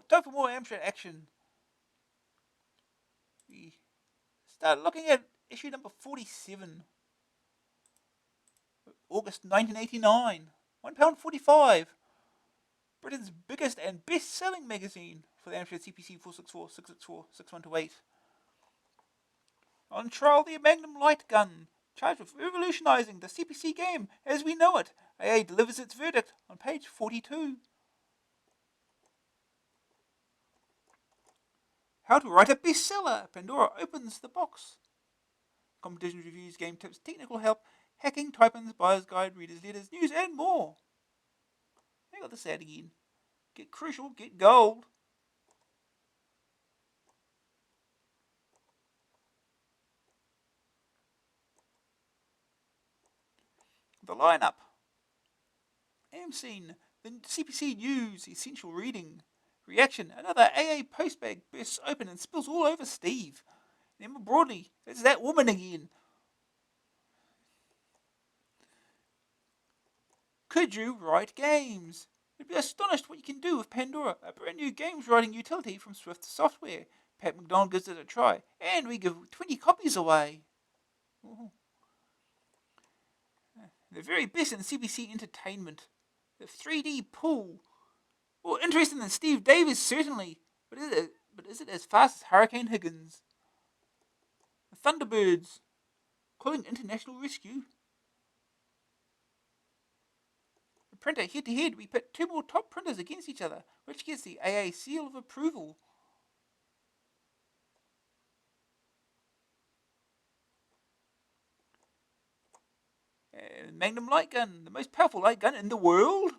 Time for more Amstrad Action. We start looking at issue number 47, August 1989. £1.45. Britain's biggest and best-selling magazine for the Amstrad CPC 464, 664, 6128. On trial, the Magnum light gun, charged with revolutionising the CPC game as we know it. AA delivers its verdict on page 42. How to write a bestseller. Pandora opens the box. Competition reviews, game tips, technical help, hacking, type-ins, buyer's guide, readers' letters, news, and more. I got this ad again. Get crucial, get gold. The lineup. Scene. The CPC News, essential reading. Reaction. Another AA postbag bursts open and spills all over Steve. And more broadly, it's that woman again. Could you write games? You'd be astonished what you can do with Pandora, a brand new games writing utility from Swift Software. Pat McDonald gives it a try, and we give 20 copies away. Ooh. The very best in CBC entertainment. The 3D pool. More interesting than Steve Davis, certainly. But is it as fast as Hurricane Higgins? The Thunderbirds. Calling international rescue. The printer head-to-head. We pit two more top printers against each other, which gets the AA seal of approval. Magnum light gun, the most powerful light gun in the world.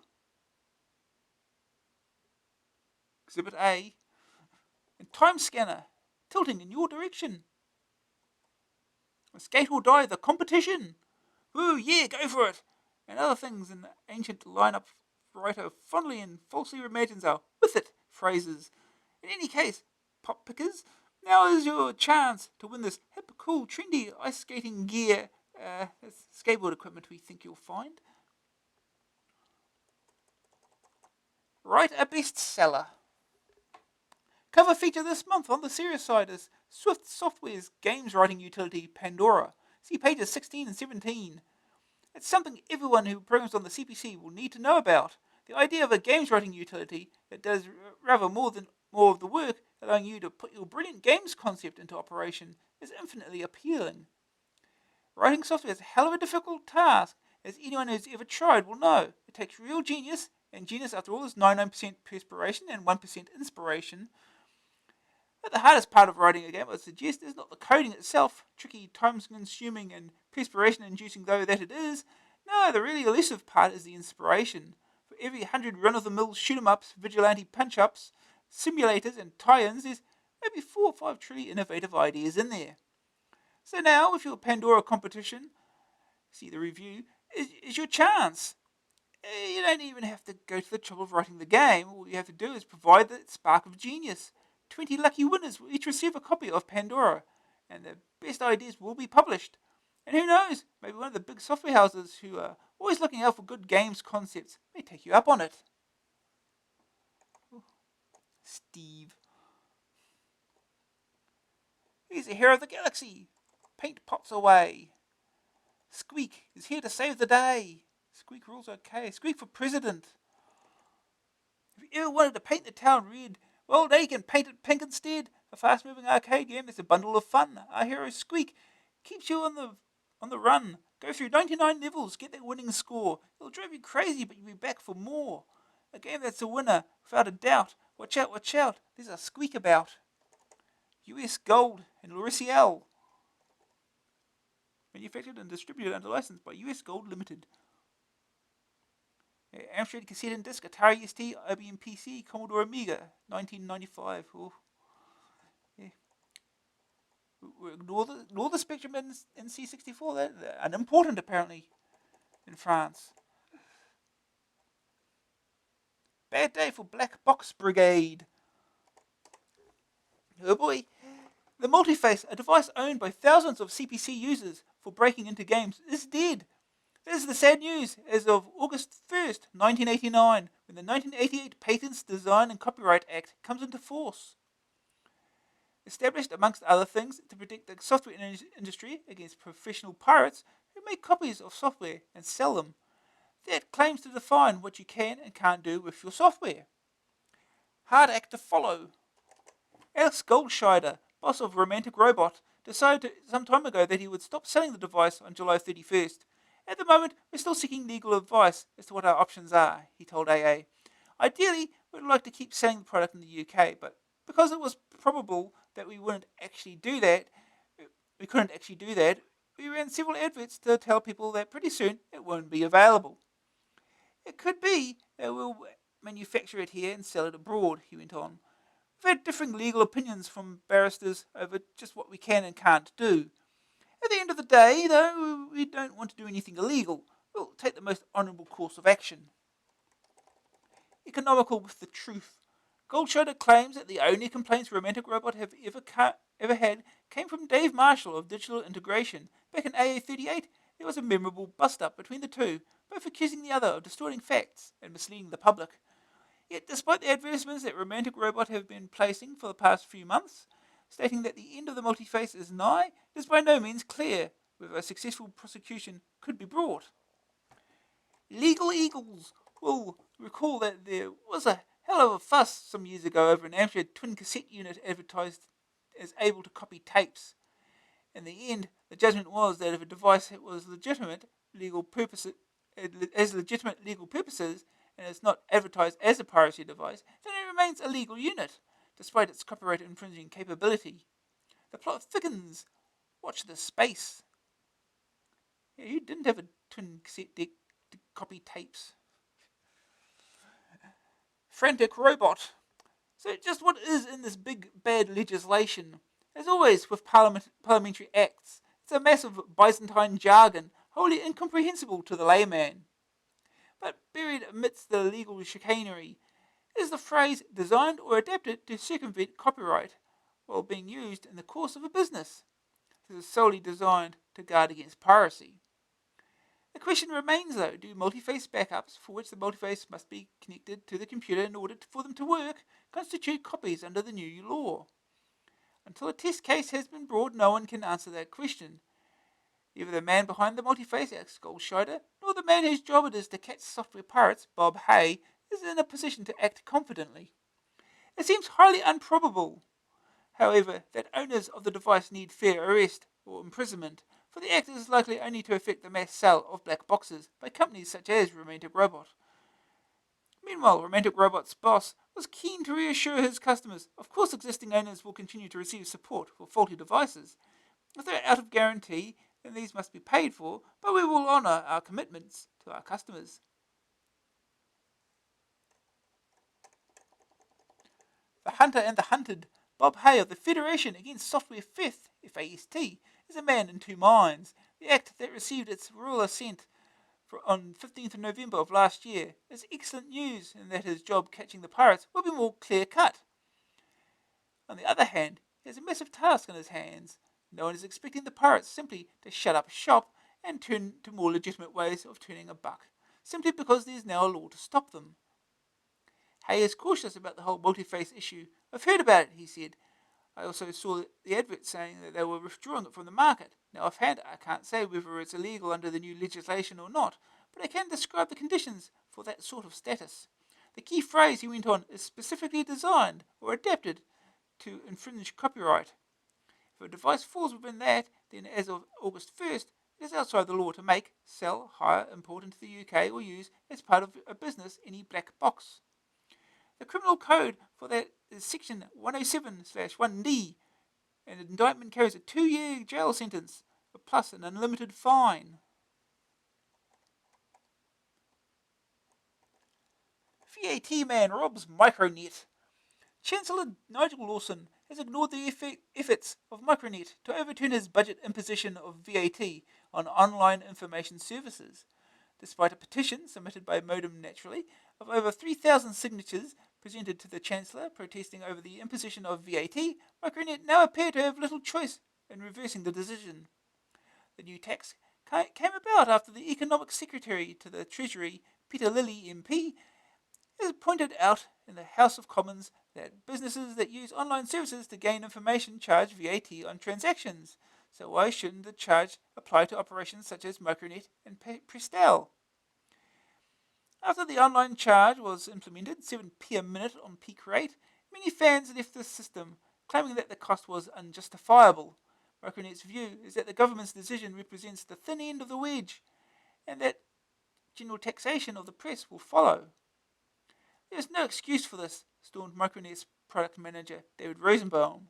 Exhibit A. And time scanner, tilting in your direction. Skate or die, the competition. Ooh, yeah, go for it. And other things an ancient lineup writer fondly and falsely imagines are with it phrases. In any case, pop pickers, now is your chance to win this hip, cool, trendy ice skating gear. Skateboard equipment we think you'll find. Write a bestseller. Cover feature this month on the serious side is Swift Software's games writing utility Pandora. See pages 16 and 17. It's something everyone who programs on the CPC will need to know about. The idea of a games writing utility that does rather more of the work, allowing you to put your brilliant games concept into operation, is infinitely appealing. Writing software is a hell of a difficult task, as anyone who's ever tried will know. It takes real genius, and genius after all is 99% perspiration and 1% inspiration. But the hardest part of writing a game, I would suggest, is not the coding itself, tricky, time-consuming, and perspiration-inducing though that it is. No, the really elusive part is the inspiration. For every 100 run-of-the-mill shoot-em-ups, vigilante punch-ups, simulators, and tie-ins, there's maybe 4 or 5 truly innovative ideas in there. So now, with your Pandora competition, see the review, is your chance. You don't even have to go to the trouble of writing the game. All you have to do is provide the spark of genius. 20 lucky winners will each receive a copy of Pandora, and the best ideas will be published. And who knows, maybe one of the big software houses who are always looking out for good games concepts may take you up on it. Ooh. Steve. He's a hero of the galaxy. Paint pots away. Skweek is here to save the day. Skweek rules okay. Skweek for president. If you ever wanted to paint the town red, well, now you can paint it pink instead. A fast-moving arcade game is a bundle of fun. Our hero Skweek keeps you on the run. Go through 99 levels, get that winning score. It'll drive you crazy, but you'll be back for more. A game that's a winner, without a doubt. Watch out, watch out. There's a Skweek about. US Gold and Lauriciel. Manufactured and distributed under license by US Gold Limited. Amstrad cassette and disc, Atari ST, IBM PC, Commodore Amiga, 1995. Oh. Yeah. Ignore the Spectrum and C64. They're unimportant, apparently, in France. Bad day for Black Box Brigade. Oh boy. The Multiface, a device owned by thousands of CPC users for breaking into games, is dead. This is the sad news as of August 1st, 1989, when the 1988 Patents, Design and Copyright Act comes into force. Established, amongst other things, to protect the software industry against professional pirates who make copies of software and sell them. The Act claims to define what you can and can't do with your software. Hard act to follow. Alex Goldscheider, boss of Romantic Robot, decided some time ago that he would stop selling the device on July 31st. At the moment, we're still seeking legal advice as to what our options are, he told AA. Ideally, we'd like to keep selling the product in the UK, but because it was probable that we couldn't actually do that, we ran several adverts to tell people that pretty soon it won't be available. It could be that we'll manufacture it here and sell it abroad, he went on. We've had differing legal opinions from barristers over just what we can and can't do. At the end of the day, though, we don't want to do anything illegal. We'll take the most honourable course of action. Economical with the truth. Goldscheider claims that the only complaints Romantic Robot have ever had came from Dave Marshall of Digital Integration. Back in AA38, there was a memorable bust-up between the two, both accusing the other of distorting facts and misleading the public. Yet, despite the advertisements that Romantic Robot have been placing for the past few months, stating that the end of the multiface is nigh, it is by no means clear whether a successful prosecution could be brought. Legal Eagles will recall that there was a hell of a fuss some years ago over an Amstrad twin cassette unit advertised as able to copy tapes. In the end, the judgment was that if a device was legitimate legal purposes and is not advertised as a piracy device, then it remains a legal unit, despite its copyright infringing capability. The plot thickens. Watch this space. Yeah, you didn't have a twin cassette deck to copy tapes. Frantic Robot. So just what is in this big bad legislation? As always with parliamentary acts, it's a massive Byzantine jargon, wholly incomprehensible to the layman. But buried amidst the legal chicanery is the phrase designed or adapted to circumvent copyright while being used in the course of a business. This is solely designed to guard against piracy. The question remains though, do multiface backups, for which the multiface must be connected to the computer in order for them to work, constitute copies under the new law? Until a test case has been brought, no one can answer that question. Neither the man behind the multiface, Alex Goldscheider, nor the man whose job it is to catch software pirates, Bob Hay, is in a position to act confidently. It seems highly improbable, however, that owners of the device need fear arrest or imprisonment, for the act is likely only to affect the mass sale of black boxes by companies such as Romantic Robot. Meanwhile, Romantic Robot's boss was keen to reassure his customers, of course existing owners will continue to receive support for faulty devices. If they're out of guarantee, then these must be paid for, but we will honour our commitments to our customers. The Hunter and the Hunted. Bob Hay of the Federation Against Software Theft, FAST, is a man in two minds. The act that received its royal assent on 15th of November of last year is excellent news in that his job catching the pirates will be more clear-cut. On the other hand, he has a massive task on his hands. No one is expecting the pirates simply to shut up shop and turn to more legitimate ways of turning a buck, simply because there is now a law to stop them. Hay is cautious about the whole multiface issue. I've heard about it, he said. I also saw the advert saying that they were withdrawing it from the market. Now offhand, I can't say whether it's illegal under the new legislation or not, but I can describe the conditions for that sort of status. The key phrase, he went on, is specifically designed or adapted to infringe copyright. If a device falls within that, then as of August 1st, it is outside the law to make, sell, hire, import into the UK or use as part of a business any black box. The criminal code for that is section 107/1D, and the indictment carries a 2-year jail sentence plus an unlimited fine. VAT man robs Micronet. Chancellor Nigel Lawson has ignored the efforts of Micronet to overturn his budget imposition of VAT on online information services. Despite a petition submitted by Modem Naturally of over 3,000 signatures presented to the Chancellor protesting over the imposition of VAT, Micronet now appear to have little choice in reversing the decision. The new tax came about after the Economic Secretary to the Treasury, Peter Lilly MP, has pointed out in the House of Commons that businesses that use online services to gain information charge VAT on transactions. So why shouldn't the charge apply to operations such as Micronet and Prestel? After the online charge was implemented, 7p a minute on peak rate, many fans left the system, claiming that the cost was unjustifiable. Micronet's view is that the government's decision represents the thin end of the wedge, and that general taxation of the press will follow. There is no excuse for this, stormed Micronet's product manager, David Rosenbaum.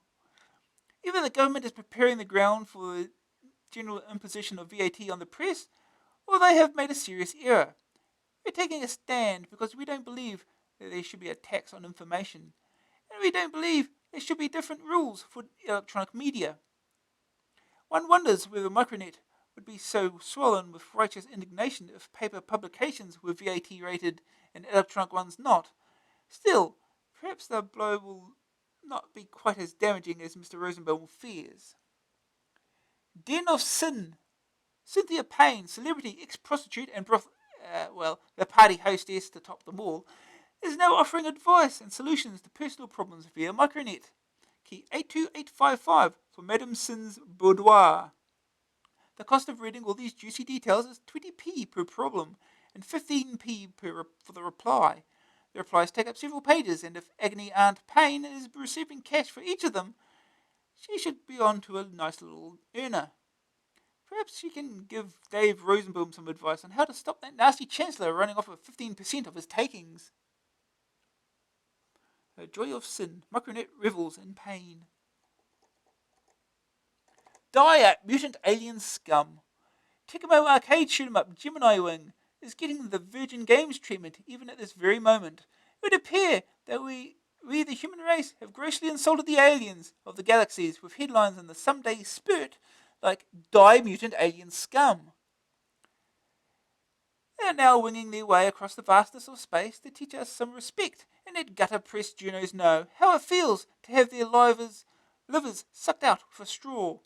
Either the government is preparing the ground for the general imposition of VAT on the press, or they have made a serious error. We're taking a stand because we don't believe that there should be a tax on information, and we don't believe there should be different rules for electronic media. One wonders whether Micronet would be so swollen with righteous indignation if paper publications were VAT rated and electronic ones not. Still, perhaps the blow will not be quite as damaging as Mr. Rosenbaum fears. Den of Sin. Cynthia Payne, celebrity, ex-prostitute and the party hostess to top them all, is now offering advice and solutions to personal problems via Micronet. Key 82855 for Madame Sin's boudoir. The cost of reading all these juicy details is 20p per problem and 15p for the reply. The replies take up several pages, and if Agony Aunt Payne is receiving cash for each of them, she should be on to a nice little earner. Perhaps she can give Dave Rosenbaum some advice on how to stop that nasty Chancellor running off with 15% of his takings. A Joy of Sin. Micronet revels in pain. Dire Mutant Alien Scum. Tecmo arcade shoot-em-up Gemini Wing is getting the Virgin Games treatment even at this very moment. It would appear that we the human race have grossly insulted the aliens of the galaxies with headlines in the someday spurt like Die Mutant Alien Scum. They are now winging their way across the vastness of space to teach us some respect and let gutter-pressed Junos know how it feels to have their livers sucked out with a straw.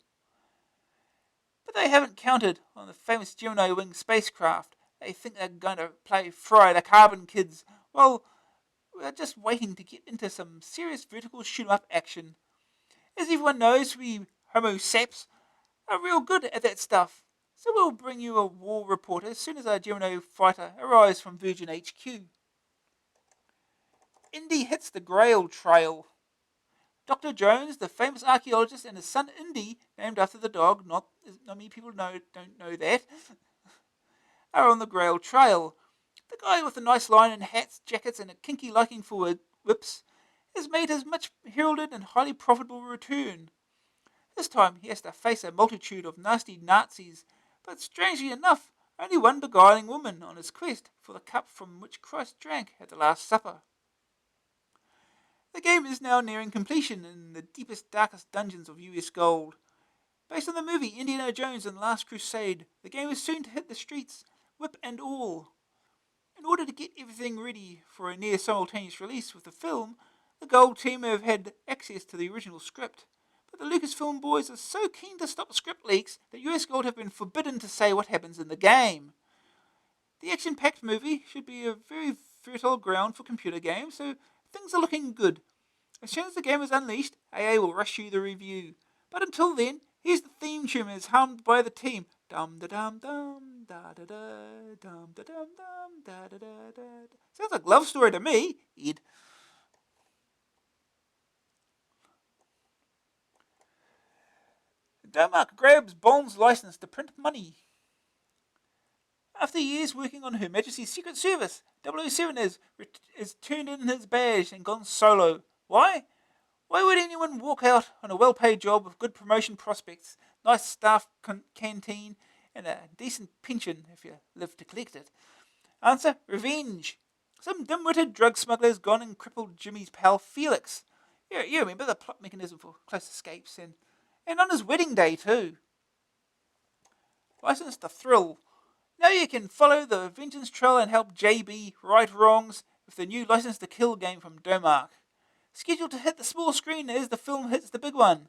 But they haven't counted on the famous Gemini Wing spacecraft. They think they're going to play Fry the Carbon Kids. Well, we're just waiting to get into some serious vertical shoot-em-up action. As everyone knows, we Homo saps are real good at that stuff. So we'll bring you a war report as soon as our Gemini fighter arrives from Virgin HQ. Indy hits the Grail Trail. Dr. Jones, the famous archaeologist, and his son Indy, named after the dog, not many people don't know that, are on the Grail Trail. The guy with the nice line in hats, jackets, and a kinky liking for whips has made his much heralded and highly profitable return. This time he has to face a multitude of nasty Nazis, but strangely enough, only one beguiling woman on his quest for the cup from which Christ drank at the Last Supper. The game is now nearing completion in the deepest, darkest dungeons of US Gold. Based on the movie Indiana Jones and the Last Crusade, the game is soon to hit the streets, whip and all. In order to get everything ready for a near-simultaneous release with the film, the Gold team have had access to the original script. But the Lucasfilm boys are so keen to stop script leaks that US Gold have been forbidden to say what happens in the game. The action-packed movie should be a very fertile ground for computer games, so things are looking good. As soon as the game is unleashed, AA will rush you the review. But until then, here's the theme tune as hummed by the team. Dum da dum dum da da da dum da dum dum da da da da. Sounds like Love Story to me, Ed. Denmark grabs Bond's license to print money. After years working on Her Majesty's Secret Service, 007 has turned in his badge and gone solo. Why? Why would anyone walk out on a well-paid job with good promotion prospects, nice staff canteen, and a decent pension if you live to collect it? Answer, revenge. Some dim-witted drug smugglers gone and crippled Jimmy's pal Felix. You remember the plot mechanism for close escapes, and on his wedding day too. License to Thrill. Now you can follow the vengeance trail and help JB right wrongs with the new License to Kill game from Denmark. Scheduled to hit the small screen as the film hits the big one.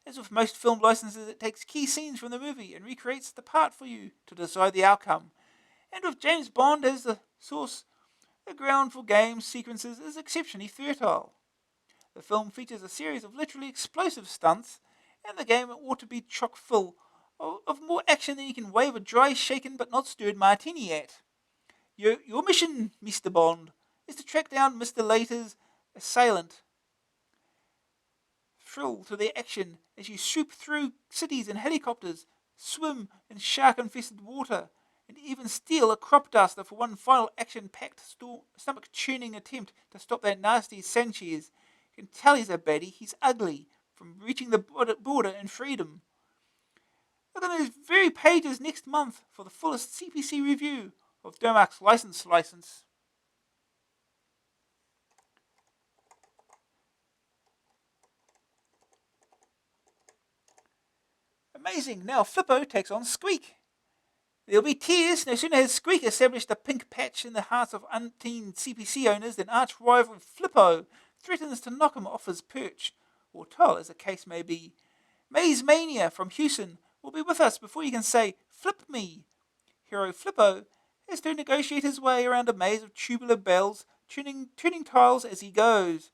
As with most film licenses, it takes key scenes from the movie and recreates the part for you to decide the outcome. And with James Bond as the source, the ground for game sequences is exceptionally fertile. The film features a series of literally explosive stunts, and the game ought to be chock full of more action than you can wave a dry, shaken but not stirred martini at. Your mission, Mr. Bond, is to track down Mr. Later's assailant. Thrill to the action as you swoop through cities in helicopters, swim in shark-infested water, and even steal a crop duster for one final action-packed, stomach-churning attempt to stop that nasty Sanchez. You can tell he's a baddie. He's ugly from reaching the border in freedom. Look at those very pages next month for the fullest CPC review of Domark's license. Amazing, now Flippo takes on Skweek. There'll be tears no sooner has Skweek established a pink patch in the hearts of umpteen CPC owners than arch rival Flippo threatens to knock him off his perch, or toll as the case may be. Maze Mania from Houston will be with us before you can say, "Flip me." Hero Flippo has to negotiate his way around a maze of tubular bells, turning tiles as he goes.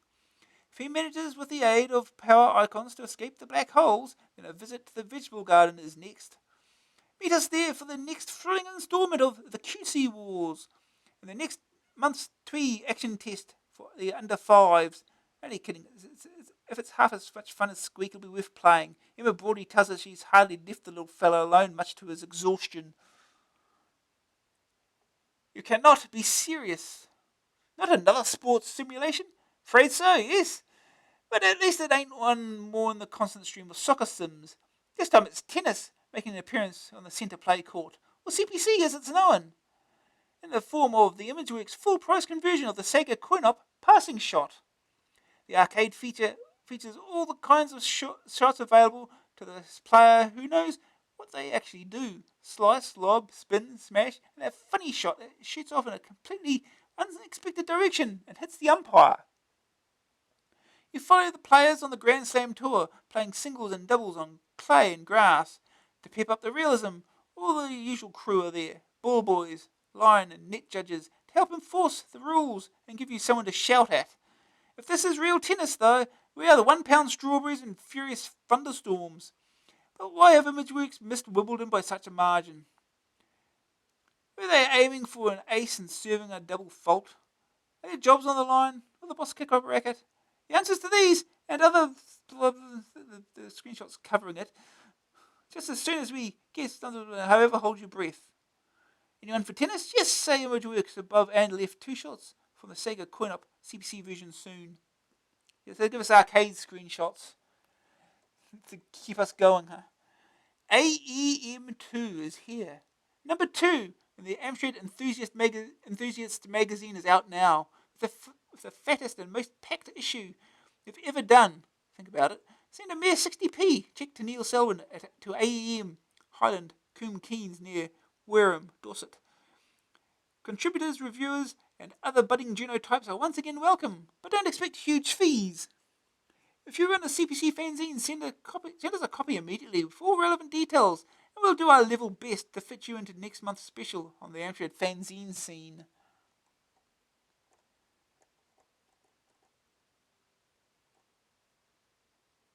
If he manages with the aid of power icons to escape the black holes, then a visit to the vegetable garden is next. Meet us there for the next thrilling installment of the QC Wars, and the next month's Twee action test for the under fives. Only kidding. If it's half as much fun as Skweek, it'll be worth playing. Emma Broady tells us she's hardly left the little fellow alone, much to his exhaustion. You cannot be serious. Not another sports simulation? Afraid so, yes. But at least it ain't one more in the constant stream of soccer sims. This time it's tennis, making an appearance on the centre play court, or CPC as it's known, in the form of the Imageworks full-price conversion of the Sega coin-op passing shot. The arcade features all the kinds of shots available to the player who knows what they actually do. Slice, lob, spin, smash, and that funny shot that shoots off in a completely unexpected direction and hits the umpire. You follow the players on the Grand Slam Tour, playing singles and doubles on clay and grass. To pep up the realism, all the usual crew are there. Ball boys, line and net judges, to help enforce the rules and give you someone to shout at. If this is real tennis, though, we are the 1 pound strawberries and furious thunderstorms. But why have Imageworks missed Wimbledon by such a margin? Were they aiming for an ace and serving a double fault? Are their jobs on the line? Will the boss kick up a racket? The answers to these and other the screenshots covering it, just as soon as we guess, however, hold your breath. Anyone for tennis? Yes, say Imageworks above and left 2 shots from the Sega coin-op CPC version soon. Yes, they'll give us arcade screenshots to keep us going, huh? AEM2 is here. Number 2 in the Amstrad Enthusiast magazine is out now, with the fattest and most packed issue they've ever done. Think about it. Send a mere 60p. Check to Neil Selwyn to AEM Highland, Coombe Keynes near Wareham, Dorset. Contributors, reviewers, and other budding genotypes are once again welcome, but don't expect huge fees. If you run a CPC fanzine, send us a copy immediately with all relevant details, and we'll do our level best to fit you into next month's special on the Amstrad fanzine scene.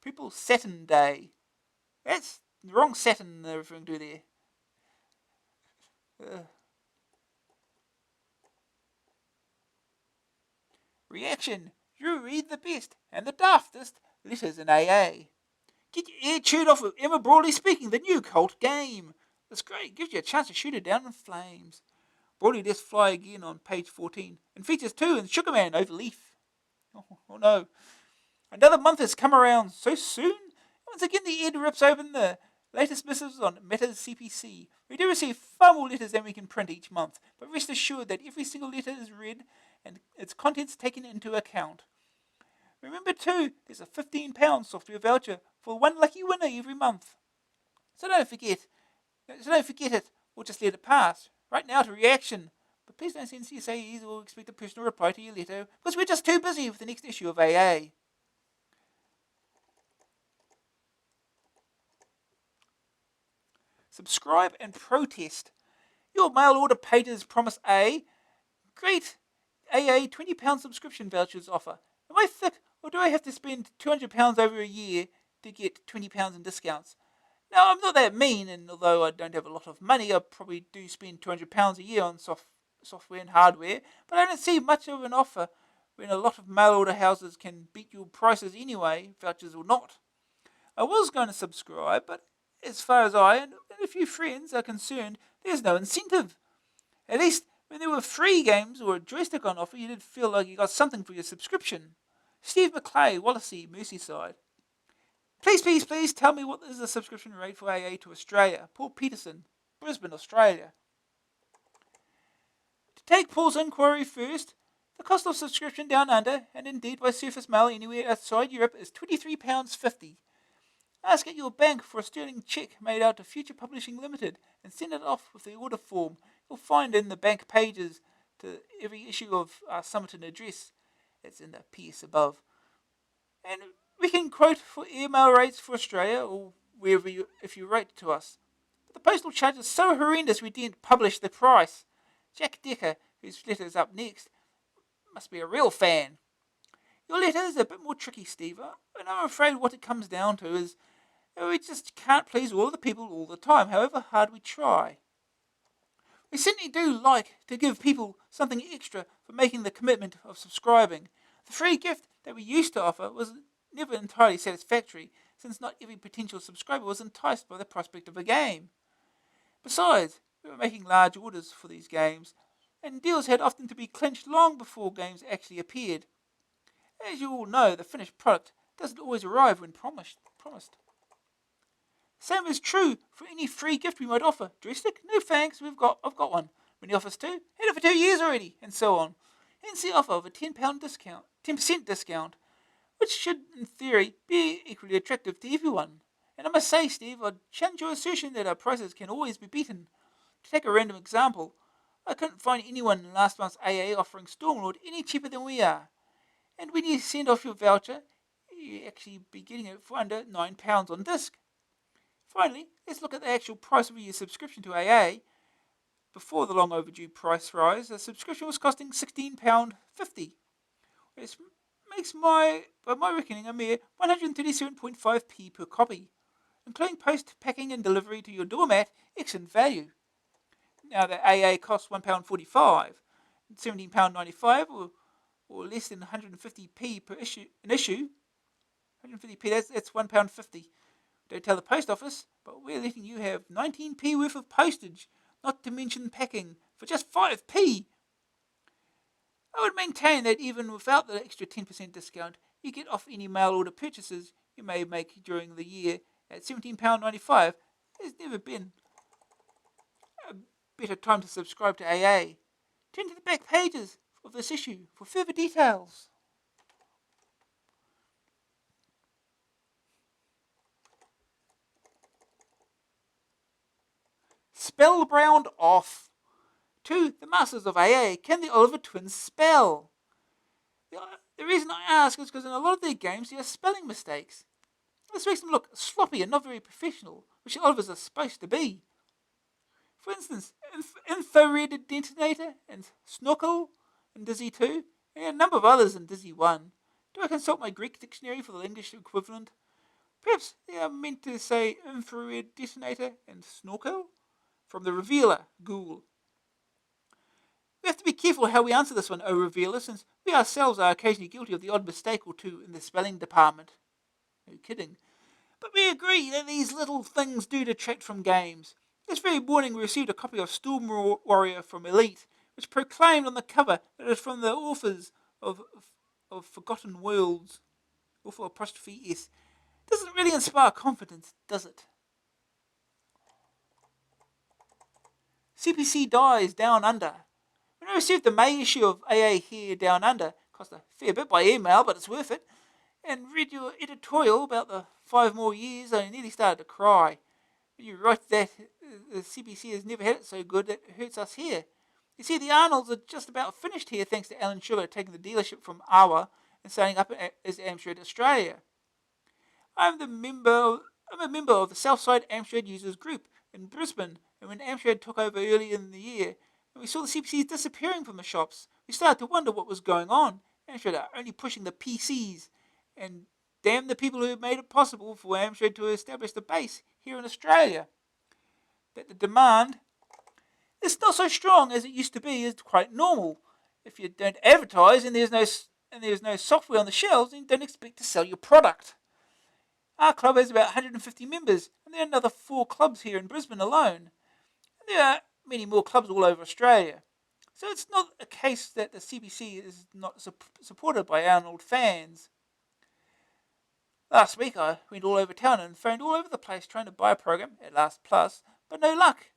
People's Saturn Day. That's the wrong Saturn they're referring to there. Reaction. You read the best and the daftest letters in AA. Get your ear chewed off with Emma Broady speaking, the new cult game. It's great. Gives you a chance to shoot it down in flames. Broady does fly again on page 14 and features 2 in Sugarman over Leaf. Oh no. Another month has come around so soon. Once again, the Ed rips open the latest missives on Meta's CPC. We do receive far more letters than we can print each month, but rest assured that every single letter is read and its contents taken into account. Remember too, there's a £15 software voucher for one lucky winner every month. So don't forget it, or just let it pass. Right now to Reaction. But please don't send CSAs or expect a personal reply to your letter, because we're just too busy with the next issue of AA. Subscribe and protest. Your mail order pages promise a great AA £20 subscription vouchers offer. Am I thick, or do I have to spend £200 over a year to get £20 in discounts? Now, I'm not that mean, and although I don't have a lot of money, I probably do spend £200 a year on software and hardware, but I don't see much of an offer when a lot of mail order houses can beat your prices anyway, vouchers or not. I was going to subscribe, but as far as I and a few friends are concerned, there's no incentive. At least when there were free games or a joystick on offer, you did feel like you got something for your subscription. Steve McClay, Wallasey, Merseyside. Please tell me what is the subscription rate for AA to Australia. Paul Peterson, Brisbane, Australia. To take Paul's inquiry first, the cost of subscription down under, and indeed by surface mail anywhere outside Europe, is £23.50. Ask at your bank for a sterling cheque made out to Future Publishing Limited and send it off with the order form. You'll find in the bank pages to every issue of our Somerton address. It's in the PS above. And we can quote for email rates for Australia or wherever if you write to us. But the postal charge is so horrendous we didn't publish the price. Jack Decker, whose letter is up next, must be a real fan. Your letter is a bit more tricky, Steve, and I'm afraid what it comes down to is we just can't please all the people all the time, however hard we try. We certainly do like to give people something extra for making the commitment of subscribing. The free gift that we used to offer was never entirely satisfactory, since not every potential subscriber was enticed by the prospect of a game. Besides, we were making large orders for these games, and deals had often to be clinched long before games actually appeared. As you all know, the finished product doesn't always arrive when promised. Same is true for any free gift we might offer. Joystick? No thanks, I've got one. Mini Office 2? Had it for 2 years already, and so on. Hence the offer of a £10 discount, 10% discount, which should, in theory, be equally attractive to everyone. And I must say, Steve, I'd challenge your assertion that our prices can always be beaten. To take a random example, I couldn't find anyone in last month's AA offering Stormlord any cheaper than we are. And when you send off your voucher, you actually be getting it for under £9 on disc. Finally, let's look at the actual price of your subscription to AA. Before the long overdue price rise, the subscription was costing £16.50. Which makes by my reckoning, a mere 137.5p per copy, including post-packing and delivery to your doormat. Excellent value. Now the AA costs £1.45, £17.95, or less than 150p per issue. 150p, that's £1.50. Don't tell the post office, but we're letting you have 19p worth of postage, not to mention packing, for just 5p. I would maintain that even without the extra 10% discount, you get off any mail order purchases you may make during the year at £17.95. There's never been a better time to subscribe to AA. Turn to the back pages of this issue for further details. Spellbound off. To the masters of AA, can the Oliver twins spell? The reason I ask is because in a lot of their games there are spelling mistakes. This makes them look sloppy and not very professional, which the Olivers are supposed to be. For instance, Infrared Detonator and Snorkel in Dizzy 2, and a number of others in Dizzy 1. Do I consult my Greek dictionary for the English equivalent? Perhaps they are meant to say Infrared Detonator and Snorkel? From the Revealer, Ghoul. We have to be careful how we answer this one, O Revealer, since we ourselves are occasionally guilty of the odd mistake or two in the spelling department. No kidding. But we agree that these little things do detract from games. This very morning we received a copy of Storm Warrior from Elite, which proclaimed on the cover that it is from the authors of Forgotten Worlds. Author apostrophe S. Doesn't really inspire confidence, does it? CPC dies down under. When I received the May issue of AA here down under, cost a fair bit by email, but it's worth it, and read your editorial about the 5 more years, I nearly started to cry. When you write that the CPC has never had it so good, it hurts us here. You see, the Arnolds are just about finished here thanks to Alan Sugar taking the dealership from Awa and signing up as Amstrad Australia. I'm a member of the Southside Amstrad Users Group, in Brisbane, and when Amstrad took over earlier in the year, and we saw the CPCs disappearing from the shops, we started to wonder what was going on. Amstrad are only pushing the PCs, and damn the people who made it possible for Amstrad to establish the base here in Australia. That the demand is not so strong as it used to be is quite normal. If you don't advertise and there's no software on the shelves, then you don't expect to sell your product. Our club has about 150 members, and there are another 4 clubs here in Brisbane alone. And there are many more clubs all over Australia. So it's not a case that the CBC is not supported by Arnold fans. Last week I went all over town and phoned all over the place trying to buy a program at Last Plus, but no luck.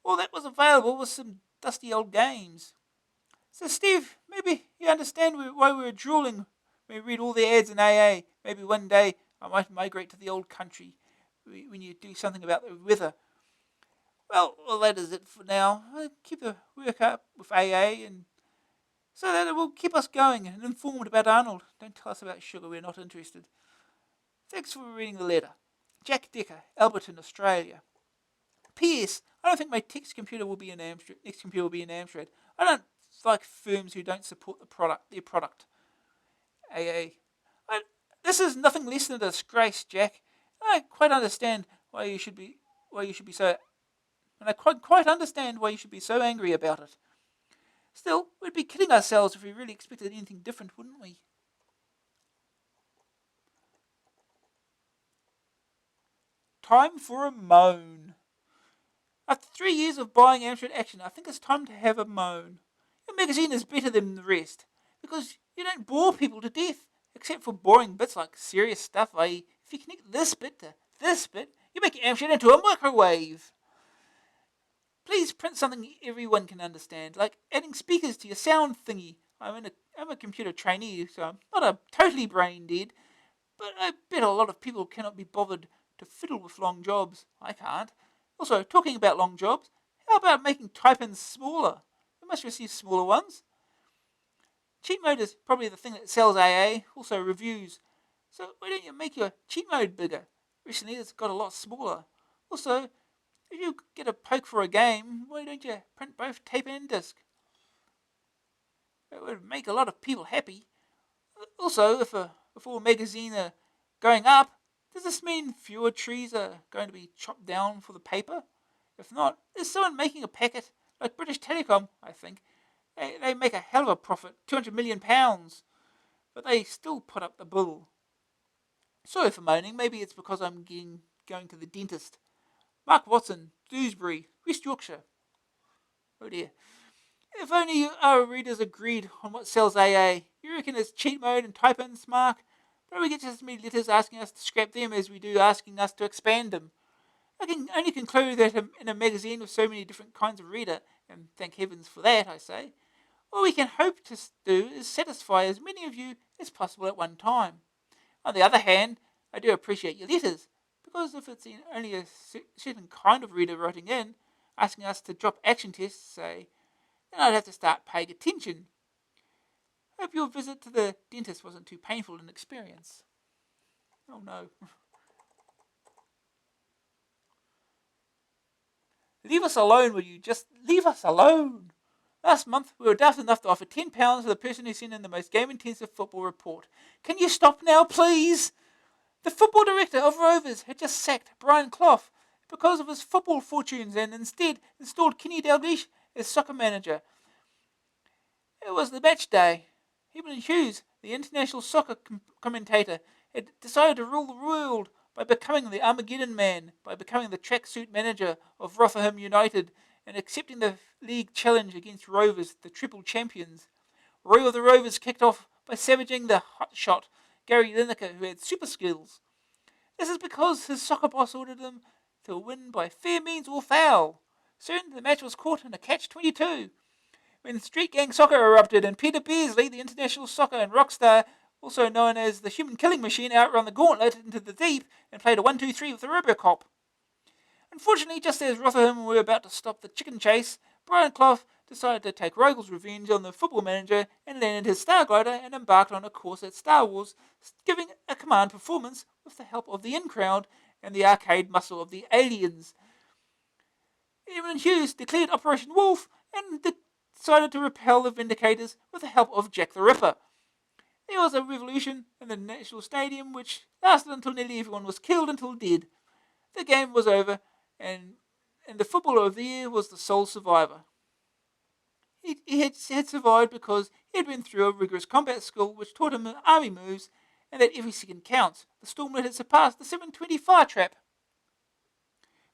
All that was available was some dusty old games. So Steve, maybe you understand why we were drooling when we read all the ads in AA. Maybe one day I might migrate to the old country when you do something about the weather. Well, that is it for now. I'll keep the work up with AA and so that it will keep us going and informed about Arnold. Don't tell us about sugar, we're not interested. Thanks for reading the letter. Jack Decker, Alberton, Australia. P.S. I don't think my next computer will be in Amstrad. I don't like firms who don't support their product. AA. This is nothing less than a disgrace, Jack. I quite understand why you should be so angry about it. Still, we'd be kidding ourselves if we really expected anything different, wouldn't we? Time for a moan. After 3 years of buying Amstrad Action, I think it's time to have a moan. Your magazine is better than the rest, because you don't bore people to death, except for boring bits like serious stuff, i.e. if you connect this bit to this bit, you make Amstrad into a microwave. Please print something everyone can understand, like adding speakers to your sound thingy. I'm a computer trainee, so I'm not a totally brain dead, but I bet a lot of people cannot be bothered to fiddle with long jobs. I can't. Also, talking about long jobs, how about making type-ins smaller? We must receive smaller ones. Cheat mode is probably the thing that sells AA, also reviews. So why don't you make your cheat mode bigger? Recently it's got a lot smaller. Also, if you get a poke for a game, why don't you print both tape and disc? It would make a lot of people happy. Also, if all magazines are going up, does this mean fewer trees are going to be chopped down for the paper? If not, is someone making a packet? Like British Telecom, I think. They make a hell of a profit, £200 million, but they still put up the bill. Sorry for moaning, maybe it's because I'm going to the dentist. Mark Watson, Dewsbury, West Yorkshire. Oh dear. If only our readers agreed on what sells AA. You reckon it's cheat mode and type-ins, Mark? But we get just as many letters asking us to scrap them as we do asking us to expand them. I can only conclude that in a magazine with so many different kinds of reader, and thank heavens for that, I say, all we can hope to do is satisfy as many of you as possible at one time. On the other hand, I do appreciate your letters, because if it's only a certain kind of reader writing in, asking us to drop action tests, say, then I'd have to start paying attention. Hope your visit to the dentist wasn't too painful an experience. Oh no. Leave us alone, will you? Just leave us alone. Last month, we were daft enough to offer £10 to the person who sent in the most game-intensive football report. Can you stop now, please? The football director of Rovers had just sacked Brian Clough because of his football fortunes and instead installed Kenny Dalglish as soccer manager. It was the match day. Eben Hughes, the international soccer commentator, had decided to rule the world by becoming the Armageddon Man, by becoming the tracksuit manager of Rotherham United and accepting the league challenge against Rovers, the triple champions. Roy of the Rovers kicked off by savaging the hotshot Gary Lineker, who had super skills. This is because his soccer boss ordered them to win by fair means or foul. Soon the match was caught in a catch-22. When Street Gang Soccer erupted and Peter Beardsley, the international soccer and rock star, also known as the human killing machine, outrun the gauntlet into the deep and played a 1-2-3 with the Robocop. Unfortunately, just as Rotherham were about to stop the chicken chase, Brian Clough decided to take Rogel's revenge on the football manager and landed his Starglider and embarked on a course at Star Wars, giving a command performance with the help of the in-crowd and the arcade muscle of the aliens. Edmund Hughes declared Operation Wolf and decided to repel the Vindicators with the help of Jack the Ripper. There was a revolution in the National Stadium which lasted until nearly everyone was killed until dead. The game was over, and the footballer of the year was the sole survivor. He had survived because he had been through a rigorous combat school which taught him army moves and that every second counts. The Stormlet had surpassed the 720 fire trap.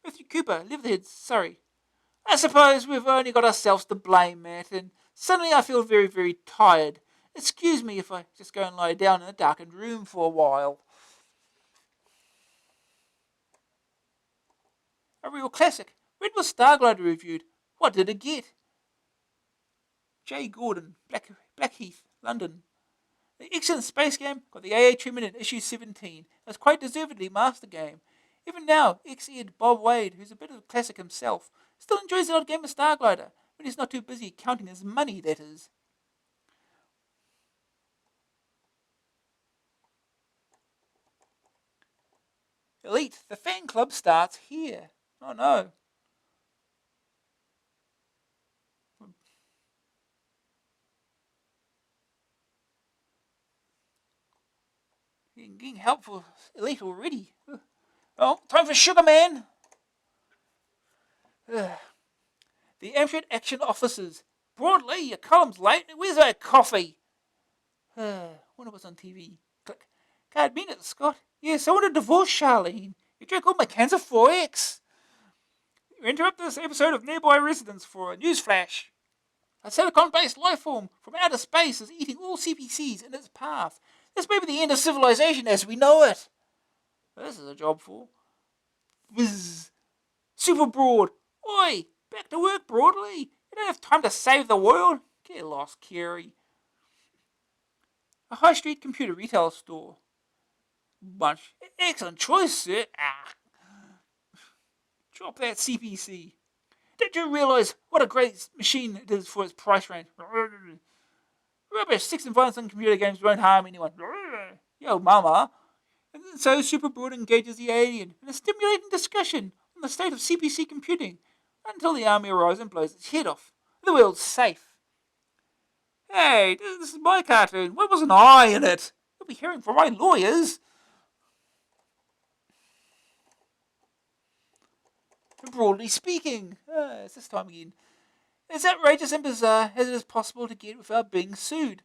Matthew Cooper, Leatherhead, Surrey. I suppose we've only got ourselves to blame, Matt, and suddenly I feel very, very tired. Excuse me if I just go and lie down in a darkened room for a while. A real classic. Red was Starglider reviewed. What did it get? J. Gordon, Blackheath, London. The excellent space game got the AA treatment in issue 17. It was quite deservedly master game. Even now, ex-Ed Bob Wade, who's a bit of a classic himself, still enjoys the odd game of Starglider, when he's not too busy counting his money, that is. Elite, the fan club starts here. Oh no. Getting help for Elite already. Oh, time for Sugar Man. The Amstrad Action officers. Broadly, your column's late. Where's our coffee? Wonder what's on TV. Click. Can't mean it, Scott. Yes, I want to divorce Charlene. You drank all my cans of 4X. We interrupt this episode of Nearby Residents for a news flash. A silicon-based life form from outer space is eating all CPCs in its path. This may be the end of civilization as we know it. This is a job for. Whiz. Super Broad. Oi, back to work, Broadly. You don't have time to save the world. Get lost, Kerry. A high street computer retail store. Bunch. Excellent choice, sir. Drop that CPC. Did you realise what a great machine it is for its price range? Rubbish. 6 and violence on computer games won't harm anyone. Yo, mama. And so Super Broad engages the alien in a stimulating discussion on the state of CPC computing until the army arrives and blows its head off. The world's safe. Hey, this is my cartoon. Why wasn't I in it? You'll be hearing from my lawyers. Broadly speaking, it's this time again. It's outrageous and bizarre as it is possible to get without being sued.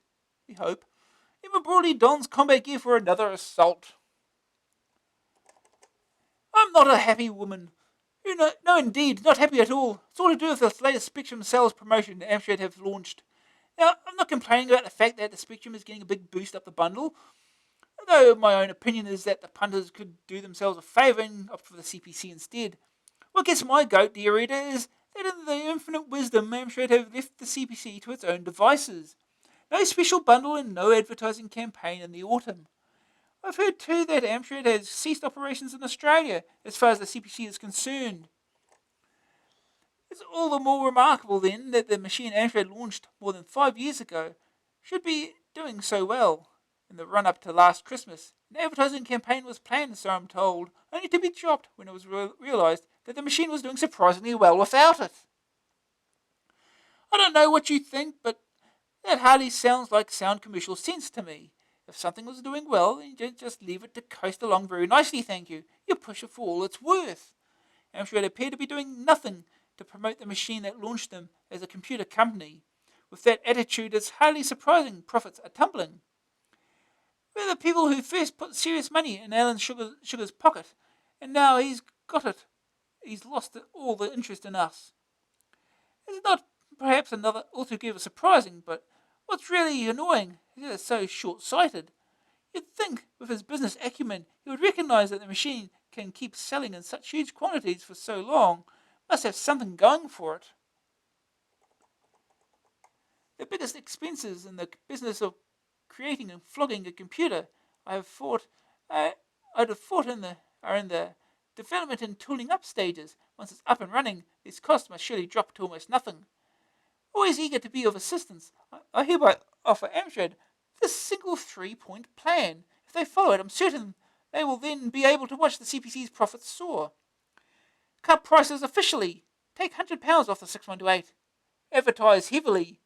We hope. Emma Broadly dons combat gear for another assault. I'm not a happy woman. No, indeed, not happy at all. It's all to do with the latest Spectrum sales promotion Amstrad have launched. Now, I'm not complaining about the fact that the Spectrum is getting a big boost up the bundle, though my own opinion is that the punters could do themselves a favour and opt for the CPC instead. What gets my goat, dear reader, is that in the infinite wisdom, Amstrad have left the CPC to its own devices. No special bundle and no advertising campaign in the autumn. I've heard too that Amstrad has ceased operations in Australia as far as the CPC is concerned. It's all the more remarkable then that the machine Amstrad launched more than 5 years ago should be doing so well. In the run-up to last Christmas, an advertising campaign was planned, so I'm told, only to be dropped when it was realised that the machine was doing surprisingly well without it. I don't know what you think, but that hardly sounds like sound commercial sense to me. If something was doing well, you don't just leave it to coast along very nicely, thank you. You push it for all it's worth. Amstrad appear to be doing nothing to promote the machine that launched them as a computer company. With that attitude, it's hardly surprising profits are tumbling. We're the people who first put serious money in Alan Sugar's pocket, and now he's got it. He's lost all the interest in us. It's not perhaps another altogether surprising, but what's really annoying is that it's so short-sighted. You'd think, with his business acumen, he would recognise that the machine can keep selling in such huge quantities for so long, must have something going for it. The biggest expenses in the business of creating and flogging a computer I'd have thought are in the development and tooling up stages. Once it's up and running, these costs must surely drop to almost nothing. Always eager to be of assistance, I hereby offer Amstrad this single 3-point plan. If they follow it, I'm certain they will then be able to watch the CPC's profits soar. Cut prices officially. Take £100 off the 6128. Advertise heavily.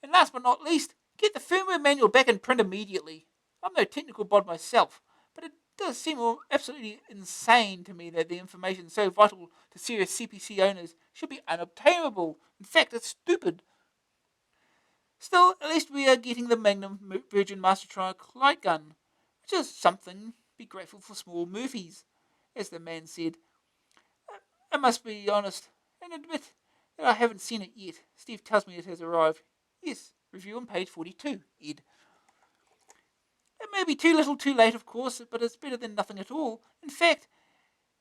And last but not least, get the firmware manual back in print immediately. I'm no technical bod myself, but it does seem absolutely insane to me that the information so vital to serious CPC owners should be unobtainable. In fact, it's stupid. Still, at least we are getting the Magnum Virgin Mastertronic light gun, which is something. Be grateful for small Murphys, as the man said. I must be honest and admit that I haven't seen it yet. Steve tells me it has arrived. Yes, review on page 42, Ed. It may be too little too late, of course, but it's better than nothing at all. In fact,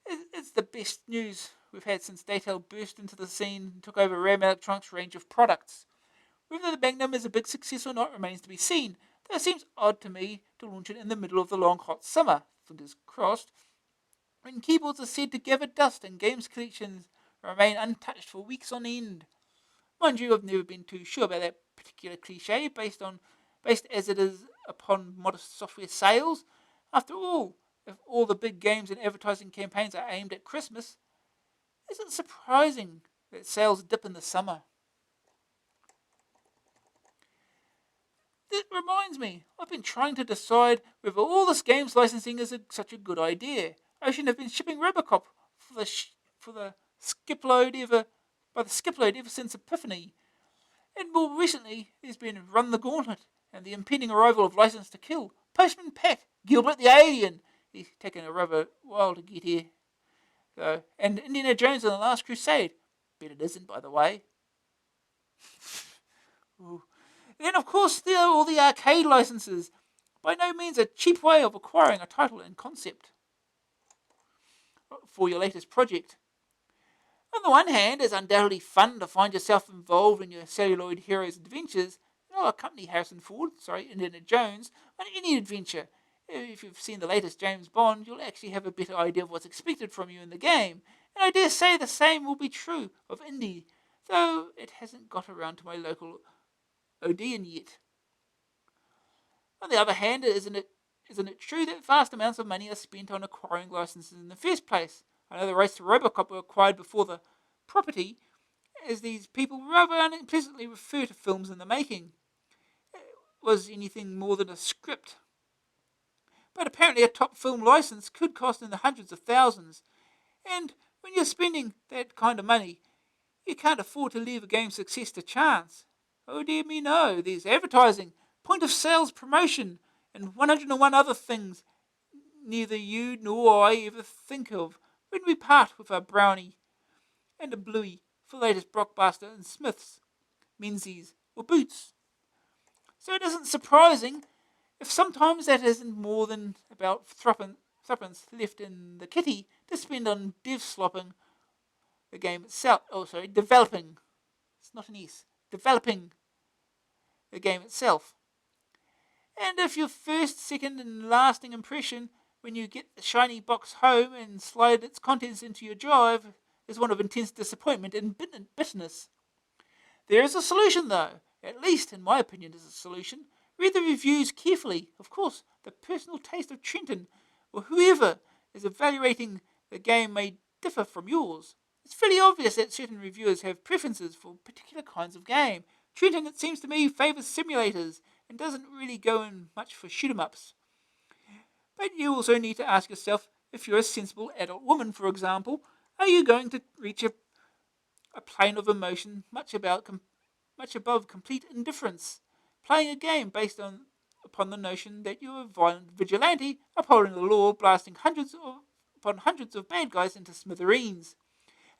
it's the best news we've had since Daytel burst into the scene and took over Ram Electronics' range of products. Whether the Magnum is a big success or not remains to be seen, though it seems odd to me to launch it in the middle of the long hot summer, fingers crossed, when keyboards are said to gather dust and games collections remain untouched for weeks on end. Mind you, I've never been too sure about that particular cliche, based as it is upon modest software sales. After all, if all the big games and advertising campaigns are aimed at Christmas, isn't it surprising that sales dip in the summer? That reminds me, I've been trying to decide whether all this games licensing is such a good idea. Ocean have been shipping Robocop for the skipload ever since Epiphany, and more recently there's been Run the Gauntlet and the impending arrival of License to Kill. Postman Pat, Gilbert the Alien. He's taken a rather while to get here, though. And Indiana Jones and the Last Crusade. Bet it isn't, by the way. Ooh. Then, of course, there are all the arcade licenses. By no means a cheap way of acquiring a title and concept for your latest project. On the one hand, it's undoubtedly fun to find yourself involved in your celluloid hero's adventures, and I'll accompany Indiana Jones, on any adventure. If you've seen the latest James Bond, you'll actually have a better idea of what's expected from you in the game, and I dare say the same will be true of Indy, though it hasn't got around to my local Odeon yet. On the other hand, isn't it true that vast amounts of money are spent on acquiring licenses in the first place? I know the rights to Robocop were acquired before the property, as these people rather unpleasantly refer to films in the making. It was anything more than a script. But apparently a top film license could cost in the hundreds of thousands, and when you're spending that kind of money, you can't afford to leave a game's success to chance. Oh dear me no, there's advertising, point of sales promotion, and 101 other things neither you nor I ever think of when we part with our brownie and a bluey for the latest Blockbuster and Smiths, Menzies, or Boots. So it isn't surprising if sometimes that isn't more than about threepence left in the kitty to spend on developing the game itself. Developing. It's not an S. Developing the game itself. And if your first, second, and lasting impression when you get the shiny box home and slide its contents into your drive is one of intense disappointment and bitterness. There is a solution, though. At least, in my opinion, there's a solution. Read the reviews carefully. Of course, the personal taste of Trenton, or whoever is evaluating the game, may differ from yours. It's fairly obvious that certain reviewers have preferences for particular kinds of game. Trenton, it seems to me, favours simulators and doesn't really go in much for shoot-em-ups. But you also need to ask yourself, if you're a sensible adult woman, for example, are you going to reach a plane of emotion much above complete indifference, playing a game based upon the notion that you're a violent vigilante upholding the law, blasting hundreds of bad guys into smithereens?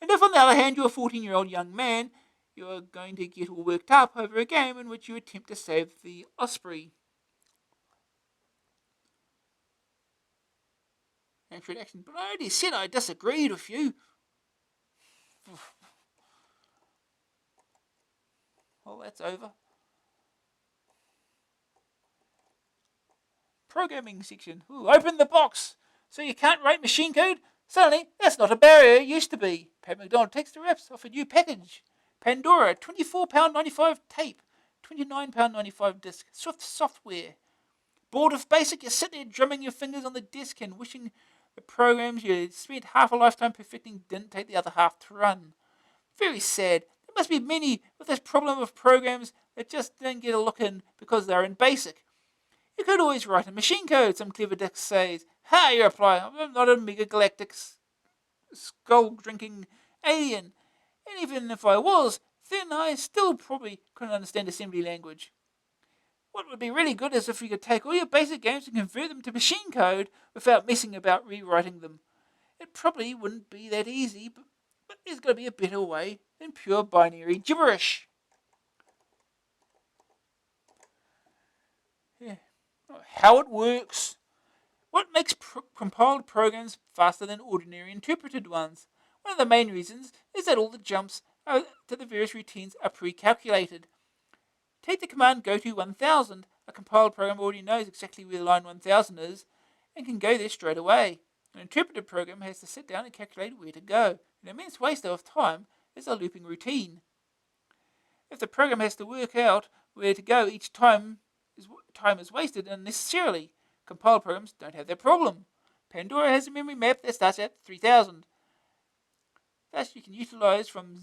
And if, on the other hand, you're a 14-year-old young man, you are going to get all worked up over a game in which you attempt to save the Osprey. Amstrad Action. But I already said I disagreed with you. Well, that's over. Programming section. Ooh, open the box. So you can't write machine code? Suddenly, that's not a barrier it used to be. Pat McDonald takes the reps off a new package. Pandora, £24.95 tape, £29.95 disc, Swift software. Bored of basic, you sit there drumming your fingers on the disc and wishing the programs you spent half a lifetime perfecting didn't take the other half to run. Very sad. There must be many with this problem of programs that just don't get a look in because they're in BASIC. You could always write in machine code, some clever dick says. Ha, you reply, I'm not a mega galactic skull-drinking alien. And even if I was, then I still probably couldn't understand assembly language. What would be really good is if you could take all your basic games and convert them to machine code without messing about rewriting them. It probably wouldn't be that easy, but there's got to be a better way than pure binary gibberish. Yeah. How it works. What makes compiled programs faster than ordinary interpreted ones? One of the main reasons is that all the jumps to the various routines are pre-calculated. Take the command go to 1000. A compiled program already knows exactly where line 1000 is and can go there straight away. An interpreted program has to sit down and calculate where to go. An immense waste of time is a looping routine. If the program has to work out where to go each time is wasted unnecessarily. Compiled programs don't have that problem. Pandora has a memory map that starts at 3000. Thus, you can utilize from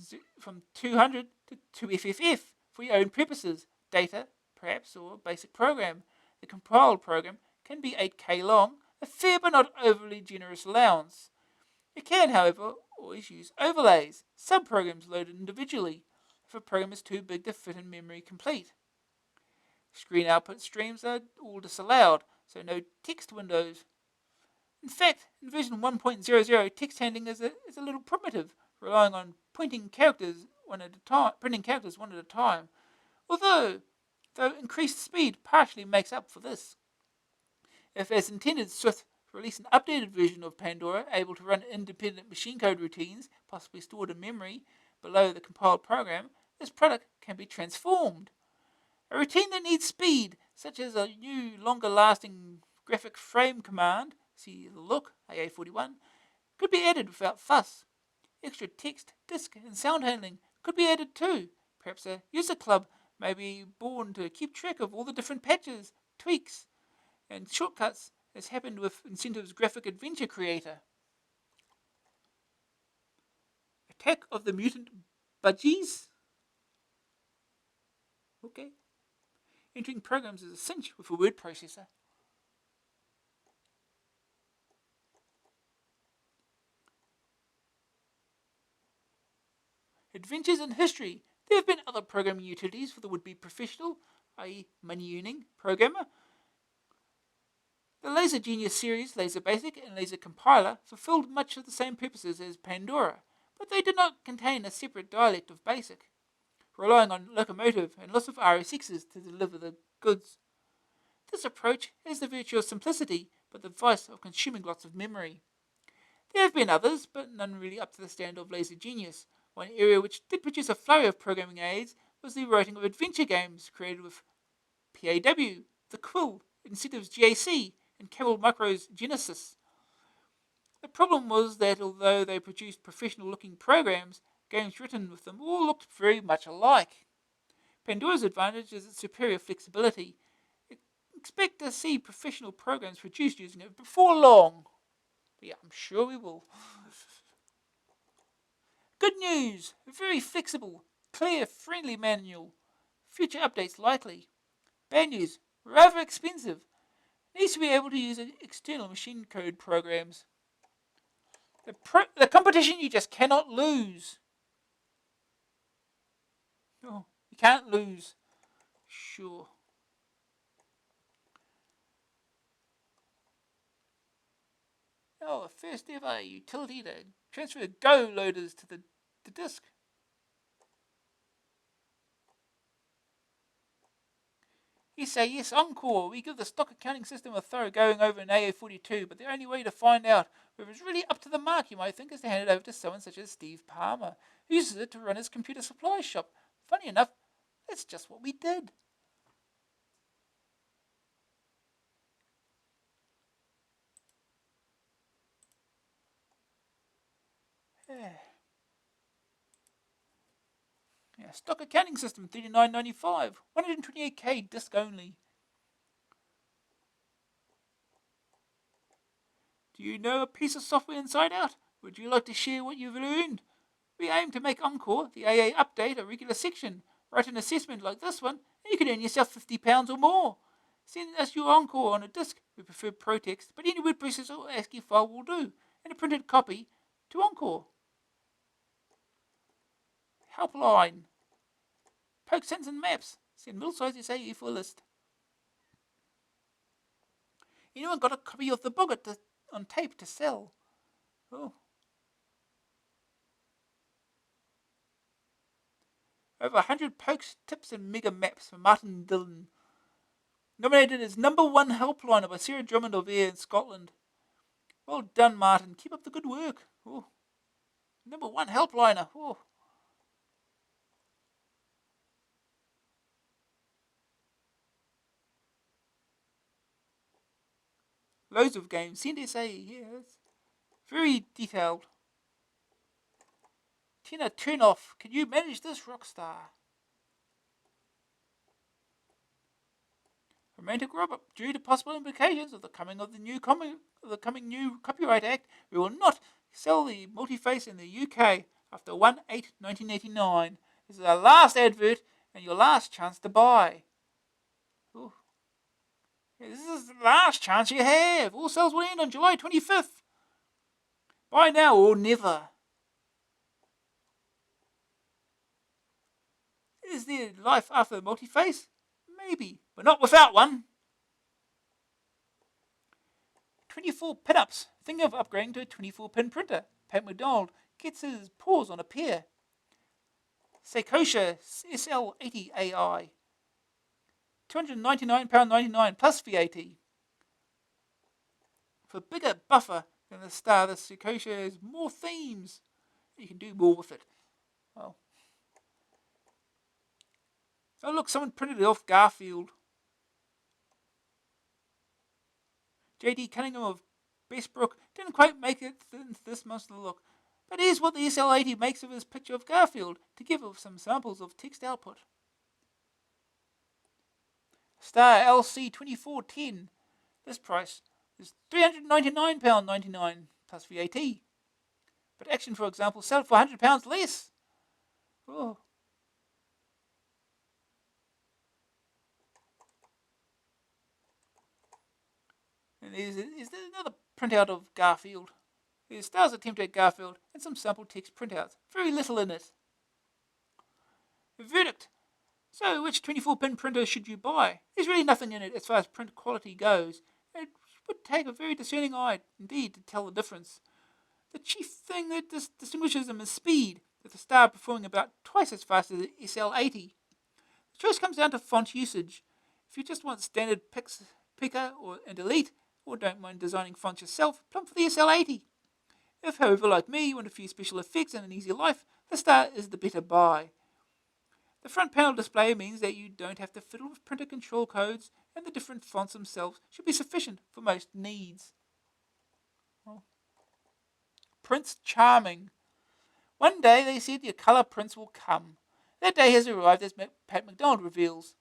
200 to 2FFF for your own purposes, data, perhaps, or basic program. The compiled program can be 8K long, a fair but not overly generous allowance. You can, however, always use overlays, subprograms loaded individually, if a program is too big to fit in memory complete. Screen output streams are all disallowed, so no text windows. In fact, in version 1.00, text handling is a little primitive, relying on printing characters one at a time. Although increased speed partially makes up for this. If, as intended, Swift release an updated version of Pandora able to run independent machine code routines, possibly stored in memory below the compiled program, this product can be transformed. A routine that needs speed, such as a new, longer-lasting graphic frame command, see the look, AA41, could be added without fuss. Extra text, disk, and sound handling could be added too. Perhaps a user club may be born to keep track of all the different patches, tweaks, and shortcuts, as happened with Incentive's graphic adventure creator. Attack of the Mutant Budgies? Okay. Entering programs is a cinch with a word processor. Adventures in history. There have been other programming utilities for the would-be professional, i.e. money-earning, programmer. The Laser Genius series, Laser Basic and Laser Compiler fulfilled much of the same purposes as Pandora, but they did not contain a separate dialect of Basic, relying on locomotive and lots of RSXs to deliver the goods. This approach has the virtue of simplicity, but the vice of consuming lots of memory. There have been others, but none really up to the standard of Laser Genius. One area which did produce a flurry of programming aids was the writing of adventure games created with PAW, the Quill, Incentive's GAC, and Camel Micro's Genesis. The problem was that although they produced professional-looking programs, games written with them all looked very much alike. Pandora's advantage is its superior flexibility. Expect to see professional programs produced using it before long. Yeah, I'm sure we will. Good news! A very flexible, clear, friendly manual. Future updates likely. Bad news, rather expensive. Needs to be able to use external machine code programs. The competition you just cannot lose. Oh, you can't lose. Sure. Oh, a first ever utility to transfer Go loaders to the disk. You say, yes, Encore. We give the stock accounting system a thorough going over in AA42, but the only way to find out whether it's really up to the mark, you might think, is to hand it over to someone such as Steve Palmer, who uses it to run his computer supply shop. Funny enough, that's just what we did. Yeah, stock accounting system, $39.95, 128K disk only. Do you know a piece of software inside out? Would you like to share what you've learned? We aim to make Encore, the AA update, a regular section. Write an assessment like this one, and you can earn yourself £50 or more. Send us your Encore on a disc. We prefer ProText, but any word processor or ASCII file will do, and a printed copy to Encore. Helpline. Poke sends and maps. Send middle-sized SAE for a list. Anyone got a copy of the book on tape to sell? Oh. Over 100 pokes, tips, and mega maps for Martin Dillon. Nominated as #1 helpliner by Sarah Drummond of Ayr in Scotland. Well done, Martin. Keep up the good work. Oh. #1 helpliner. Oh. Loads of games. Send SAE. Yes. Very detailed. Tina Turnoff. Can you manage this, Rockstar? Romantic Robot. Due to possible implications of the coming new Copyright Act, we will not sell the multi-face in the UK after 1/8/1989. This is our last advert and your last chance to buy. Ooh. This is the last chance you have. All sales will end on July 25th. Buy now or never. Is there life after the multi-face? Maybe, but not without one. 24 pin-ups. Thinking of upgrading to a 24-pin printer. Pat McDonald gets his paws on a pair. Seikosha SL80 AI. £299.99 plus VAT. For bigger buffer than the Star, the Seikosha has more themes. You can do more with it. Oh. Oh look, someone printed it off Garfield. J.D. Cunningham of Bestbrook didn't quite make it into this monster look. But here's what the SL80 makes of his picture of Garfield to give us some samples of text output. Star LC2410. This price is £399.99 plus VAT. But Action, for example, sold for £100 less. Oh. And there's another printout of Garfield. There's Star's attempt at Garfield and some sample text printouts. Very little in it. The verdict. So, which 24-pin printer should you buy? There's really nothing in it as far as print quality goes. It would take a very discerning eye, indeed, to tell the difference. The chief thing that distinguishes them is speed, with the Star performing about twice as fast as the SL80. The choice comes down to font usage. If you just want standard picker and delete, or don't mind designing fonts yourself, plump for the SL80. If, however, like me, you want a few special effects and an easy life, the Star is the better buy. The front panel display means that you don't have to fiddle with printer control codes, and the different fonts themselves should be sufficient for most needs. Oh. Prints charming. One day they said your colour prints will come. That day has arrived, as Pat McDonald reveals.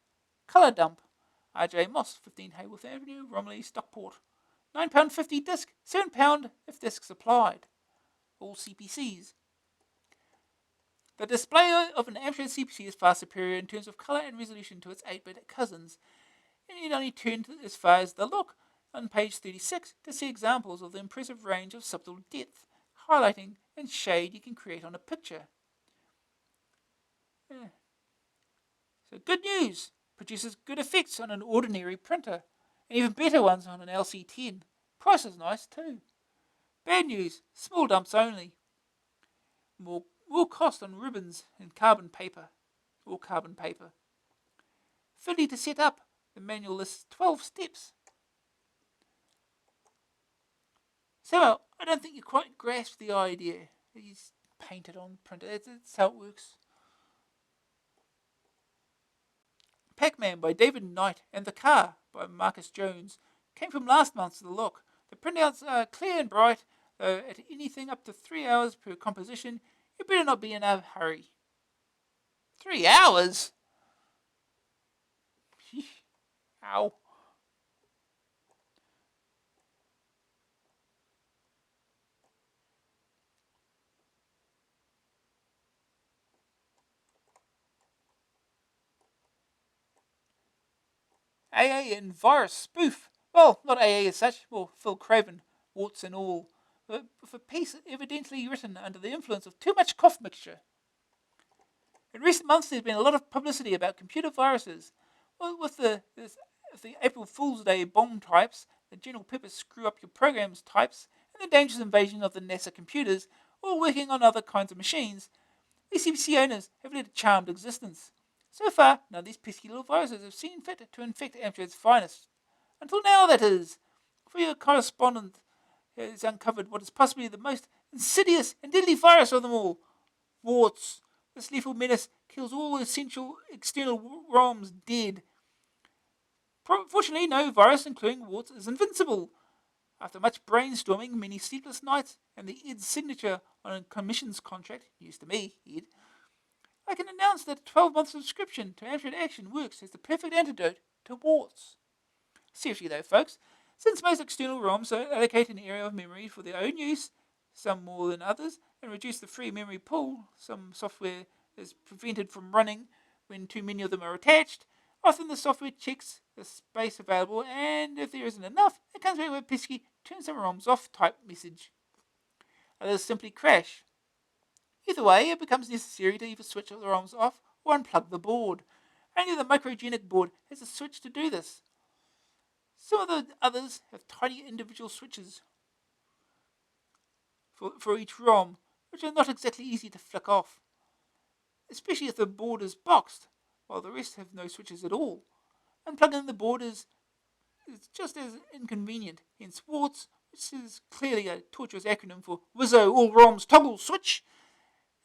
Colour dump. R.J. Moss, 15 Hayworth Avenue, Romilly, Stockport. £9.50 disc, £7 if discs applied. All CPCs. The display of an Amstrad CPC is far superior in terms of colour and resolution to its 8-bit cousins. You need only turn as far as the look on page 36 to see examples of the impressive range of subtle depth, highlighting, and shade you can create on a picture. Yeah. So good news! Produces good effects on an ordinary printer, and even better ones on an LC10. Price is nice too. Bad news, small dumps only. More cost on ribbons and carbon paper. Fiddly to set up. The manual lists 12 steps. So, I don't think you quite grasp the idea. He's painted on printer. That's how it works. Pac-Man by David Knight and The Car by Marcus Jones came from last month's The Look. The printouts are clear and bright, though at anything up to 3 hours per composition, you better not be in a hurry. 3 hours? Ow. AA and virus spoof. Well, not AA as such, more Phil Craven, warts and all. With a piece evidently written under the influence of too much cough mixture. In recent months, there's been a lot of publicity about computer viruses. Well, with the April Fool's Day bomb types, the general purpose screw up your programs types, and the dangerous invasion of the NASA computers, all working on other kinds of machines, these CPC owners have led a charmed existence. So far, none of these pesky little viruses have seen fit to infect Amstrad's finest. Until now, that is. For your correspondent has uncovered what is possibly the most insidious and deadly virus of them all, warts. This lethal menace kills all essential external ROMs dead. Fortunately, no virus, including warts, is invincible. After much brainstorming, many sleepless nights, and the Ed's signature on a commissions contract, news to me, Ed, I can announce that a 12-month subscription to Amstrad Action works as the perfect antidote to warts. Seriously though, folks, since most external ROMs allocate an area of memory for their own use, some more than others, and reduce the free memory pool, some software is prevented from running when too many of them are attached, often the software checks the space available, and if there isn't enough, it comes back with a pesky turn some ROMs off type message. Others simply crash. Either way, it becomes necessary to either switch the ROMs off or unplug the board. Only the microgenic board has a switch to do this. Some of the others have tiny individual switches for each ROM, which are not exactly easy to flick off, especially if the board is boxed, while the rest have no switches at all. Unplugging the board is just as inconvenient, hence warts, which is clearly a tortuous acronym for Wizzo All ROMs Toggle Switch.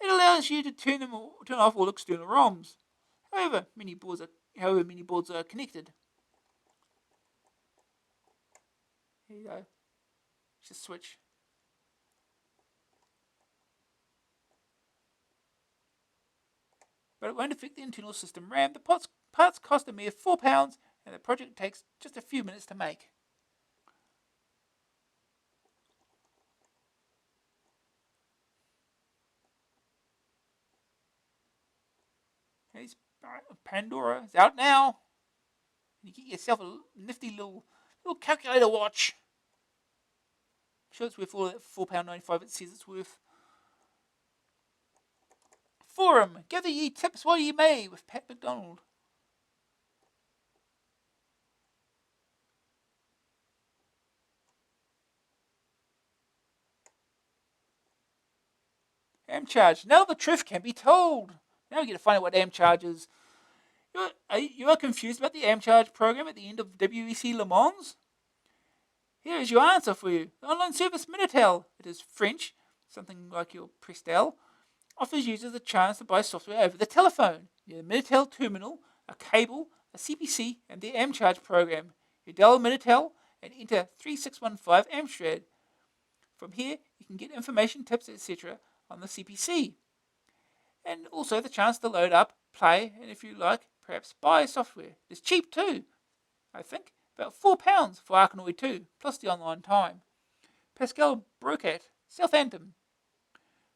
It allows you to turn off all external ROMs. However many boards are connected. Here you go. Just switch. But it won't affect the internal system RAM. The parts cost a mere £4, and the project takes just a few minutes to make. Pandora is out now. You get yourself a nifty little calculator watch. I'm sure it's worth all that £4.95 it says it's worth. Forum, gather ye tips while ye may, with Pat McDonald. Amcharge, now the truth can be told. Now we get to find out what Amcharge is. You are confused about the Amcharge program at the end of WEC Le Mans? Here is your answer for you. The online service Minitel, it is French, something like your Prestel, offers users a chance to buy software over the telephone. You need a Minitel terminal, a cable, a CPC, and the Amcharge program. You dial Minitel and enter 3615 Amstrad. From here, you can get information, tips, etc. on the CPC. And also the chance to load up, play, and if you like, perhaps buy software. It's cheap too, I think. About £4 for Arkanoid 2, plus the online time. Pascal Brocat, Southampton.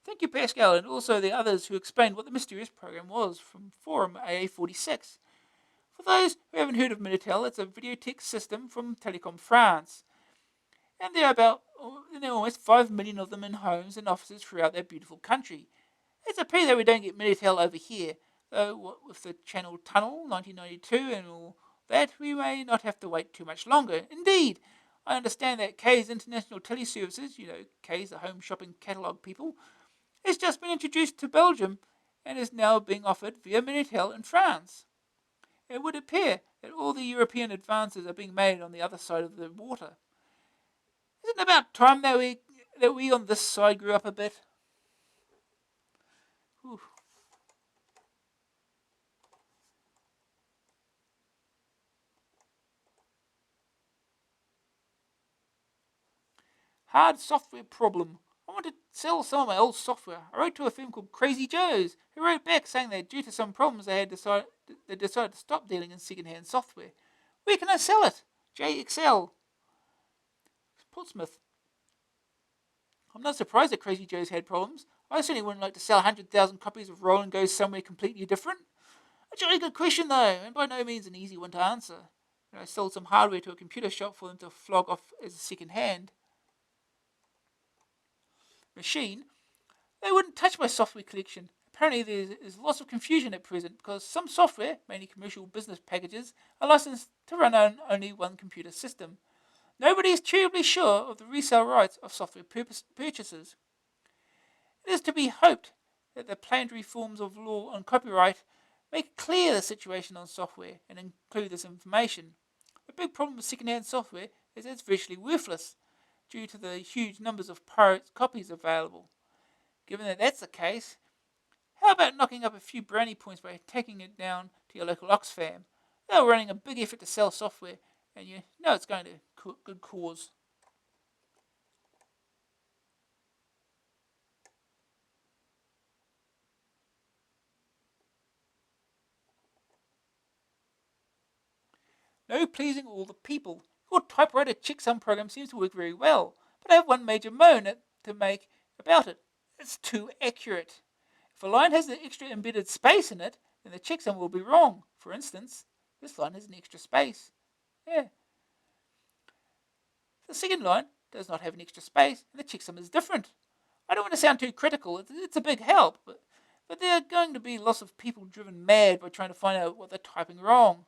Thank you, Pascal, and also the others who explained what the mysterious program was from Forum AA46. For those who haven't heard of Minitel, it's a videotech system from Telecom France. And there are almost 5 million of them in homes and offices throughout their beautiful country. It's a pity that we don't get Minitel over here, though with the Channel Tunnel 1992 and all that, we may not have to wait too much longer. Indeed, I understand that K's International Teleservices, K's the home shopping catalogue people, has just been introduced to Belgium and is now being offered via Minitel in France. It would appear that all the European advances are being made on the other side of the water. Isn't it about time that we on this side grew up a bit? Whew. Hard software problem. I want to sell some of my old software. I wrote to a firm called Crazy Joe's, who wrote back saying that due to some problems they decided to stop dealing in second-hand software. Where can I sell it? JXL. Portsmouth. I'm not surprised that Crazy Joe's had problems. I certainly wouldn't like to sell 100,000 copies of Roll and Go somewhere completely different. A jolly good question though, and by no means an easy one to answer. when I sold some hardware to a computer shop for them to flog off as a second-hand machine, they wouldn't touch my software collection. Apparently there is lots of confusion at present because some software, mainly commercial business packages, are licensed to run on only one computer system. Nobody is terribly sure of the resale rights of software purchases. It is to be hoped that the planned reforms of law on copyright make clear the situation on software and include this information. The big problem with second-hand software is that it's virtually worthless due to the huge numbers of pirate copies available. Given that that's the case, how about knocking up a few brownie points by taking it down to your local Oxfam? They're running a big effort to sell software, and you know it's going to good cause. No pleasing all the people. Your typewriter checksum program seems to work very well, but I have one major moan to make about it. It's too accurate. If a line has an extra embedded space in it, then the checksum will be wrong. For instance, this line has an extra space. Yeah. The second line does not have an extra space, and the checksum is different. I don't want to sound too critical. It's a big help, but there are going to be lots of people driven mad by trying to find out what they're typing wrong.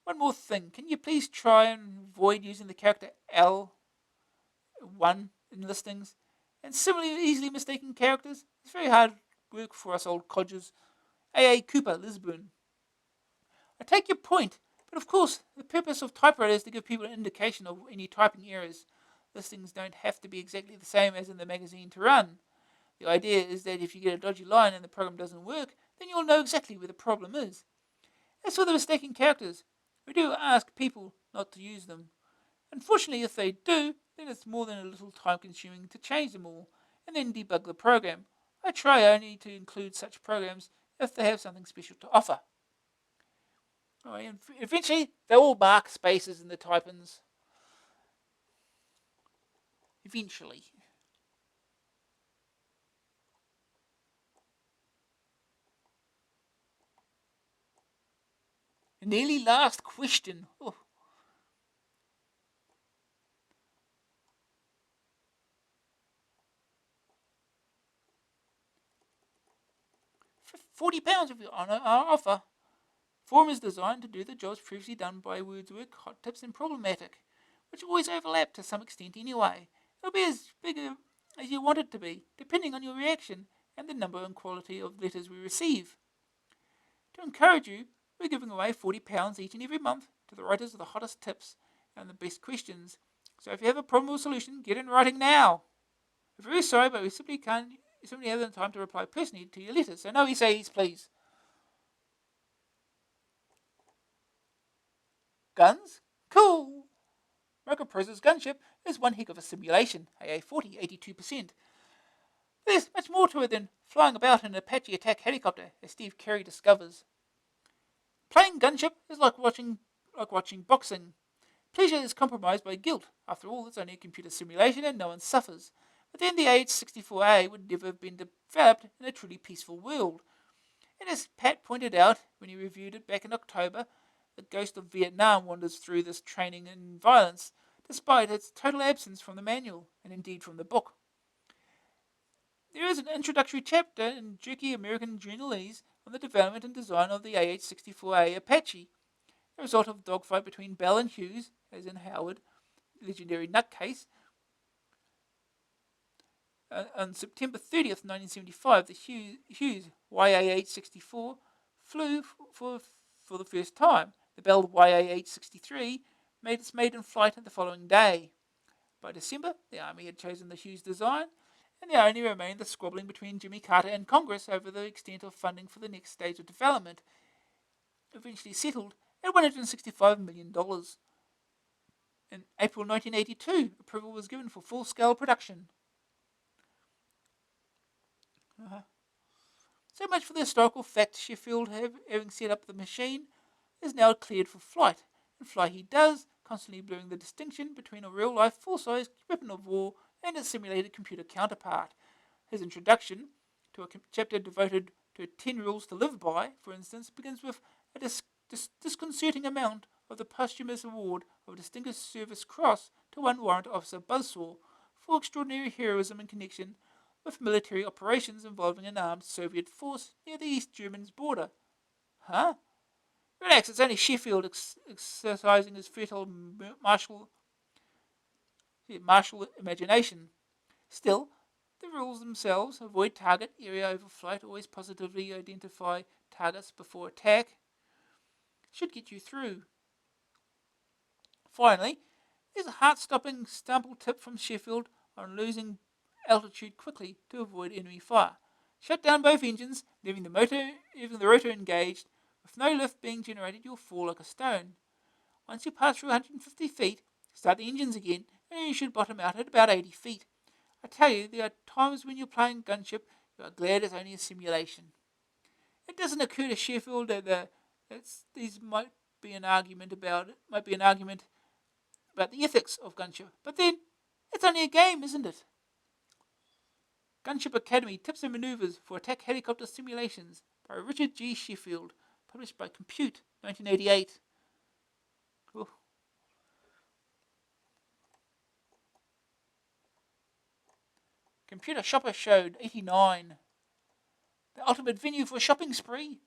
One more thing, can you please try and avoid using the character L1 in listings? And similarly easily mistaken characters? It's very hard work for us old codgers. A.A. Cooper, Lisbon. I take your point, but of course, the purpose of typewriter is to give people an indication of any typing errors. Listings don't have to be exactly the same as in the magazine to run. The idea is that if you get a dodgy line and the program doesn't work, then you'll know exactly where the problem is. As for the mistaken characters, we do ask people not to use them. Unfortunately, if they do, then it's more than a little time consuming to change them all, and then debug the program. I try only to include such programs if they have something special to offer. And eventually, they all mark spaces in the type-ins. Eventually. Nearly last question. Oh. £40 if you're on our offer. Form is designed to do the jobs previously done by Wordsworth, Hot Tips and Problematic, which always overlap to some extent anyway. It'll be as big as you want it to be, depending on your reaction and the number and quality of letters we receive. To encourage you, we're giving away £40 each and every month to the writers of the hottest tips and the best questions. So if you have a problem or solution, get in writing now. We're very sorry, but we simply haven't time to reply personally to your letters, so no essays, please. Guns? Cool! Microprocessor's gunship is one heck of a simulation, AA-40, 82%. There's much more to it than flying about in an Apache attack helicopter, as Steve Carey discovers. Playing gunship is like watching boxing. Pleasure is compromised by guilt. After all, it's only a computer simulation and no one suffers. But then the AH-64A would never have been developed in a truly peaceful world. And as Pat pointed out when he reviewed it back in October, the ghost of Vietnam wanders through this training in violence, despite its total absence from the manual, and indeed from the book. There is an introductory chapter in jerky American journalese on the development and design of the AH-64A Apache, the result of a dogfight between Bell and Hughes, as in Howard, legendary nutcase. On September 30th, 1975, the Hughes YAH-64 flew for the first time. The Bell YAH-63 made its maiden flight the following day. By December, the Army had chosen the Hughes design, and there only remained the squabbling between Jimmy Carter and Congress over the extent of funding for the next stage of development, eventually settled at $165 million. In April 1982, approval was given for full-scale production. So much for the historical fact. Sheffield, having set up the machine, is now cleared for flight, and fly he does, constantly blurring the distinction between a real-life full-size weapon of war and its simulated computer counterpart. His introduction to a chapter devoted to 10 rules to live by, for instance, begins with a disconcerting amount of the posthumous award of a Distinguished Service Cross to one Warrant Officer Buzzsaw for extraordinary heroism in connection with military operations involving an armed Soviet force near the East German's border. Huh? Relax, it's only Sheffield exercising his fertile martial imagination. Still, the rules themselves, avoid target, area overflight, always positively identify targets before attack, should get you through. Finally, there's a heart-stopping sample tip from Sheffield on losing altitude quickly to avoid enemy fire. Shut down both engines, leaving the rotor engaged. With no lift being generated, you'll fall like a stone. Once you pass through 150 feet, start the engines again, and you should bottom out at about 80 feet. I tell you, there are times when you're playing gunship, you are glad it's only a simulation. It doesn't occur to Sheffield that these might be an argument about the ethics of gunship, but then it's only a game, isn't it? Gunship Academy Tips and Maneuvers for Attack Helicopter Simulations by Richard G. Sheffield, published by Compute, 1988. Ooh. Computer Shopper Showed, 89. The ultimate venue for a shopping spree.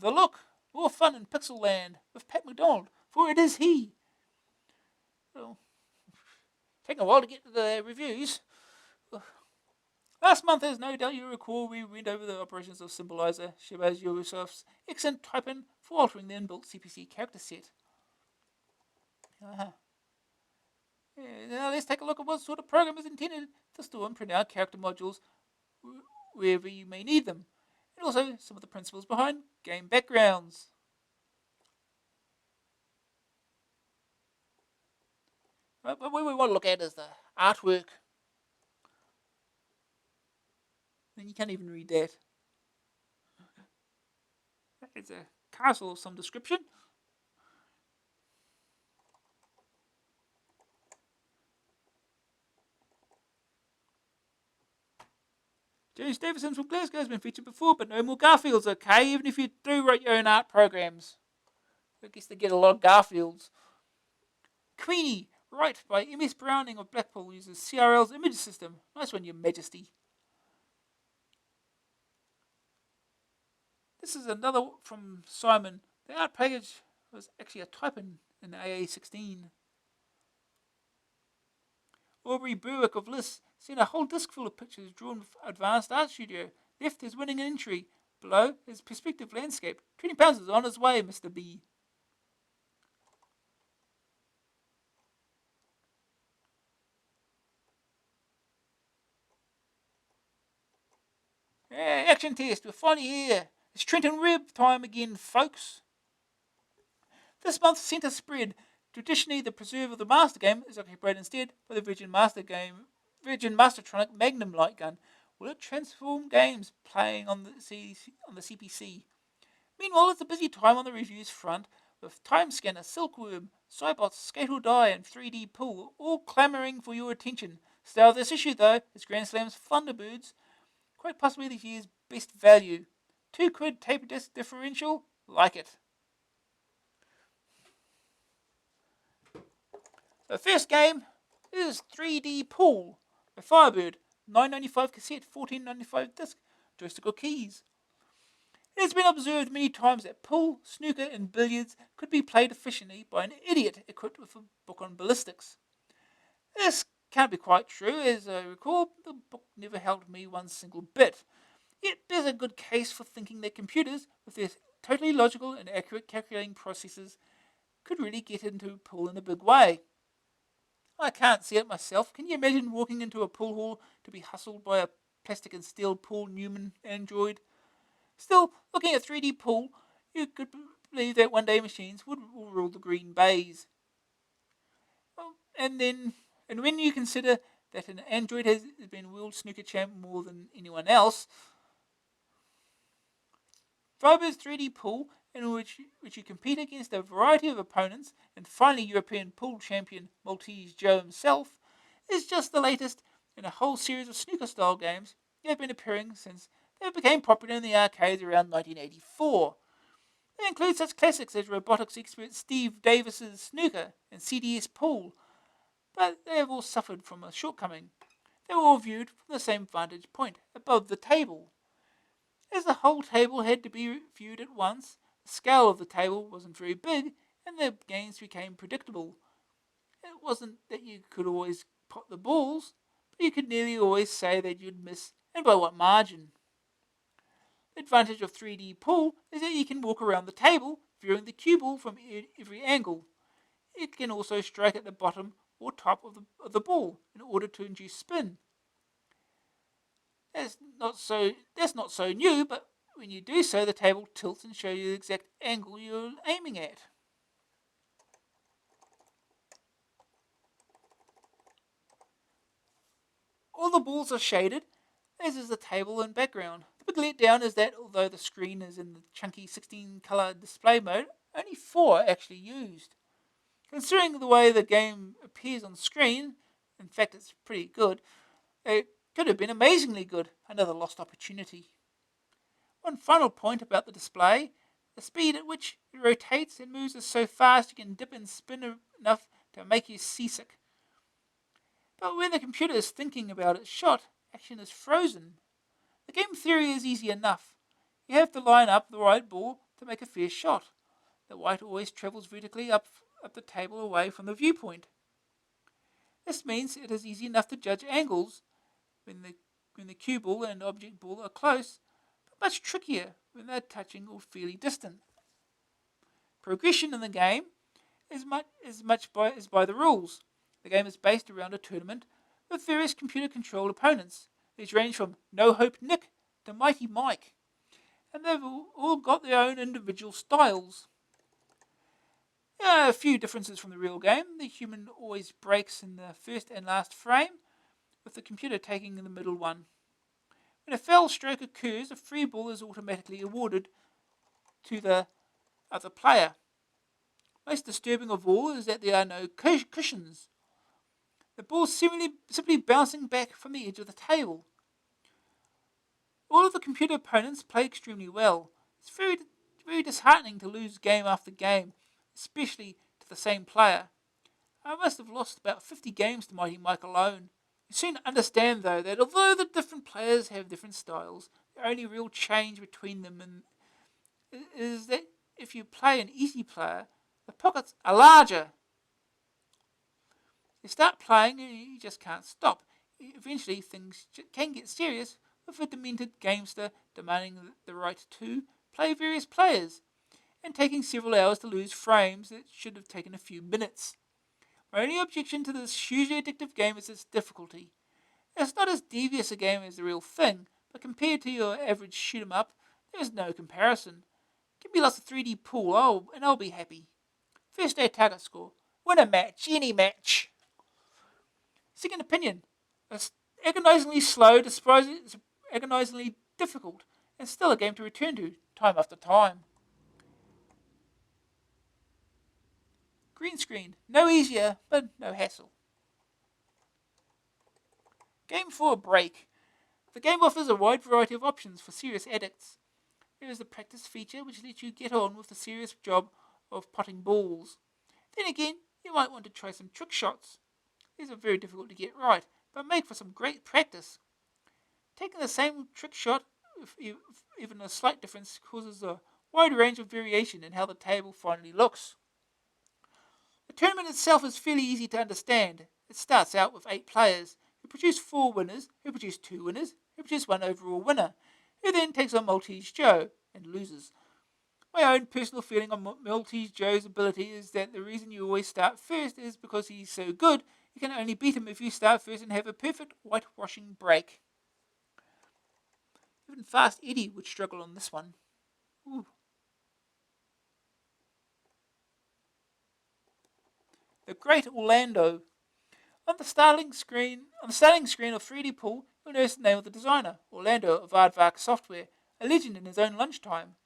The Look, more fun in Pixel Land with Pat McDonald, for it is he. Well, taking a while to get to the reviews. Last month, as no doubt you recall, we went over the operations of Symbolizer, Shebaz Yusuf's excellent typing for altering the inbuilt CPC character set. Now let's take a look at what sort of program is intended to store and print out character modules wherever you may need them, and also some of the principles behind game backgrounds. But what we want to look at is the artwork. And you can't even read that. It's a castle of some description. James Davison from Glasgow has been featured before, but no more Garfields, okay? Even if you do write your own art programs. I guess they get a lot of Garfields. Queenie, right by M.S. Browning of Blackpool, uses CRL's image system. Nice one, Your Majesty. This is another from Simon. The art package was actually a typing in AA16. Aubrey Berwick of Liss sent a whole disc full of pictures drawn with Advanced Art Studio. Left his winning entry. Below, his perspective landscape. £20 is on his way, Mr. B. Action test. We're finally here. It's Trenton Webb time again, folks. This month's centre spread. Traditionally, the preserve of the Master game is occupied instead by the Virgin Mastertronic Magnum light gun. Will it transform games playing on the CPC? Meanwhile, it's a busy time on the reviews front, with Time Scanner, Silkworm, Cybots, Skate or Die, and 3D Pool all clamouring for your attention. Star of this issue, though, is Grand Slam's Thunderbirds, quite possibly this year's best value. £2 tape disc differential, like it. The first game is 3D Pool by Firebird, $9.95 cassette, $14.95 disc, joystick keys. It has been observed many times that pool, snooker, and billiards could be played efficiently by an idiot equipped with a book on ballistics. This can't be quite true, as I recall, the book never helped me one single bit. Yet there's a good case for thinking that computers, with their totally logical and accurate calculating processes, could really get into pool in a big way. I can't see it myself. Can you imagine walking into a pool hall to be hustled by a plastic and steel Paul Newman android? Still, looking at 3D Pool, you could believe that one day machines will rule the green bays. And when you consider that an android has been world snooker champ more than anyone else, Firebird's 3D Pool, in which you compete against a variety of opponents, and finally European pool champion Maltese Joe himself, is just the latest in a whole series of snooker-style games that have been appearing since they became popular in the arcades around 1984. They include such classics as robotics expert Steve Davis's snooker and CDS pool, but they have all suffered from a shortcoming. They were all viewed from the same vantage point, above the table. As the whole table had to be viewed at once, the scale of the table wasn't very big, and the games became predictable. It wasn't that you could always pot the balls, but you could nearly always say that you'd miss, and by what margin. The advantage of 3D pool is that you can walk around the table, viewing the cue ball from every angle. It can also strike at the bottom or top of the ball in order to induce spin. That's not so new, but when you do so, the table tilts and shows you the exact angle you're aiming at. All the balls are shaded, as is the table and background. The big letdown is that although the screen is in the chunky 16-colour display mode, only 4 are actually used. Considering the way the game appears on screen, in fact it's pretty good, it could have been amazingly good, another lost opportunity. One final point about the display, the speed at which it rotates and moves is so fast you can dip and spin enough to make you seasick. But when the computer is thinking about its shot, action is frozen. The game theory is easy enough. You have to line up the right ball to make a fair shot. The white always travels vertically up the table away from the viewpoint. This means it is easy enough to judge angles when the cue ball and object ball are close, but much trickier when they are touching or fairly distant. Progression in the game is by the rules. The game is based around a tournament with various computer-controlled opponents. These range from No Hope Nick to Mighty Mike, and they've all got their own individual styles. There are a few differences from the real game. The human always breaks in the first and last frame, with the computer taking the middle one. When a foul stroke occurs, a free ball is automatically awarded to the other player. Most disturbing of all is that there are no cushions. The ball is simply bouncing back from the edge of the table. All of the computer opponents play extremely well. It's very disheartening to lose game after game, especially to the same player. I must have lost about 50 games to Mighty Mike alone. You soon understand, though, that although the different players have different styles, the only real change between them is that if you play an easy player, the pockets are larger. You start playing and you just can't stop. Eventually things can get serious with a demented gamester demanding the right to play various players and taking several hours to lose frames that should have taken a few minutes. My only objection to this hugely addictive game is its difficulty. It's not as devious a game as the real thing, but compared to your average shoot 'em up, there is no comparison. Give me lots of 3D pool, and I'll be happy. First day target score. Win a match, any match. Second opinion. It's agonizingly slow, agonizingly difficult, and still a game to return to, time after time. Green screen. No easier, but no hassle. Game for a break. The game offers a wide variety of options for serious addicts. There is the practice feature, which lets you get on with the serious job of potting balls. Then again, you might want to try some trick shots. These are very difficult to get right, but make for some great practice. Taking the same trick shot, with even a slight difference, causes a wide range of variation in how the table finally looks. The tournament itself is fairly easy to understand. It starts out with 8 players, who produce 4 winners, who produce 2 winners, who produce 1 overall winner, who then takes on Maltese Joe and loses. My own personal feeling on Maltese Joe's ability is that the reason you always start first is because he's so good, you can only beat him if you start first and have a perfect whitewashing break. Even Fast Eddie would struggle on this one. Ooh. The Great Orlando. On the starting screen of 3D Pool, you'll notice the name of the designer, Orlando of Aardvark Software, a legend in his own lunchtime.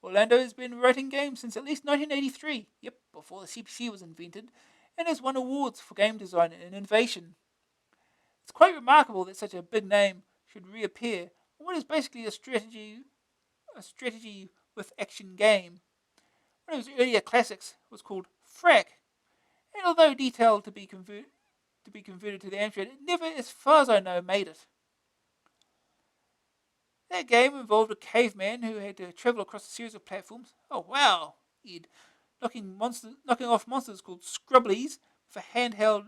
Orlando has been writing games since at least 1983, before the CPC was invented, and has won awards for game design and innovation. It's quite remarkable that such a big name should reappear on what is basically a strategy with action game. One of his earlier classics was called Frack, and although detailed to be converted to the Amstrad, it never, as far as I know, made it. That game involved a caveman who had to travel across a series of platforms. Oh wow, Ed. Knocking off monsters called Scrubblies for handheld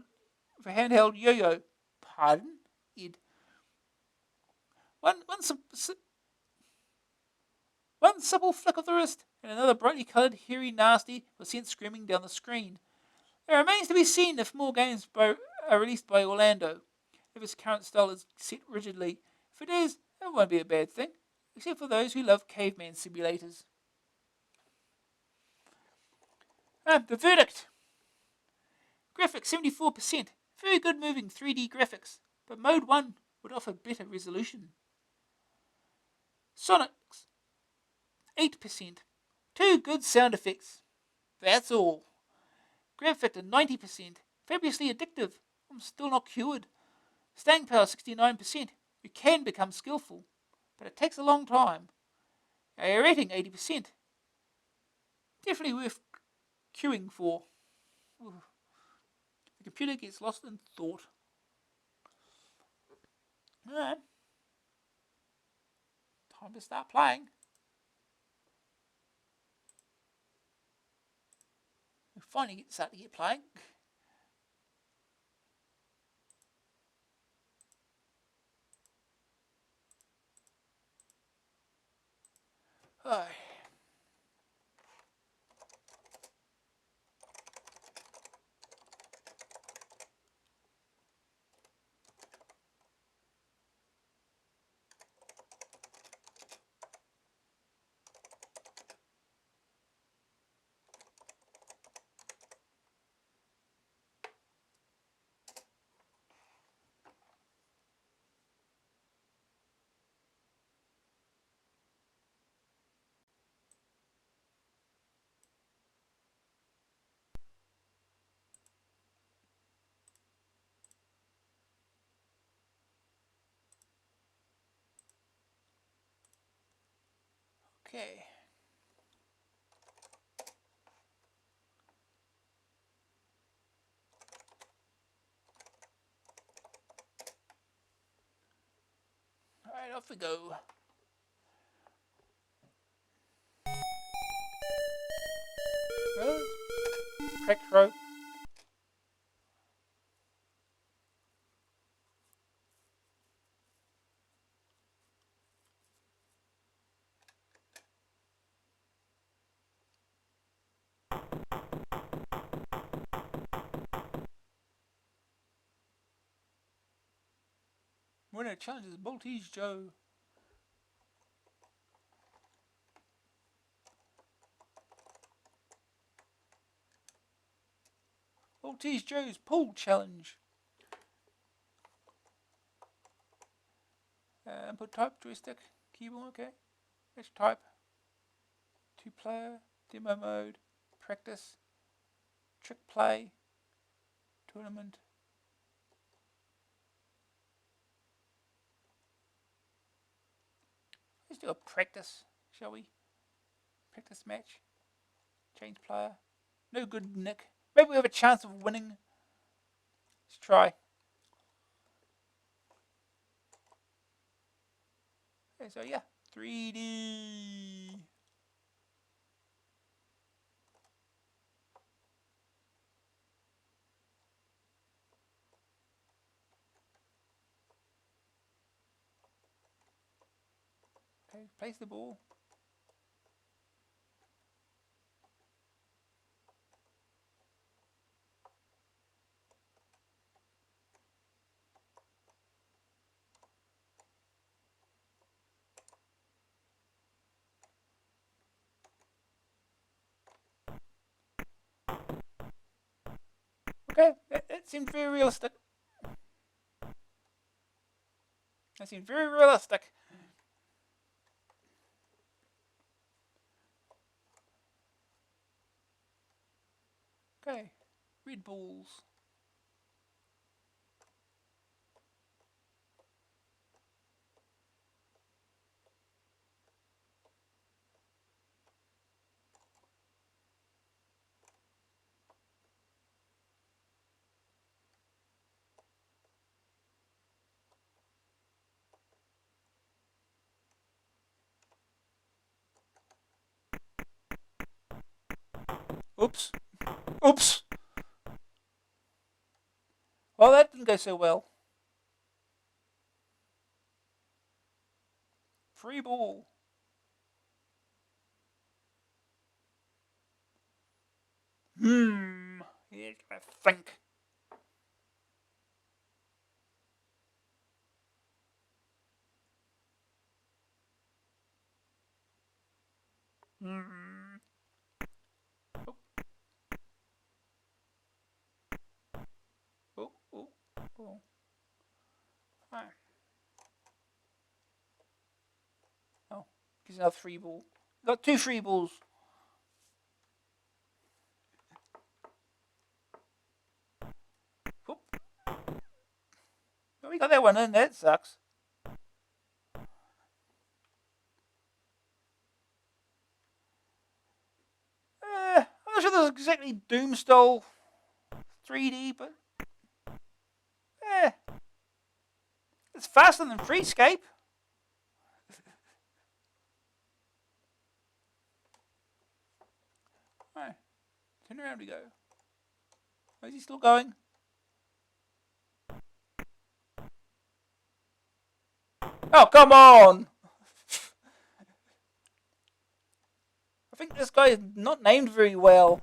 yo-yo. Pardon, Ed. One, one, one supple flick of the wrist, and another brightly coloured, hairy nasty was sent screaming down the screen. It remains to be seen if more games are released by Orlando, if its current style is set rigidly. If it is, it won't be a bad thing, except for those who love caveman simulators. The verdict. Graphics 74%. Very good moving 3D graphics, but Mode 1 would offer better resolution. Sonics 8%. Two good sound effects. That's all. Grab factor 90%. Fabulously addictive. I'm still not cured. Staying power 69%. You can become skillful, but it takes a long time. A rating 80%. Definitely worth queuing for. Ooh. The computer gets lost in thought. Alright. Time to start playing. We finally start to get playing. Alright. Okay. Alright, off we go. Crack throw. Winner challenges Maltese Joe. Maltese Joe's pool challenge. Input type, joystick, keyboard, okay. Match type. 2-player, demo mode, practice, trick play, tournament. Let's do a practice, shall we? Practice match. Change player. No good, Nick. Maybe we have a chance of winning. Let's try. Okay, so yeah, 3D. Okay, place the ball. Okay, that seemed very realistic. That seemed very realistic. Okay, red balls. Oops. Oops. Well, that didn't go so well. Free ball. Yeah, I think. Hmm. Oh, oh, oh, oh. Ah. Oh, gives another free ball. Got 2 free balls. Oop. Oh, we got that one in. That sucks. I'm not sure this is exactly Doomstall 3D, but it's faster than Freescape. Oh, turn around we go. Oh, is he still going? Oh, come on! I think this guy is not named very well.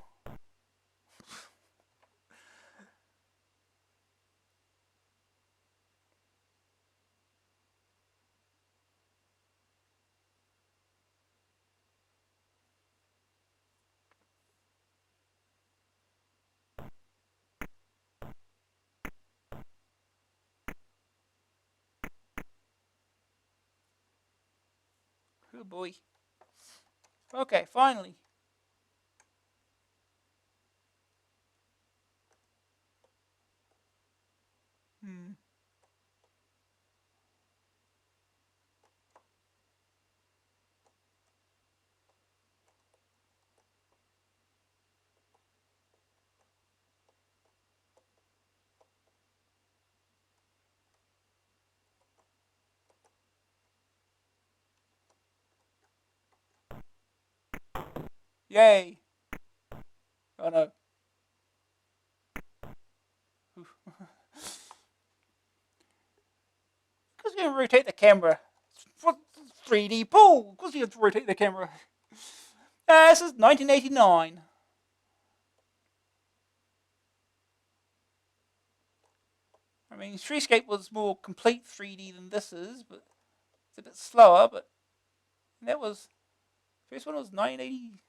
Oh boy. Okay, finally. Hmm. Yay. Oh no. Because you rotate the camera. What 3D pool? Of course you have to rotate the camera. This is 1989. I mean, Streetscape was more complete 3D than this is, but it's a bit slower. But that was first one was 1987.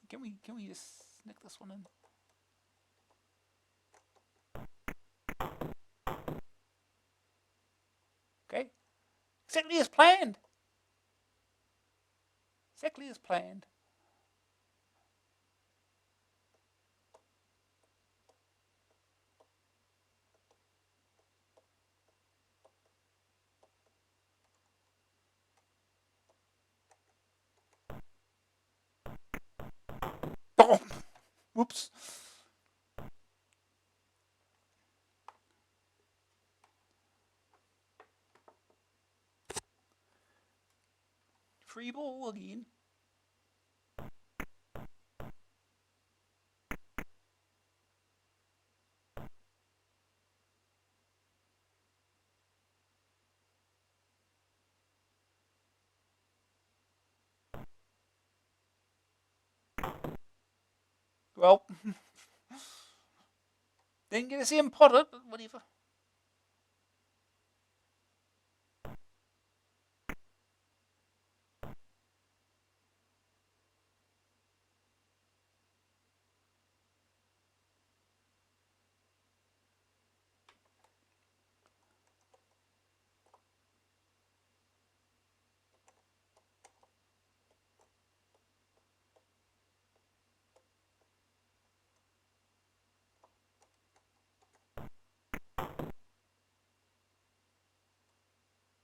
Can we just sneak this one in? Okay, exactly as planned. Exactly as planned. Oh, whoops. Free ball again. Well, didn't get to see him pot it, but whatever.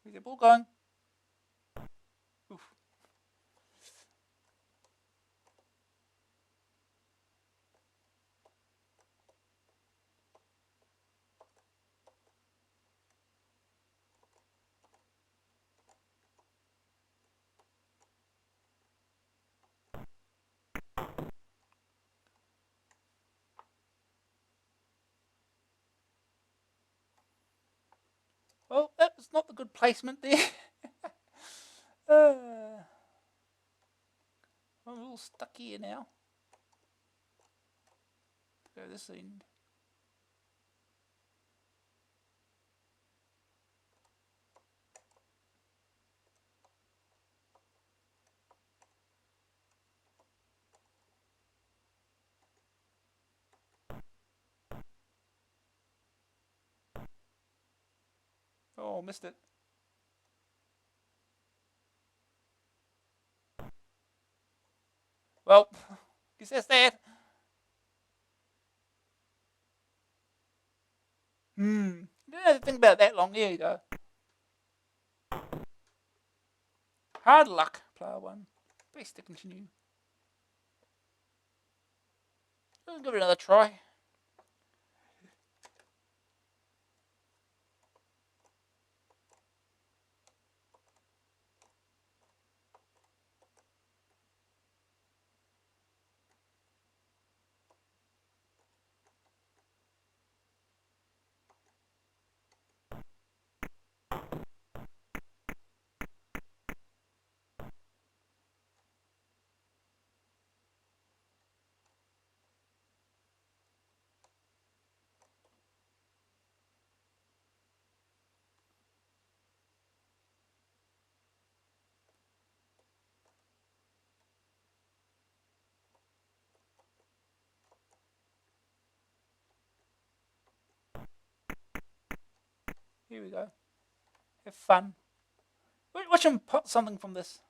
Where's the ball going? Oof. good placement there. I'm a little stuck here now. Go this end. Oh, missed it. Well, guess that's that. Didn't have to think about that long. There you go. Hard luck, player one. Best to continue. Let's give it another try. Here we go. Have fun. Watch him put something from this.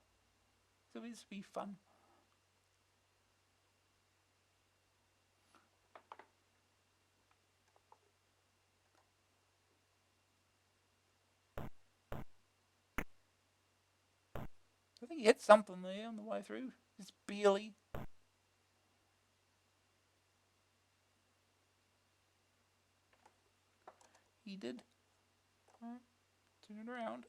So this will be fun. I think he hit something there on the way through. Just barely. He did. Right. Turn it around.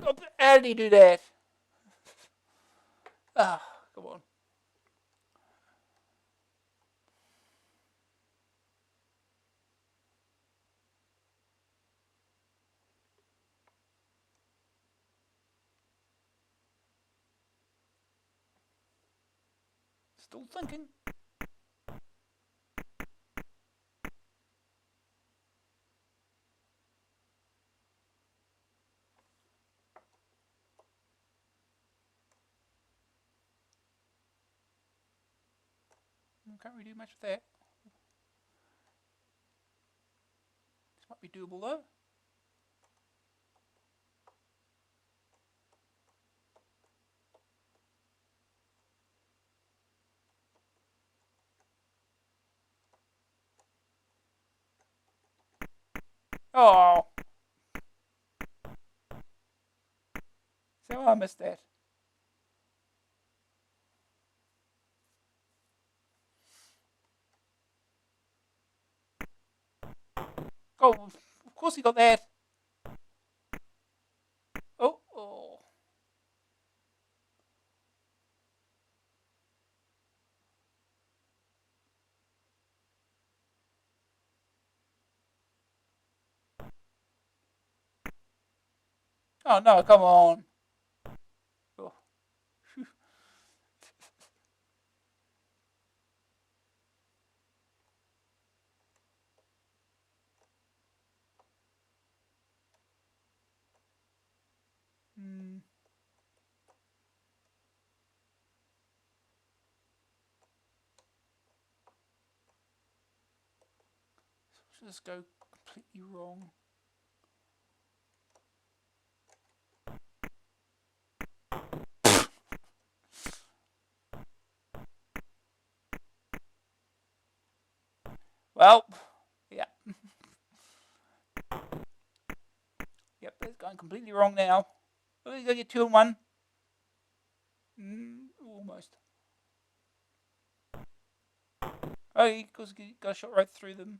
Oh, how did he do that? Ah, come on. Still thinking. Can't really do much with that. This might be doable though. Oh. So I missed that. Oh, of course he got that. Oh, oh. Oh no, come on. Oh. Should this go completely wrong? Well, yeah. going completely wrong now. Are we going to get 2 and 1? Almost. Oh, because he got a shot right through them.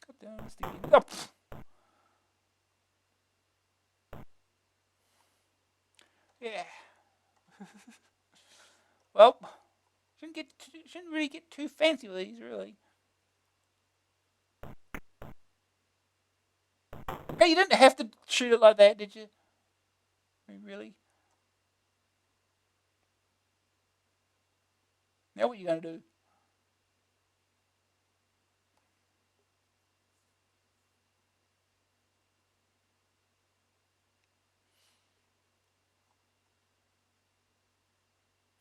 God damn, it's again. Oh, yeah. Well, shouldn't really get too fancy with these, really. Hey, you didn't have to shoot it like that, did you? I mean, really? Now what are you going to do?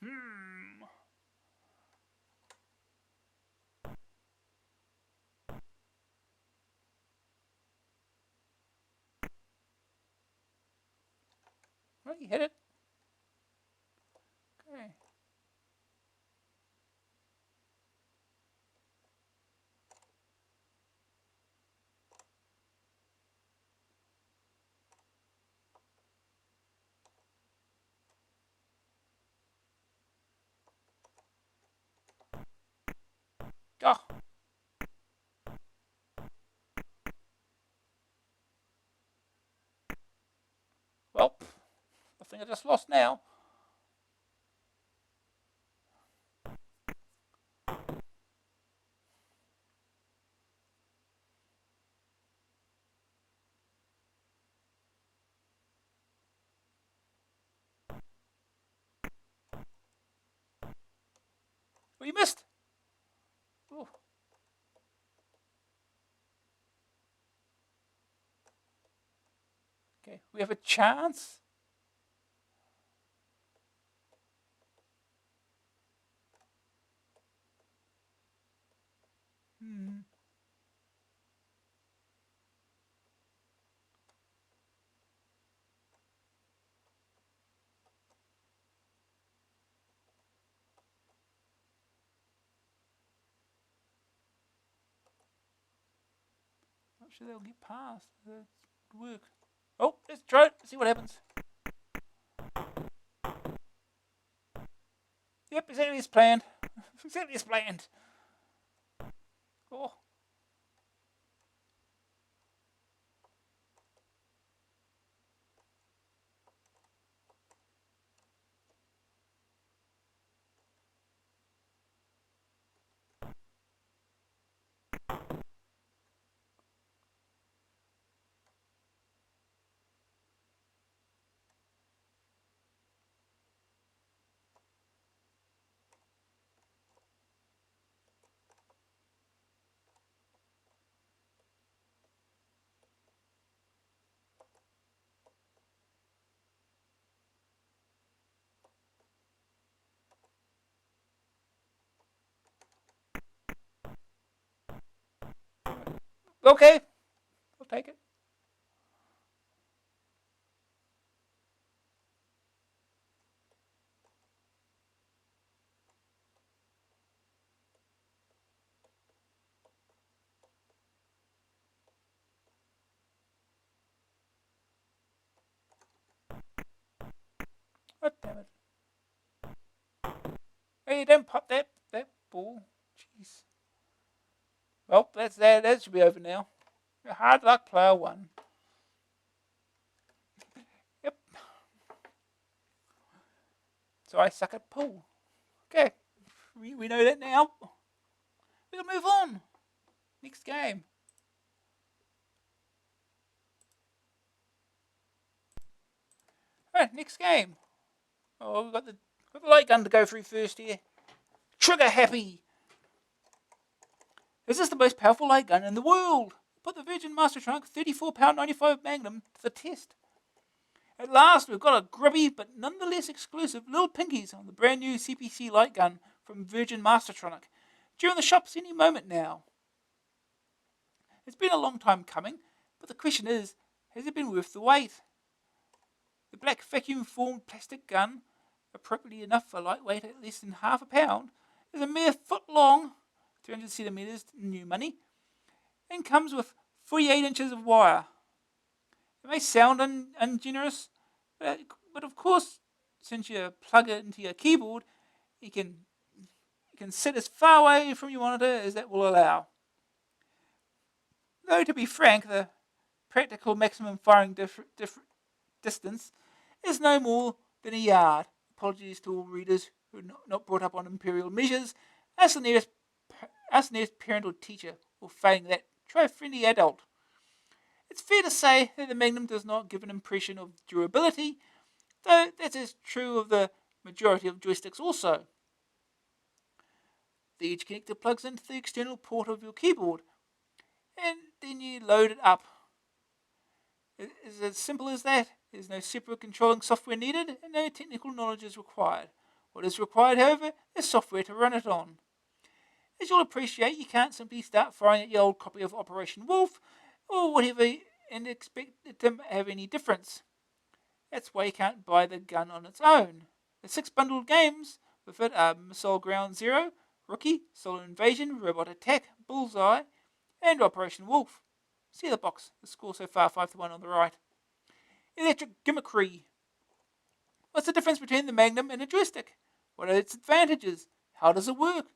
Hmm. Well, you hit it. Okay. Oh. Well, I think I just lost now. Well, you missed. Ooh. Okay, we have a chance. Hmm. Not sure they'll get past. That would work. Oh, let's try it. See what happens. Yep, exactly as planned. Exactly as planned. Oh. Okay, I'll take it. Oh, damn it. Hey, don't pop that ball. Jeez. Well, that's that. That should be over now. Hard luck, player one. Yep. So I suck at pool. Okay. We know that now. We can move on. Next game. Alright, next game. Oh, we've got the light gun to go through first here. Trigger happy. Is this the most powerful light gun in the world? Put the Virgin Master Trunk 34 95 Magnum to the test. At last, we've got a grubby but nonetheless exclusive little pinkies on the brand new CPC light gun from Virgin Mastertronic. Due in the shops any moment now. It's been a long time coming, but the question is, has it been worth the wait? The black vacuum-formed plastic gun, appropriately enough for lightweight at less than half a pound, is a mere foot long, 300 centimetres new money, and comes with 48 inches of wire. It may sound ungenerous, but of course, since you plug it into your keyboard, you can sit as far away from your monitor as that will allow. Though, to be frank, the practical maximum firing distance is no more than a yard. Apologies to all readers who are not brought up on imperial measures. Ask the nearest parent or teacher, or failing that, try a friendly adult. It's fair to say that the Magnum does not give an impression of durability, though that is true of the majority of joysticks also. The edge connector plugs into the external port of your keyboard, and then you load it up. It's as simple as that. There's no separate controlling software needed, and no technical knowledge is required. What is required, however, is software to run it on. As you'll appreciate, you can't simply start firing at your old copy of Operation Wolf, or whatever, and expect it to have any difference. That's why you can't buy the gun on its own. The 6 bundled games with it are Missile Ground Zero, Rookie, Solar Invasion, Robot Attack, Bullseye, and Operation Wolf. See the box, the score so far 5-1 on the right. Electric gimmickry. What's the difference between the Magnum and a joystick? What are its advantages? How does it work?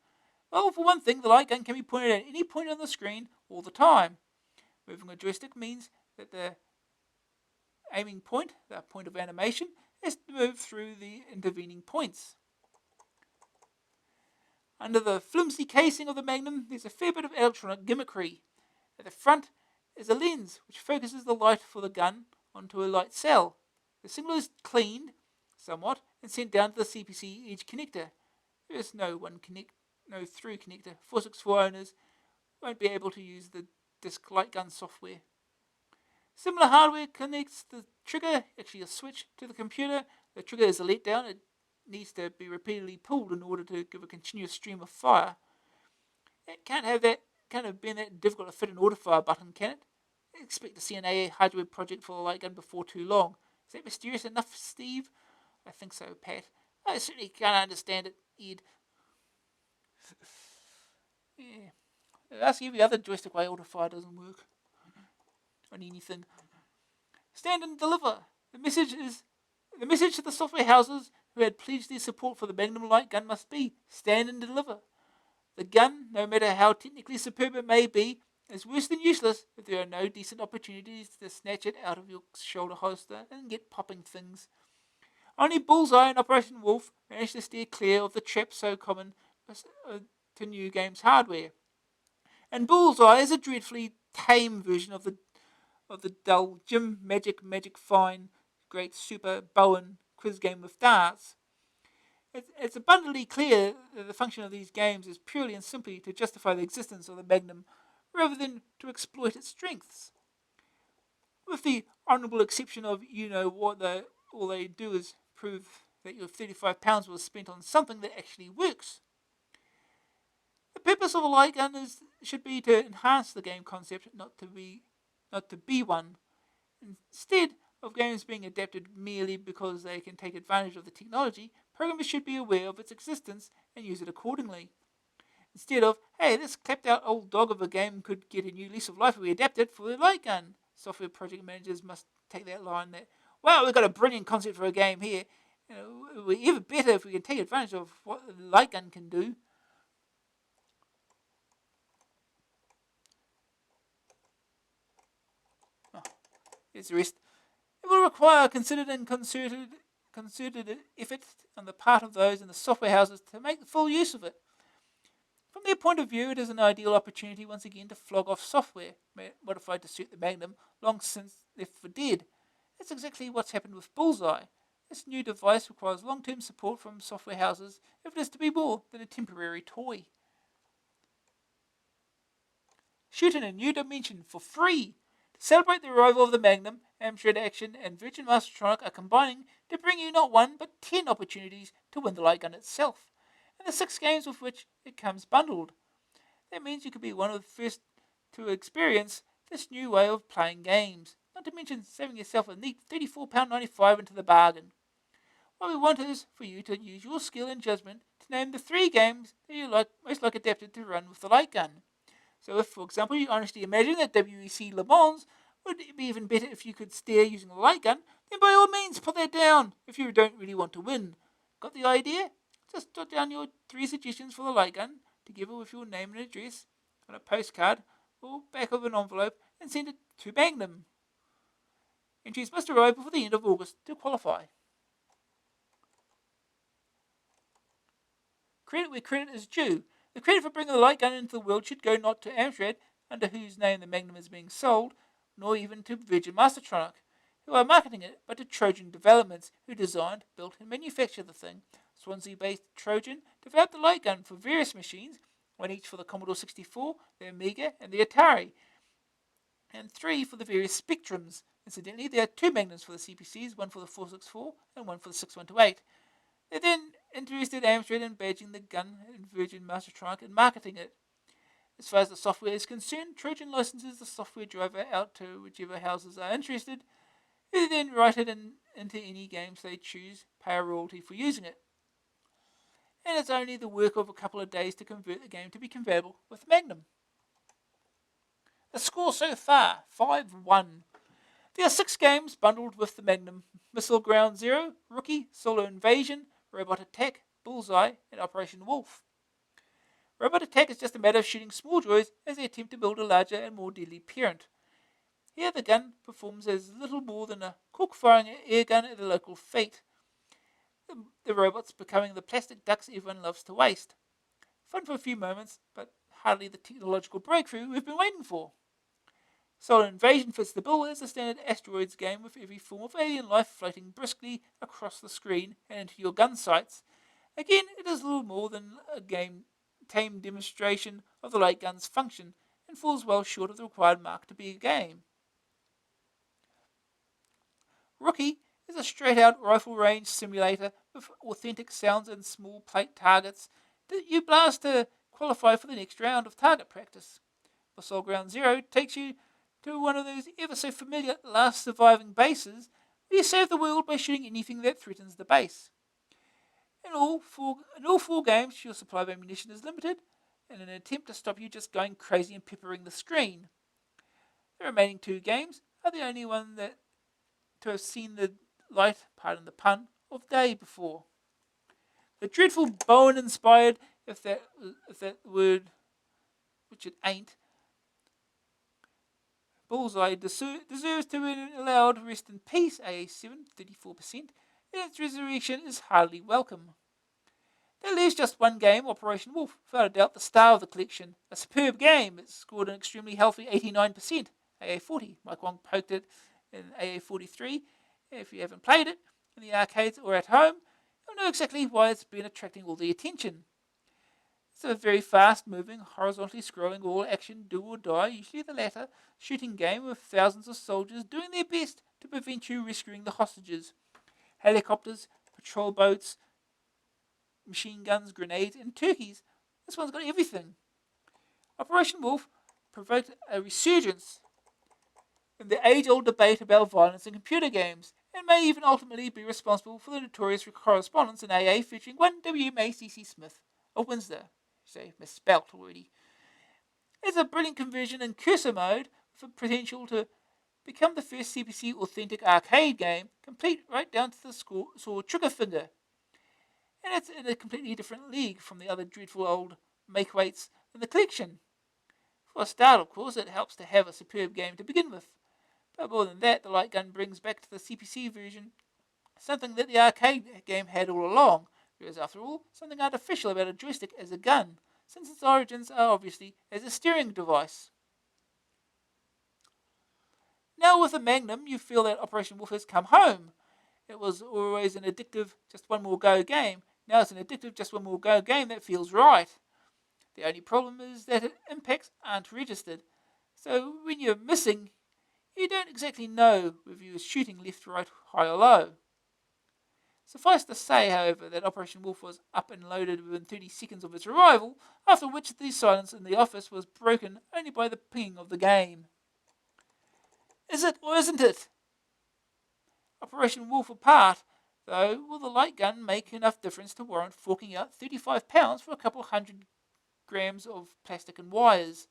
Well, for one thing, the light gun can be pointed at any point on the screen all the time. Moving a joystick means that the aiming point, the point of animation, is to move through the intervening points. Under the flimsy casing of the Magnum, there's a fair bit of electronic gimmickry. At the front is a lens which focuses the light for the gun onto a light cell. The signal is cleaned somewhat and sent down to the CPC edge connector. There is no through connector. 464 owners won't be able to use the disc light gun software. Similar hardware connects the trigger, actually a switch, to the computer. The trigger is a letdown. It needs to be repeatedly pulled in order to give a continuous stream of fire. It can't have been that difficult to fit an autofire button, can it? I expect to see an AA hardware project for the light gun before too long. Is that mysterious enough, Steve? I think so, Pat. I certainly can't understand it, Ed. Yeah. Ask every other joystick why autofire doesn't work on anything. Stand and deliver. The message to the software houses who had pledged their support for the Magnum light gun must be stand and deliver. The gun, no matter how technically superb it may be, is worse than useless if there are no decent opportunities to snatch it out of your shoulder holster and get popping things. Only Bullseye and Operation Wolf managed to steer clear of the trap so common to new games hardware. And Bullseye is a dreadfully tame version of the dull Jim Magic Fine Great Super Bowen quiz game with darts. It's abundantly clear that the function of these games is purely and simply to justify the existence of the Magnum rather than to exploit its strengths. With the honourable exception of all they do is prove that your £35 was spent on something that actually works. The purpose of a light gun should be to enhance the game concept, not to be one. Instead of games being adapted merely because they can take advantage of the technology, programmers should be aware of its existence and use it accordingly. Instead of, hey, this clapped out old dog of a game could get a new lease of life if we adapt it for the light gun. Software project managers must take that line that, well, we've got a brilliant concept for a game here. We're even better if we can take advantage of what the light gun can do. Here's the rest. It will require considered and concerted effort on the part of those in the software houses to make full use of it. From their point of view, it is an ideal opportunity once again to flog off software modified to suit the Magnum long since left for dead. That's exactly what's happened with Bullseye. This new device requires long-term support from software houses if it is to be more than a temporary toy. Shoot in a new dimension for free. To celebrate the arrival of the Magnum, Amstrad Action and Virgin Mastertronic are combining to bring you not one but 10 opportunities to win the light gun itself, and the 6 games with which it comes bundled. That means you could be one of the first to experience this new way of playing games, not to mention saving yourself a neat £34.95 into the bargain. What we want is for you to use your skill and judgment to name the 3 games that you most like adapted to run with the light gun. So if, for example, you honestly imagine that WEC Le Mans would be even better if you could steer using the light gun, then by all means put that down if you don't really want to win. Got the idea? Just jot down your 3 suggestions for the light gun, together with your name and address, on a postcard or back of an envelope, and send it to Magnum. Entries must arrive before the end of August to qualify. Credit where credit is due. The credit for bringing the light gun into the world should go not to Amstrad, under whose name the Magnum is being sold, nor even to Virgin Mastertronic, who are marketing it, but to Trojan Developments, who designed, built, and manufactured the thing. Swansea-based Trojan developed the light gun for various machines, one each for the Commodore 64, the Amiga, and the Atari, and 3 for the various Spectrums. Incidentally, there are 2 Magnums for the CPCs, one for the 464 and one for the 6128. They then interested Amstrad in badging the gun and Virgin Mastertronic and marketing it. As far as the software is concerned, Trojan licenses the software driver out to whichever houses are interested, who then write it into any games they choose, pay a royalty for using it. And it's only the work of a couple of days to convert the game to be compatible with Magnum. The score so far, 5-1. There are 6 games bundled with the Magnum: Missile Ground Zero, Rookie, Solar Invasion, Robot Attack, Bullseye, and Operation Wolf. Robot Attack is just a matter of shooting small droids as they attempt to build a larger and more deadly parent. Here the gun performs as little more than a cork-firing air gun at a local fete, the robots becoming the plastic ducks everyone loves to waste. Fun for a few moments, but hardly the technological breakthrough we've been waiting for. Solar Invasion fits the bill as a standard asteroids game with every form of alien life floating briskly across the screen and into your gun sights. Again, it is little more than a tame demonstration of the light gun's function and falls well short of the required mark to be a game. Rookie is a straight-out rifle range simulator with authentic sounds and small plate targets that you blast to qualify for the next round of target practice. Missile Ground Zero takes you to one of those ever so familiar last surviving bases where you save the world by shooting anything that threatens the base. In all four games, your supply of ammunition is limited, in an attempt to stop you just going crazy and peppering the screen. The remaining 2 games are the only one that to have seen the light, pardon the pun, of day before. The dreadful Bowen-inspired, if that word, which it ain't, Bullseye deserves to be allowed rest in peace, AA7, 34%, and its resurrection is hardly welcome. There leaves just one game, Operation Wolf, without a doubt the star of the collection. A superb game. It scored an extremely healthy 89%, AA40. Mike Wong poked it in AA43. If you haven't played it in the arcades or at home, you'll know exactly why it's been attracting all the attention. It's a very fast-moving, horizontally scrolling all-action do-or-die, usually the latter, shooting game with thousands of soldiers doing their best to prevent you rescuing the hostages. Helicopters, patrol boats, machine guns, grenades, and turkeys. This one's got everything. Operation Wolf provoked a resurgence in the age-old debate about violence in computer games, and may even ultimately be responsible for the notorious correspondence in AA featuring one W. Macy C. Smith of Windsor. Say, misspelt already. It's a brilliant conversion in cursor mode with potential to become the first CPC authentic arcade game, complete right down to the sword trigger finger. And it's in a completely different league from the other dreadful old make-weights in the collection. For a start, of course, it helps to have a superb game to begin with. But more than that, the light gun brings back to the CPC version something that the arcade game had all along. There is, after all, something artificial about a joystick as a gun, since its origins are obviously as a steering device. Now with the Magnum, you feel that Operation Wolf has come home, It was always an addictive, just one more go game. Now it's an addictive, just one more go game that feels right. The only problem is that impacts aren't registered. So when you're missing, you don't exactly know whether you're shooting left, right, high or low. Suffice to say, however, that Operation Wolf was up and loaded within 30 seconds of its arrival, after which the silence in the office was broken only by the ping of the game. Is it or isn't it? Operation Wolf apart, though, will the light gun make enough difference to warrant forking out £35 for a couple hundred grams of plastic and wires?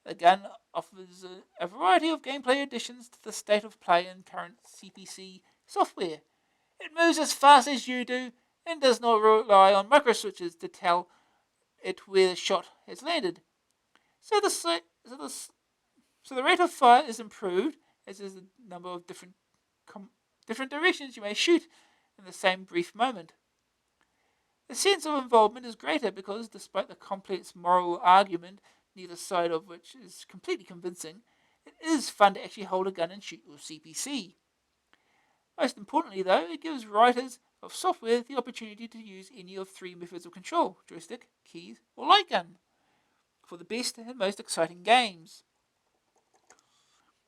The gun offers a variety of gameplay additions to the state of play in current CPC software. It moves as fast as you do and does not rely on microswitches to tell it where the shot has landed. So the rate of fire is improved, as is the number of different directions you may shoot in the same brief moment. The sense of involvement is greater because, despite the complex moral argument, neither side of which is completely convincing, it is fun to actually hold a gun and shoot your CPC. Most importantly, though, it gives writers of software the opportunity to use any of three methods of control: joystick, keys, or light gun, for the best and most exciting games.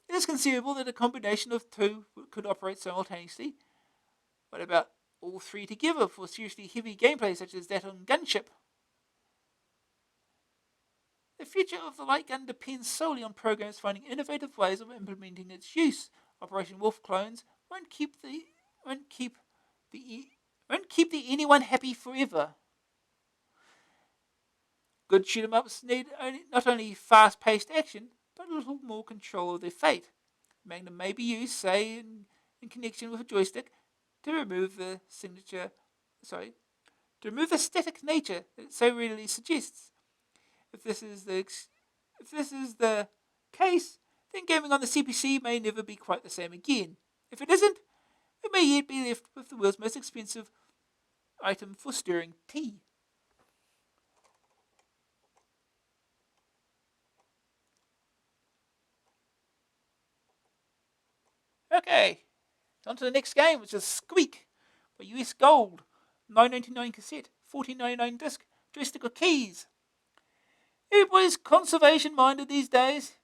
It is conceivable that a combination of two could operate simultaneously. What about all three together for seriously heavy gameplay such as that on Gunship? The future of the light gun depends solely on programs finding innovative ways of implementing its use. Operation Wolf clones won't keep the anyone happy forever. Good shoot 'em ups need not only fast-paced action, but a little more control of their fate. Magnum may be used, say, in connection with a joystick, to remove the static nature that it so readily suggests. If this is the case, then gaming on the CPC may never be quite the same again. If it isn't, we may yet be left with the world's most expensive item for stirring tea. Okay, on to the next game, which is Skweek by US Gold. $9.99 cassette, $14.99 disc, joystick or keys. Everybody's conservation minded these days.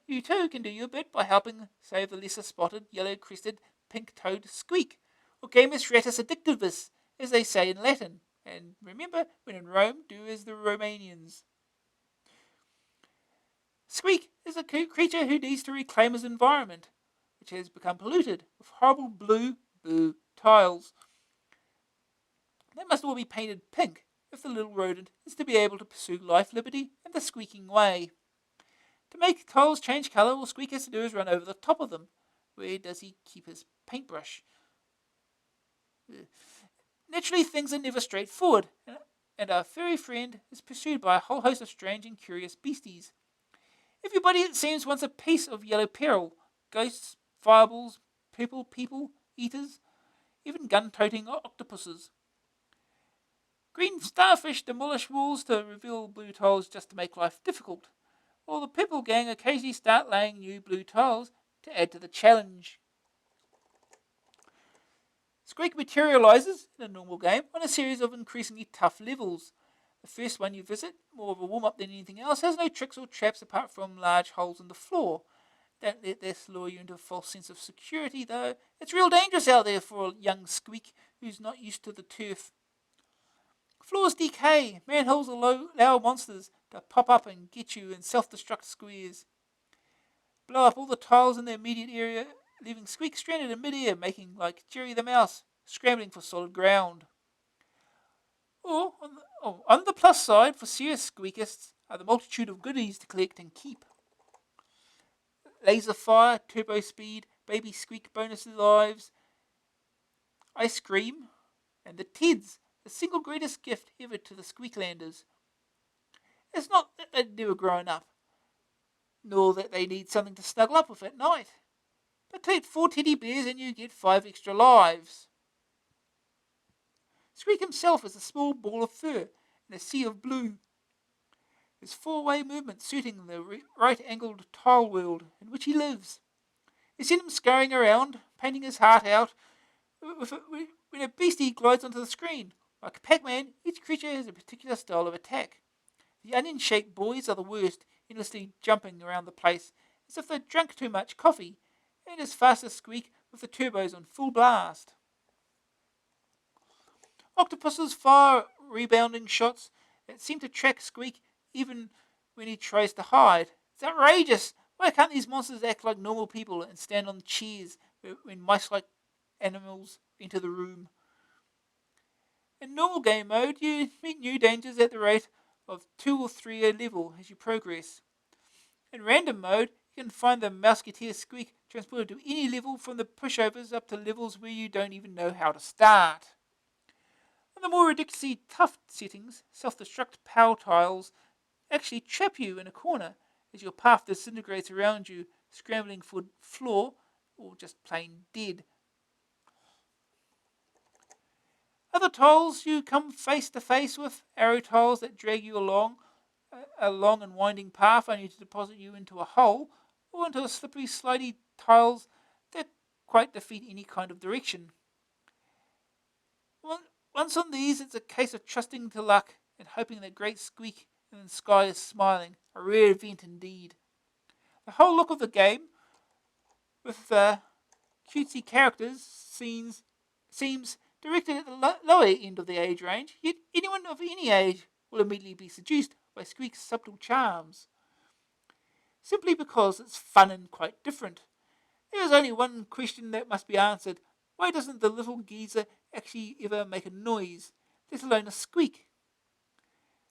You too can do your bit by helping save the lesser spotted, yellow-crested, pink-toed Skweek, or Gamus ratus addictivus, as they say in Latin. And remember, when in Rome, do as the Romanians. Skweek is a creature who needs to reclaim his environment, which has become polluted with horrible blue tiles. They must all be painted pink if the little rodent is to be able to pursue life, liberty, and the squeaking way. To make tiles change colour, all Skweek has to do is run over the top of them. Where does he keep his paintbrush? Naturally, things are never straightforward, and our furry friend is pursued by a whole host of strange and curious beasties. Everybody, it seems, wants a piece of yellow peril: ghosts, fireballs, purple people, eaters, even gun-toting octopuses. Green starfish demolish walls to reveal blue tiles just to make life difficult, while the purple gang occasionally start laying new blue tiles to add to the challenge. Skweek materialises, in a normal game, on a series of increasingly tough levels. The first one you visit, more of a warm-up than anything else, has no tricks or traps apart from large holes in the floor. Don't let this lure you into a false sense of security, though. It's real dangerous out there for a young Skweek who's not used to the turf. Floors decay. Manholes allow monsters to pop up and get you in self-destruct squares. Blow up all the tiles in the immediate area, leaving Skweek stranded in mid-air, making like Jerry the Mouse, scrambling for solid ground. Or, on the plus side, for serious Skweekists, are the multitude of goodies to collect and keep. Laser fire, turbo speed, baby Skweek bonus lives, ice cream, and the Teds, the single greatest gift ever to the Skweeklanders. It's not that they've never grown up, nor that they need something to snuggle up with at night. But collect 4 teddy bears and you get 5 extra lives. Skweek himself is a small ball of fur in a sea of blue. His 4-way movement suiting the right-angled tile world in which he lives. You see him scurrying around, painting his heart out, when a beastie glides onto the screen. Like Pac-Man, each creature has a particular style of attack. The onion-shaped boys are the worst, endlessly jumping around the place as if they'd drunk too much coffee, and as fast as Skweek with the turbos on full blast. Octopus's fire rebounding shots that seem to track Skweek even when he tries to hide. It's outrageous! Why can't these monsters act like normal people and stand on chairs when mice-like animals enter the room? In normal game mode, you meet new dangers at the rate of 2 or 3 a level as you progress. In random mode, you can find the Mouseketeer Skweek transported to any level from the pushovers up to levels where you don't even know how to start. In the more ridiculously tough settings, self-destruct power tiles actually trap you in a corner as your path disintegrates around you, scrambling for floor or just plain dead. Other tiles you come face to face with, arrow tiles that drag you along a long and winding path only to deposit you into a hole, or into a slippery, slidey tiles that quite defeat any kind of direction. Once on these, it's a case of trusting to luck and hoping that great Skweek in the sky is smiling, a rare event indeed. The whole look of the game, with cutesy characters, seems directed at the lower end of the age range, yet anyone of any age will immediately be seduced by Skweek's subtle charms. Simply because it's fun and quite different. There is only one question that must be answered. Why doesn't the little geezer actually ever make a noise, let alone a squeak?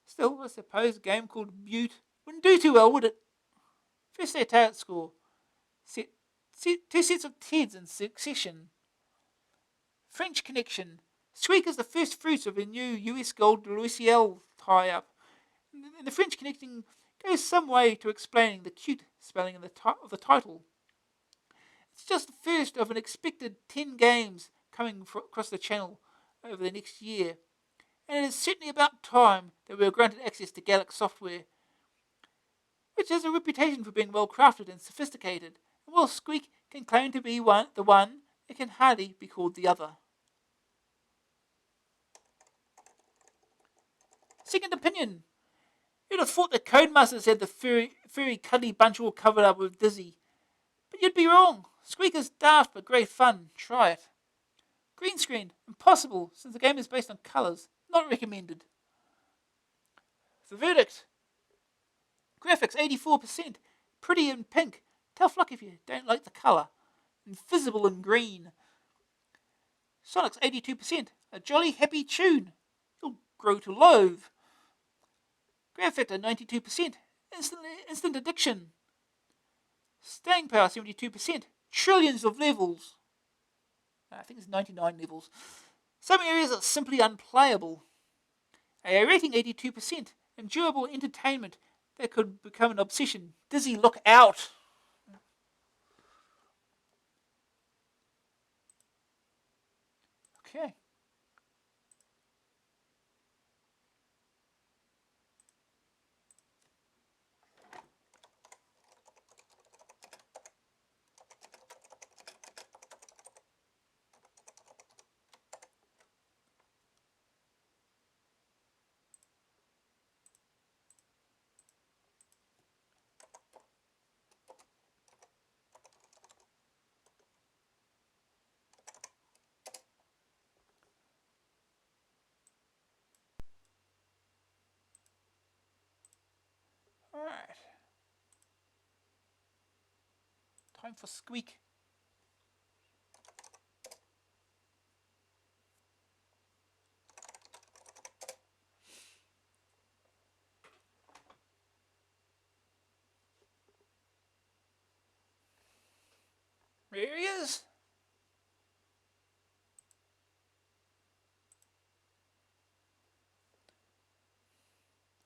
Still, I suppose a game called Butte wouldn't do too well, would it? First their target score. Two sets of TEDs in succession. French Connection. Skweek is the first fruits of a new US Gold Louisielle tie-up. And the French Connection goes some way to explaining the cute spelling of the title. It's just the first of an expected 10 games coming across the channel over the next year, and it is certainly about time that we are granted access to Galaxy software, which has a reputation for being well crafted and sophisticated, and while Skweek can claim to be the one, it can hardly be called the other. Second opinion. You'd have thought the Codemasters had the furry cuddly bunch all covered up with Dizzy. But you'd be wrong. Skweek is daft but great fun. Try it. Green screen. Impossible, since the game is based on colours. Not recommended. The verdict. Graphics 84%. Pretty in pink. Tough luck if you don't like the colour. Invisible in green. Sonic's 82%. A jolly happy tune. You'll grow to loathe. Grab factor 92%. Instant addiction. Staying power 72%. Trillions of levels. I think it's 99 levels. Some areas are simply unplayable. A rating 82%. Enjoyable entertainment that could become an obsession. Dizzy, look out! Okay. Alright. Time for Skweek. There he is.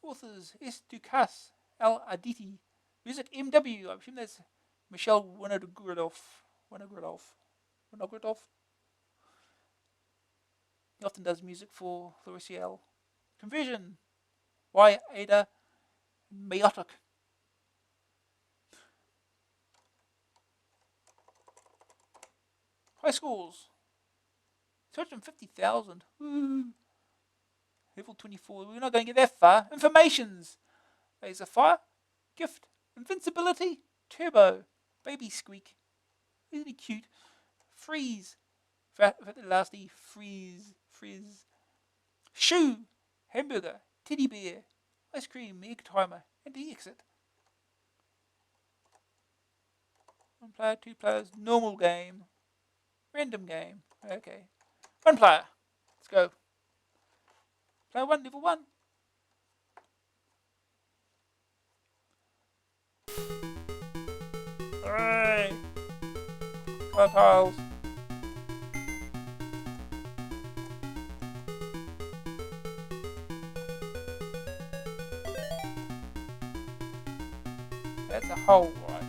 Authors S. Dukas, L. Aditi. Music MW. I assume that's Michelle Winogradov. He often does music for Louisielle. Conversion. Y. Ada Mayotic. High scores. 250,000. Woo. Level 24. We're not going to get that far. Informations. Laser fire. Gift. Invincibility. Turbo. Baby Skweek. Isn't he cute? Freeze. Last E. Freeze. Frizz. Shoe. Hamburger. Teddy bear. Ice cream. Egg timer. And the exit. 1 player, 2 players. Normal game. Random game. Okay. 1 player. Let's go. Player 1, level 1. Hooray! Color tiles. That's a hole, right?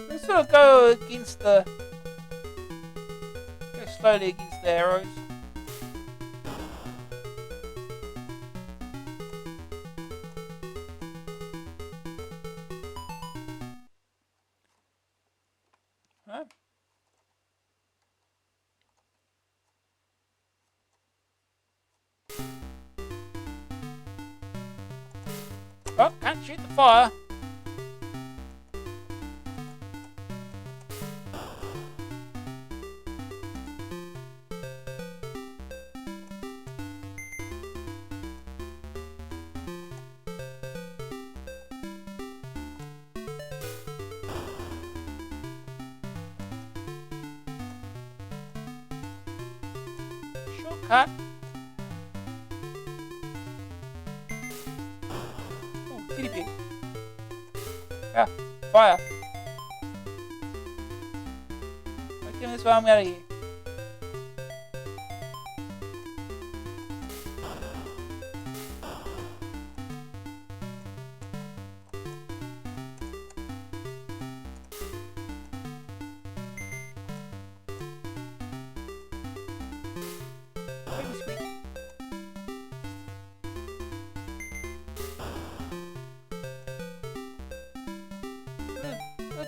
Let's sort of go against the... Go slowly against the arrows. Huh? Oh, can't shoot the fire. Shortcut. Oh, titty bear. Yeah, fire. Okay, this way I'm out of here.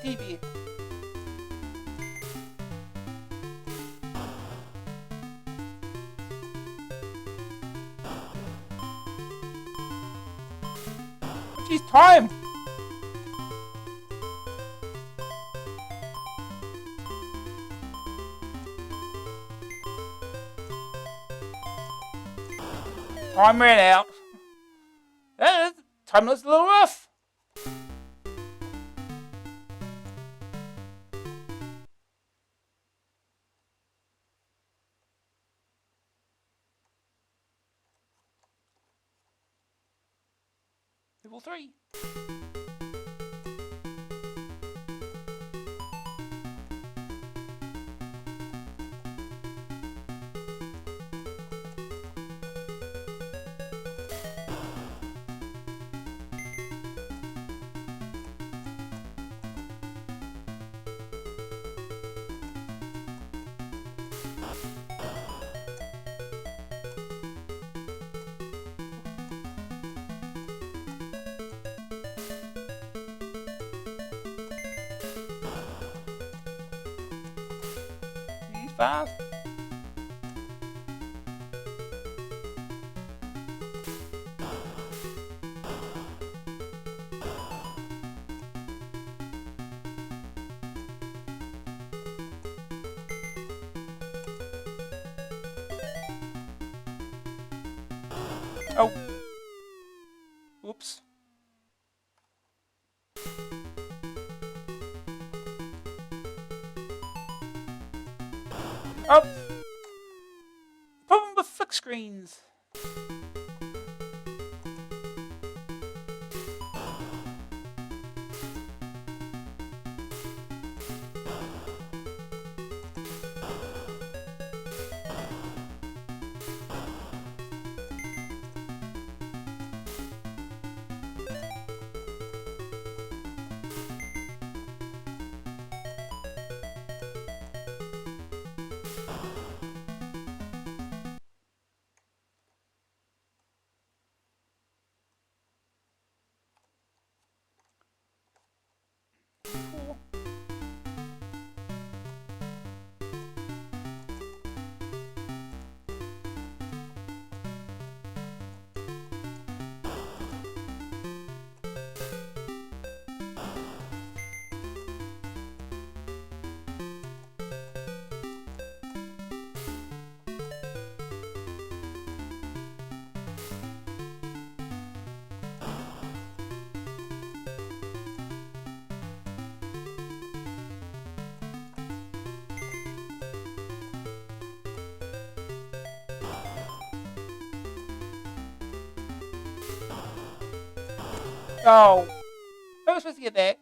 TV. Jeez, time! Time ran out. Time looks a little rough. Level 3. He's fast. Oh. Oops. Oh. Problem with flick screens. Oh. I was supposed to get that.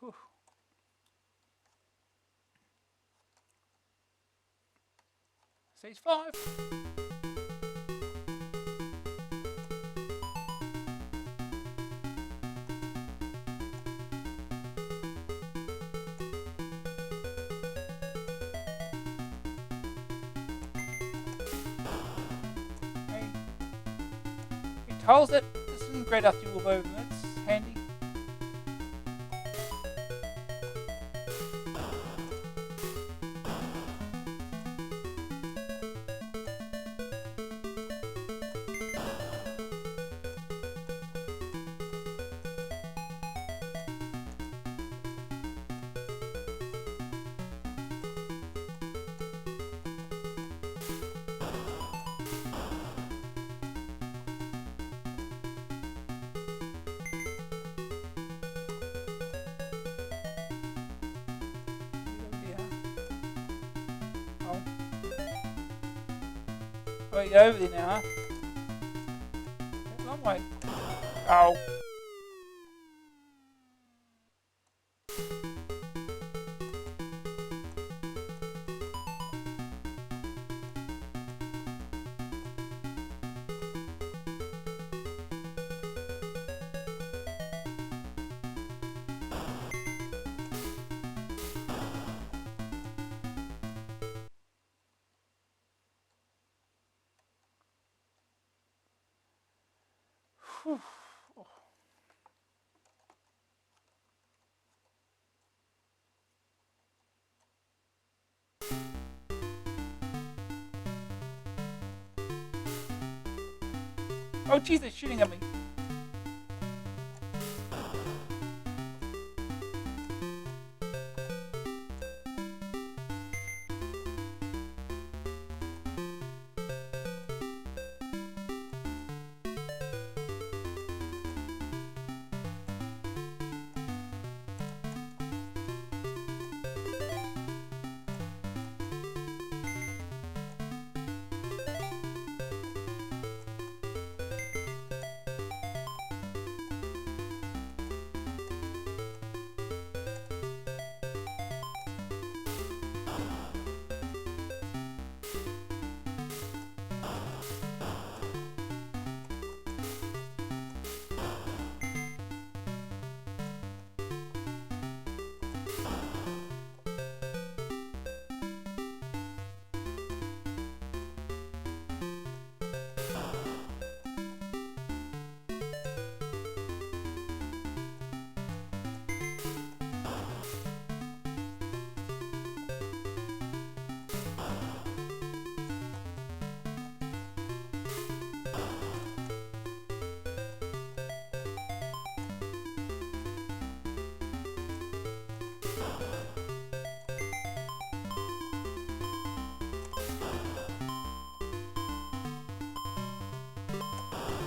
Whew. Stage 5. It tells it. This isn't great after you move over. That's handy. Oh, you're over there now, huh? Long way. Oh. Whew. Oh, jeez, they're shooting at me.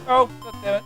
Oh, God damn it.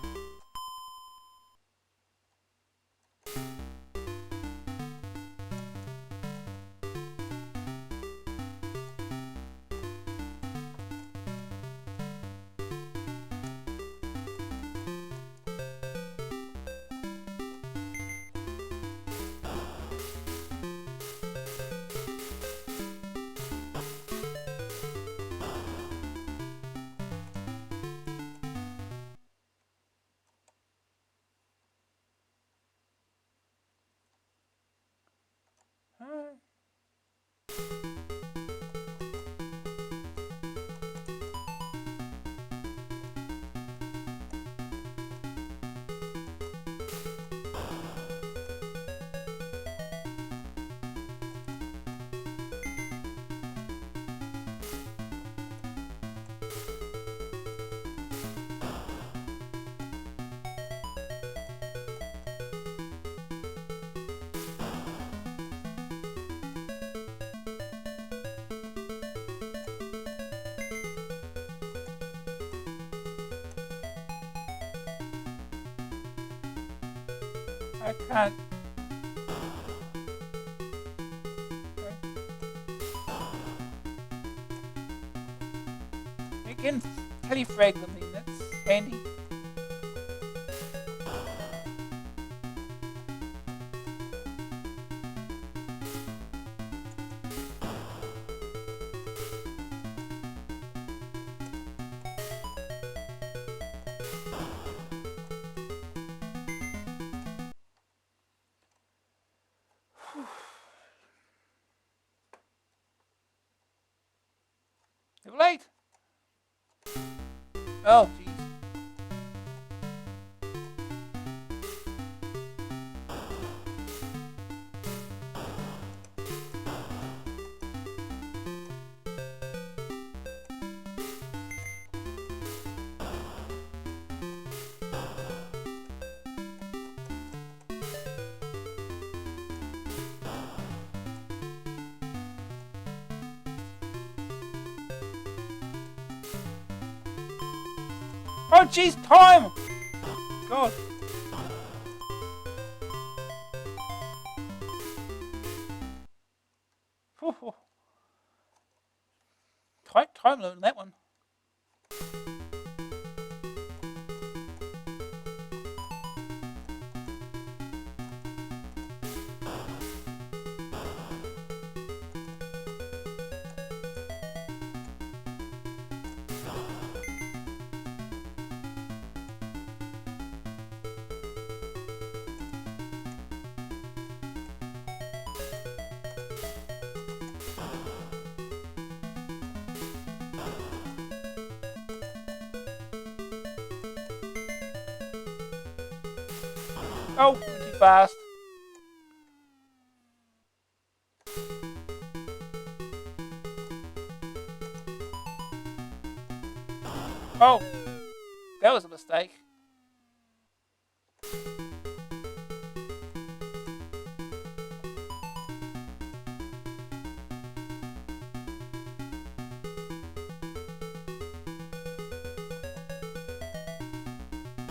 I can't. You can telefrag them then, that's handy. Level 8. Oh, jeez. Oh, jeez, time! God. Whew. Tight time limit on that one. Oh, went too fast. Oh, that was a mistake.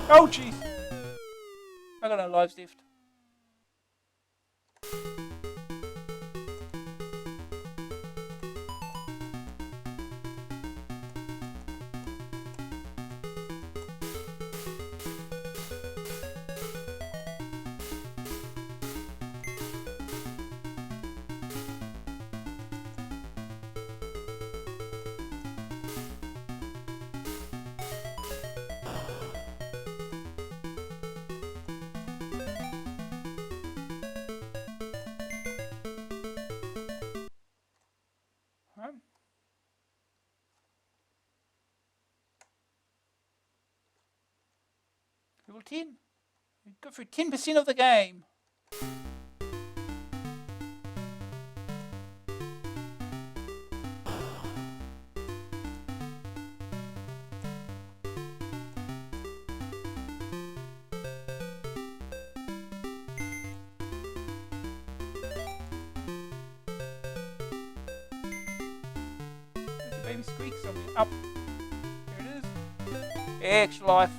Oh, jeez. I got no lives left. Level 10. We go through 10% of the game. There's a baby Skweek somewhere. Up. Here it is. Extra life.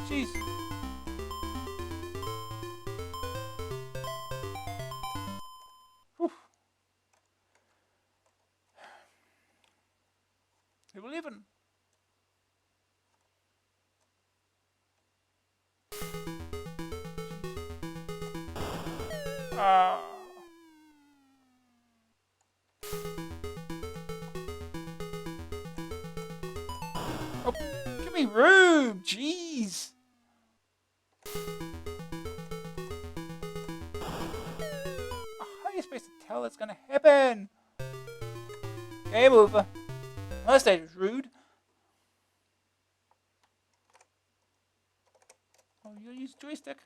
Jeez. Whew. Level 11. Ah. Oh, give me room. Jeez. How are you supposed to tell that's going to happen? Game over. That stage was rude. Oh, you use joystick.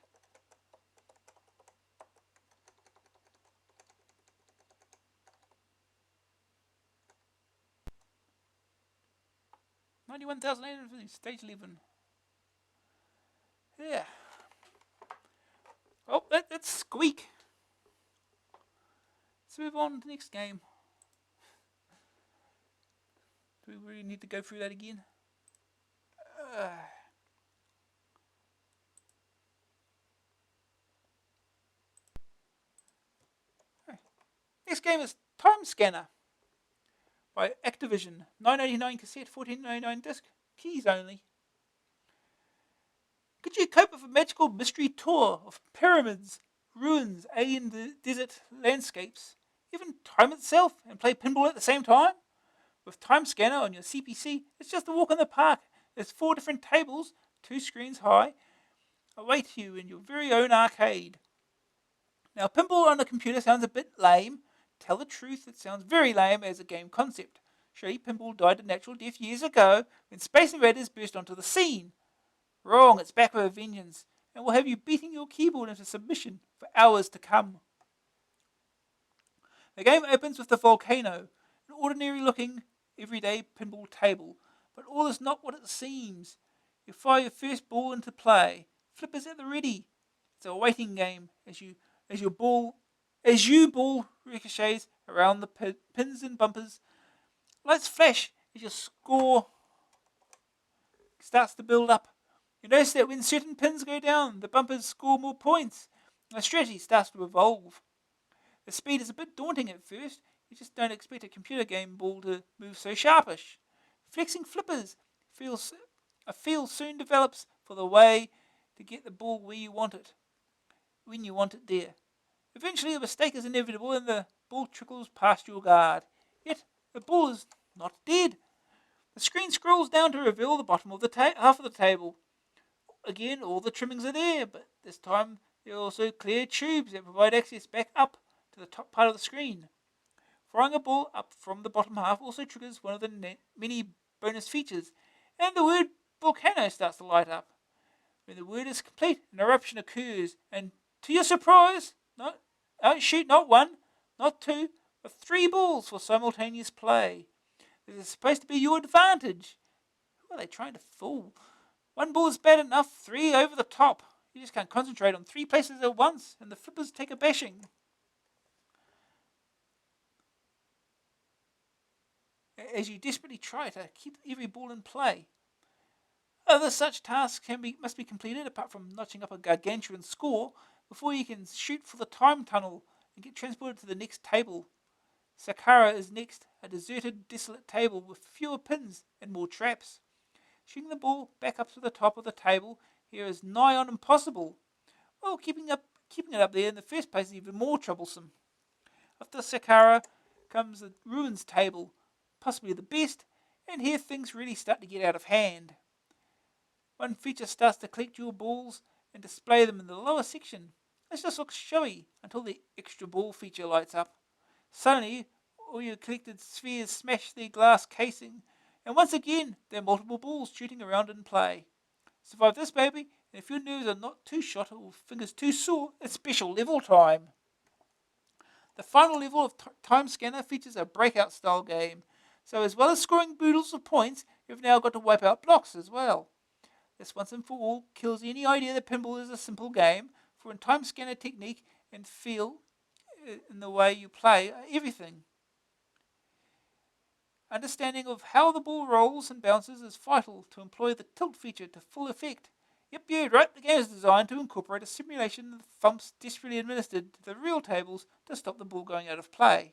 $91,850. Stage 11. Yeah. Oh, that's Skweek. Let's move on to the next game. Do we really need to go through that again? Next game is Time Scanner by Activision. $9.99 cassette, $14.99 disc. Keys only. Could you cope with a magical mystery tour of pyramids, ruins, alien desert landscapes, even time itself, and play pinball at the same time? With Time Scanner on your CPC, it's just a walk in the park. There's 4 different tables, 2 screens high, await you in your very own arcade. Now, pinball on a computer sounds a bit lame. Tell the truth, it sounds very lame as a game concept. Surely pinball died a natural death years ago when Space Invaders burst onto the scene. Wrong, it's back with a vengeance, and will have you beating your keyboard into submission for hours to come. The game opens with the volcano, an ordinary-looking, everyday pinball table, but all is not what it seems. You fire your first ball into play. Flippers at the ready. It's a waiting game as you ball ricochets around the pins and bumpers. Lights flash as your score starts to build up. You notice that when certain pins go down, the bumpers score more points. The strategy starts to evolve. The speed is a bit daunting at first. You just don't expect a computer game ball to move so sharpish. Flexing flippers a feel soon develops for the way to get the ball where you want it, when you want it there. Eventually a mistake is inevitable and the ball trickles past your guard. Yet the ball is not dead. The screen scrolls down to reveal the bottom of the half of the table. Again, all the trimmings are there, but this time there are also clear tubes that provide access back up to the top part of the screen. Firing a ball up from the bottom half also triggers one of the many bonus features, and the word volcano starts to light up. When the word is complete, an eruption occurs, and to your surprise, shoot not 1, not 2, but 3 balls for simultaneous play. This is supposed to be your advantage. Who are they trying to fool? 1 ball is bad enough, 3 over the top. You just can't concentrate on 3 places at once, and the flippers take a bashing. As you desperately try to keep every ball in play. Other such tasks must be completed, apart from notching up a gargantuan score, before you can shoot for the time tunnel and get transported to the next table. Sakara is next, a deserted, desolate table with fewer pins and more traps. Shooting the ball back up to the top of the table here is nigh on impossible. Well, keeping it up there in the first place is even more troublesome. After Sakara comes the ruins table, possibly the best, and here things really start to get out of hand. One feature starts to collect your balls and display them in the lower section. This just looks showy until the extra ball feature lights up. Suddenly, all your collected spheres smash their glass casing, and once again, there are multiple balls shooting around in play. Survive this, baby, and if your nerves are not too shot or fingers too sore, it's special level time. The final level of Time Scanner features a breakout-style game, so as well as scoring boodles of points, you've now got to wipe out blocks as well. This once and for all kills any idea that pinball is a simple game, for in Time Scanner technique and feel in the way you play are everything. Understanding of how the ball rolls and bounces is vital to employ the tilt feature to full effect. Yep, you're right. The game is designed to incorporate a simulation of thumps desperately administered to the real tables to stop the ball going out of play.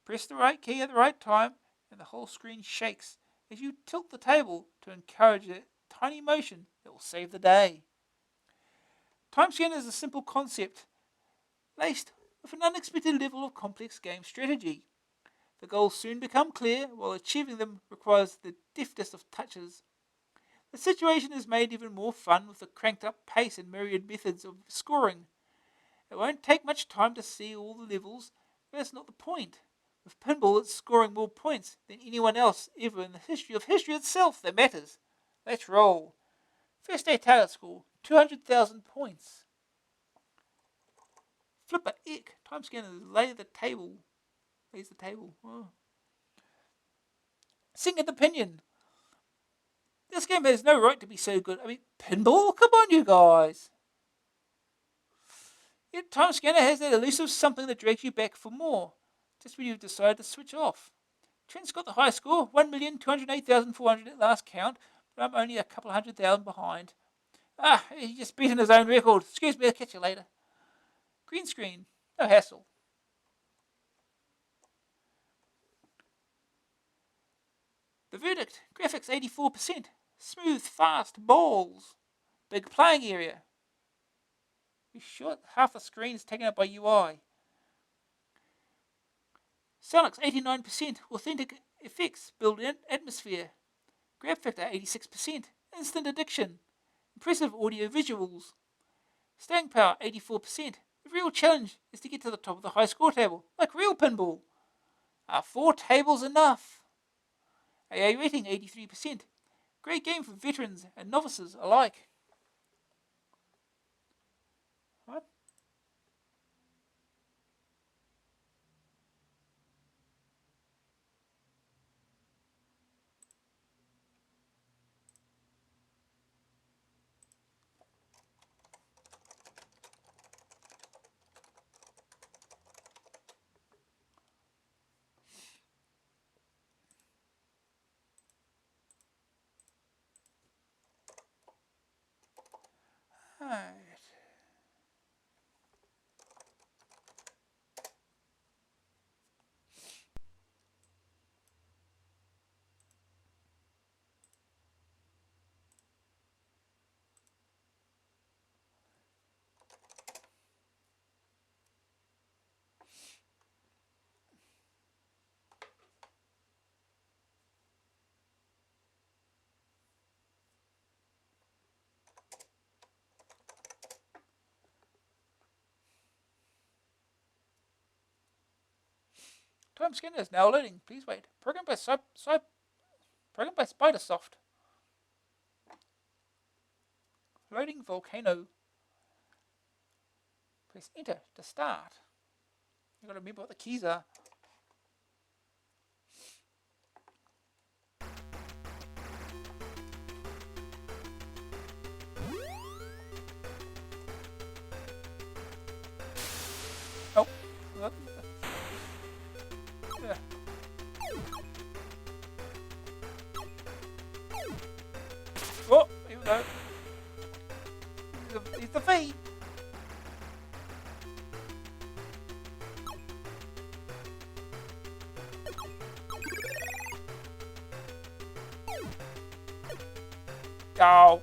Press the right key at the right time, and the whole screen shakes as you tilt the table to encourage a tiny motion that will save the day. Time Scanner is a simple concept, laced with an unexpected level of complex game strategy. The goals soon become clear, while achieving them requires the deftest of touches. The situation is made even more fun with the cranked up pace and myriad methods of scoring. It won't take much time to see all the levels, but that's not the point. With pinball, it's scoring more points than anyone else ever in the history of history itself that matters. Let's roll. First day target score, 200,000 points. Flipper Eck. Time Scanner lays the table. Oh. Second opinion. This game has no right to be so good. I mean, pinball? Come on, you guys. Yet Time Scanner has that elusive something that drags you back for more, just when you've decided to switch off. Trent's got the high score, 1,208,400 at last count, but I'm only a couple of 100,000 behind. He's just beaten his own record. Excuse me, I'll catch you later. Green screen. No hassle. The verdict. Graphics 84%. Smooth, fast balls. Big playing area. Be sure half the screen is taken up by UI. Sonic's 89%. Authentic effects. Built-in atmosphere. Grab factor 86%. Instant addiction. Impressive audio visuals. Staying power 84%. The real challenge is to get to the top of the high score table, like real pinball. Are 4 tables enough? AA rating 83%. Great game for veterans and novices alike. What? Right. Time Scanner is now loading. Please wait. Programmed by Spidersoft. Loading Volcano. Press Enter to start. You've got to remember what the keys are. Oh. Yeah. Oh, here we go. He's the V. Oh.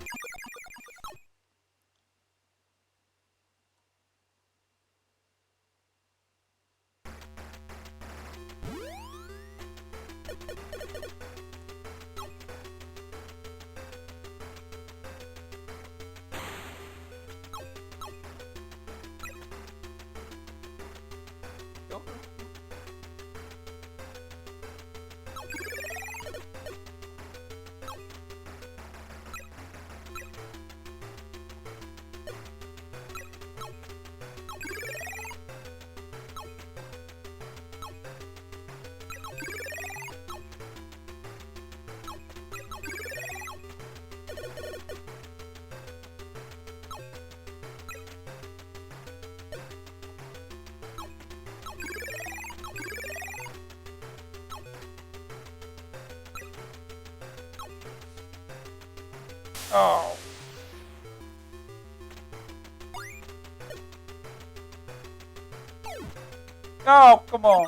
Oh. Oh, come on.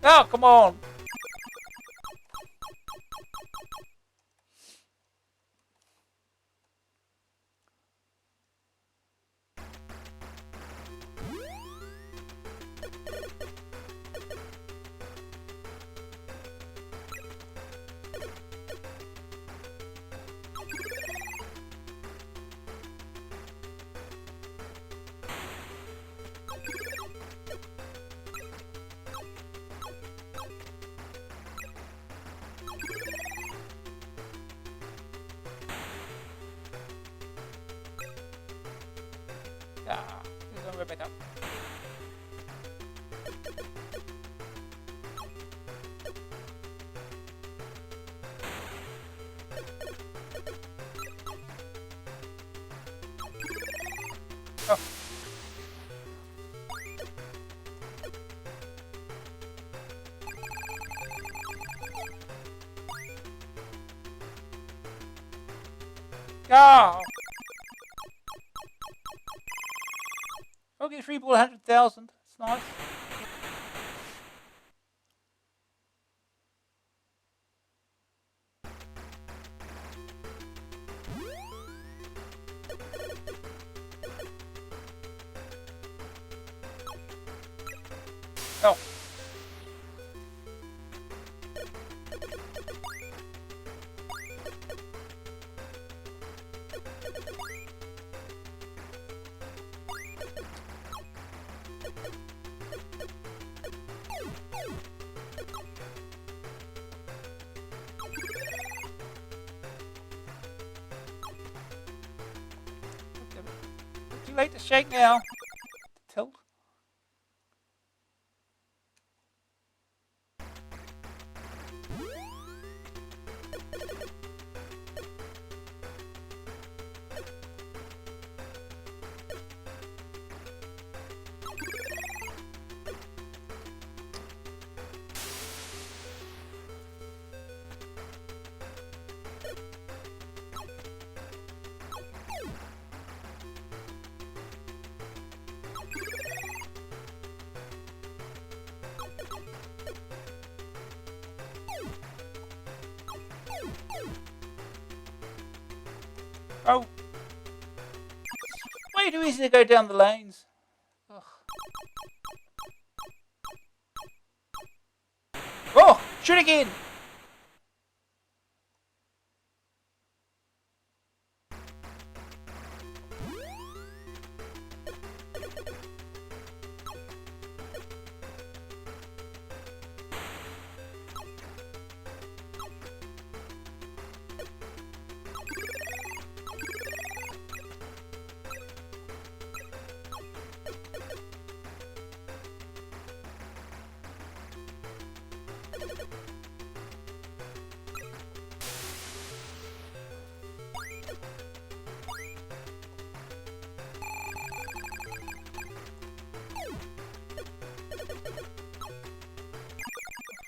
Oh, come on. Ah, he's going right back up. Oh. Oh. Okay, free ball 100,000. It's nice. Oh. Too late to shake now. Tilt. Oh. Way too easy to go down the lanes. Ugh. Oh, shoot again.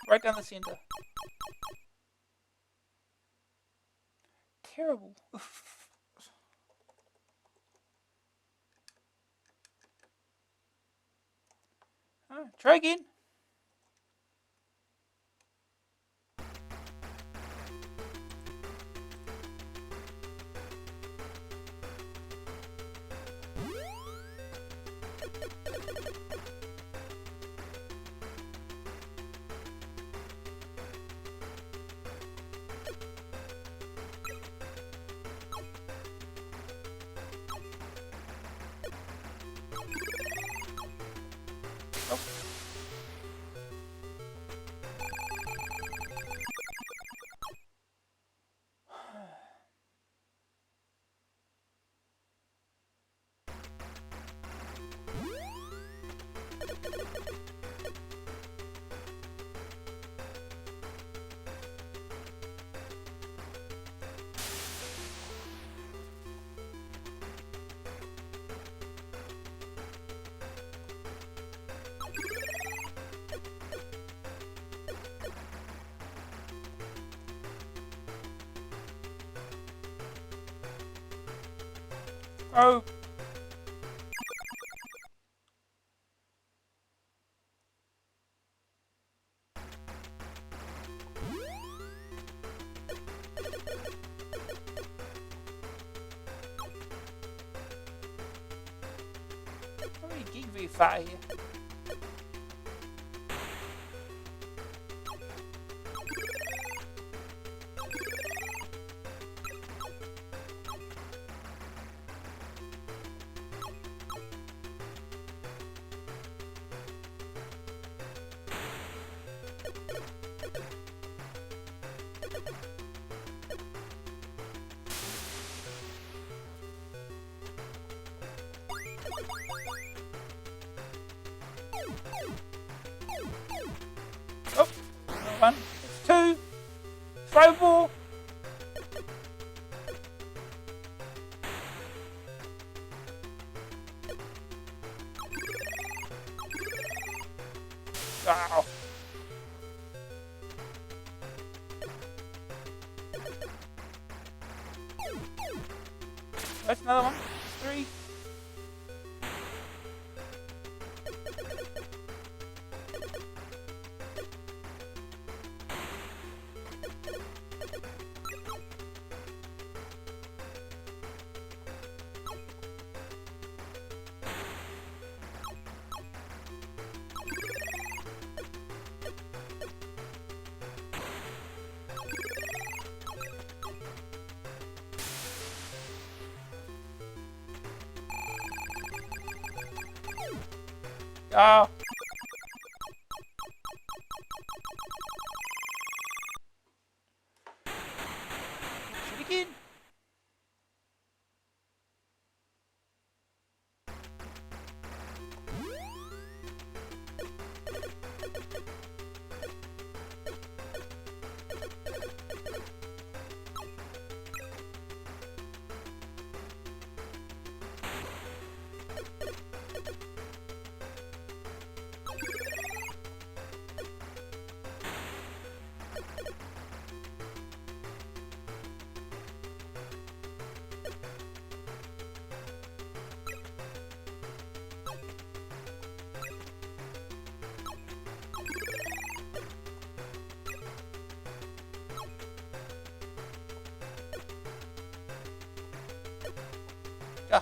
Right down the center. Terrible. Oh, try again. Oh. How many gig we fire here? Oh, one, two, throw ball. Oh. That's another one. 3. Oh. Shoot again. Yeah.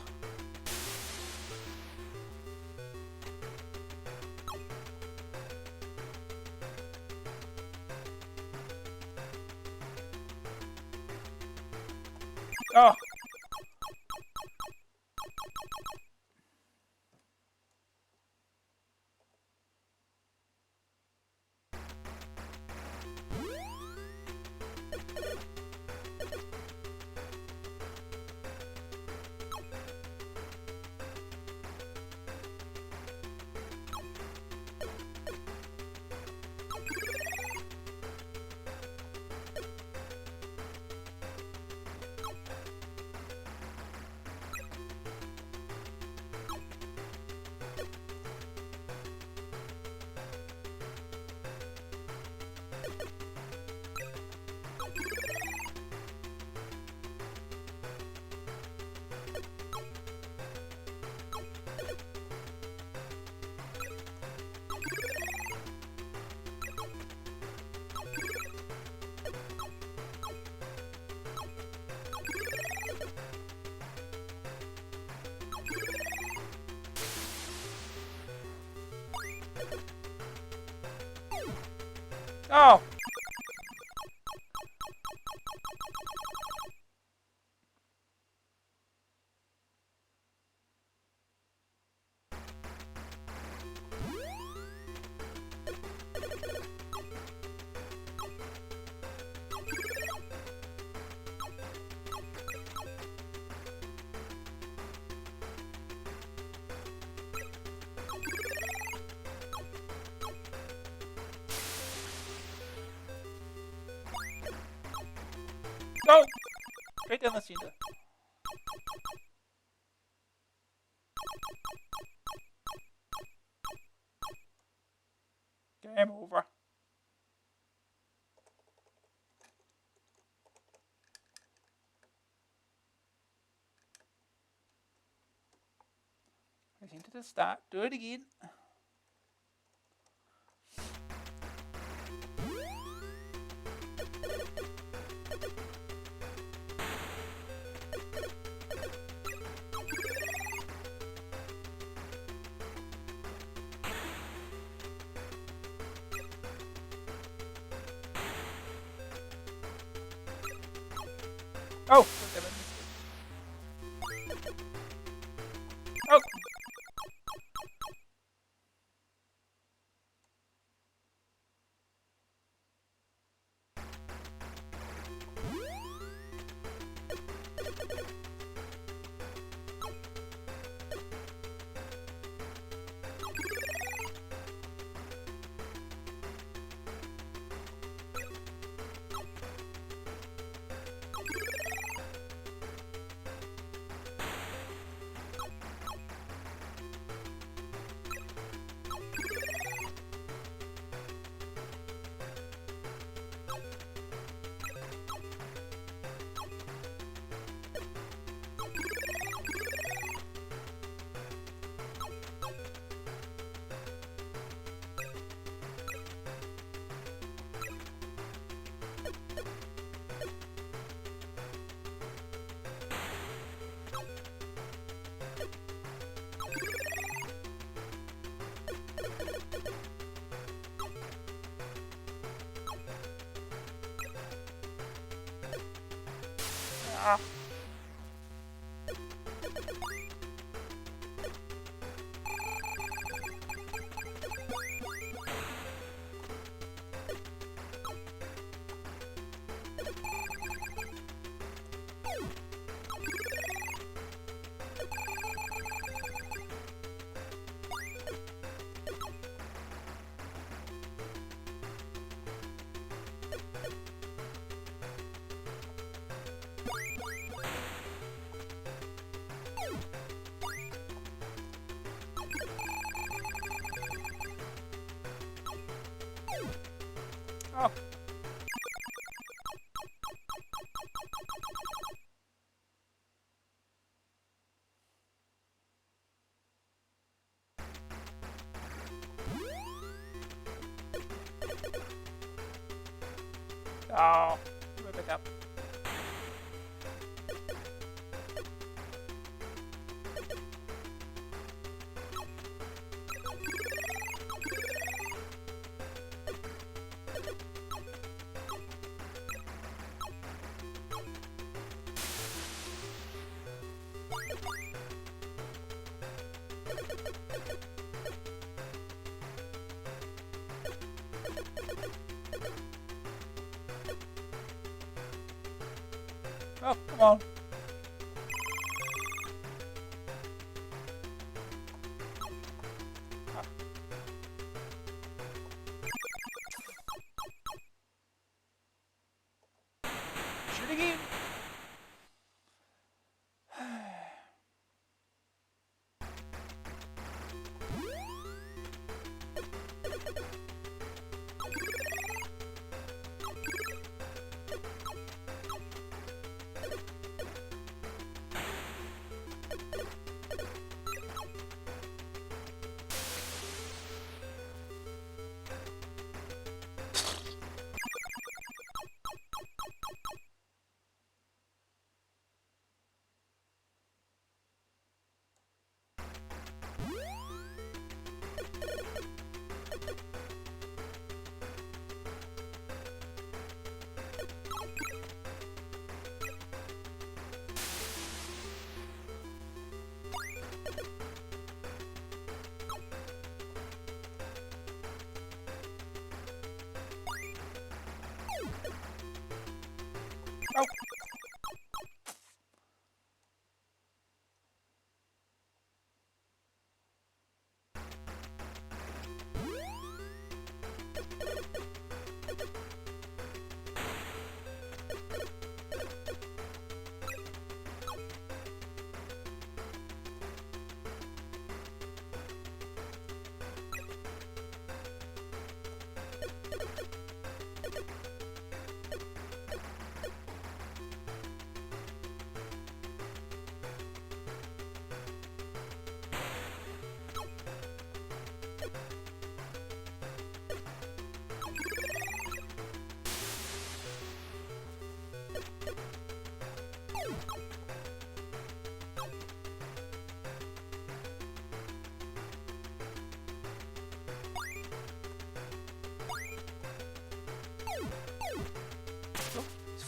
Oh. Oh. Go. Straight down the center. Game over. Press enter to start. Do it again. Oh! Oh! Ah. Oh. Oh. Move it up. Oh, come on. Ah. Shoot again.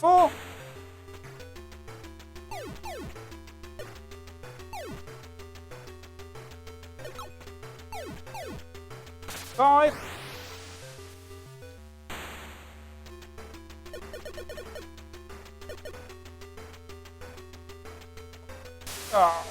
4. 5. Oh.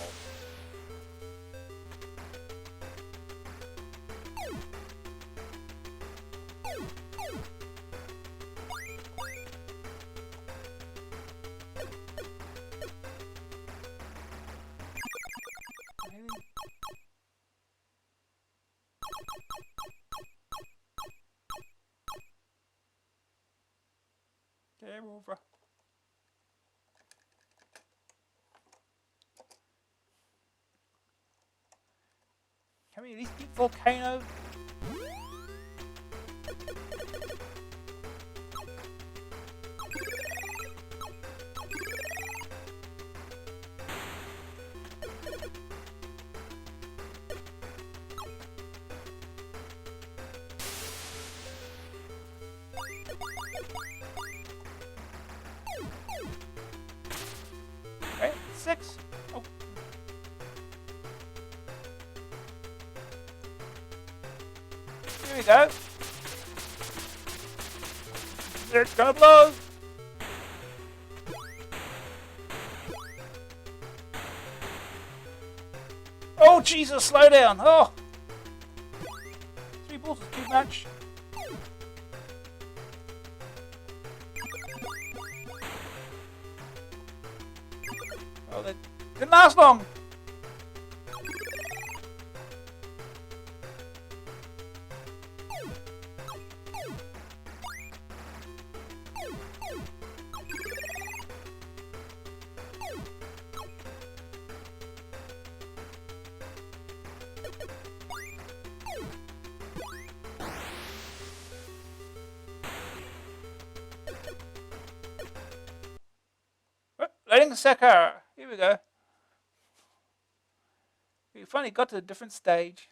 Game over. Can we at least beat Volcano? Okay, 6. Oh. Here we go. It's gonna blow. Oh Jesus, slow down. Oh. 3 balls is too much. Oh, that didn't last long. Loading the sector. Here we go. We finally got to a different stage.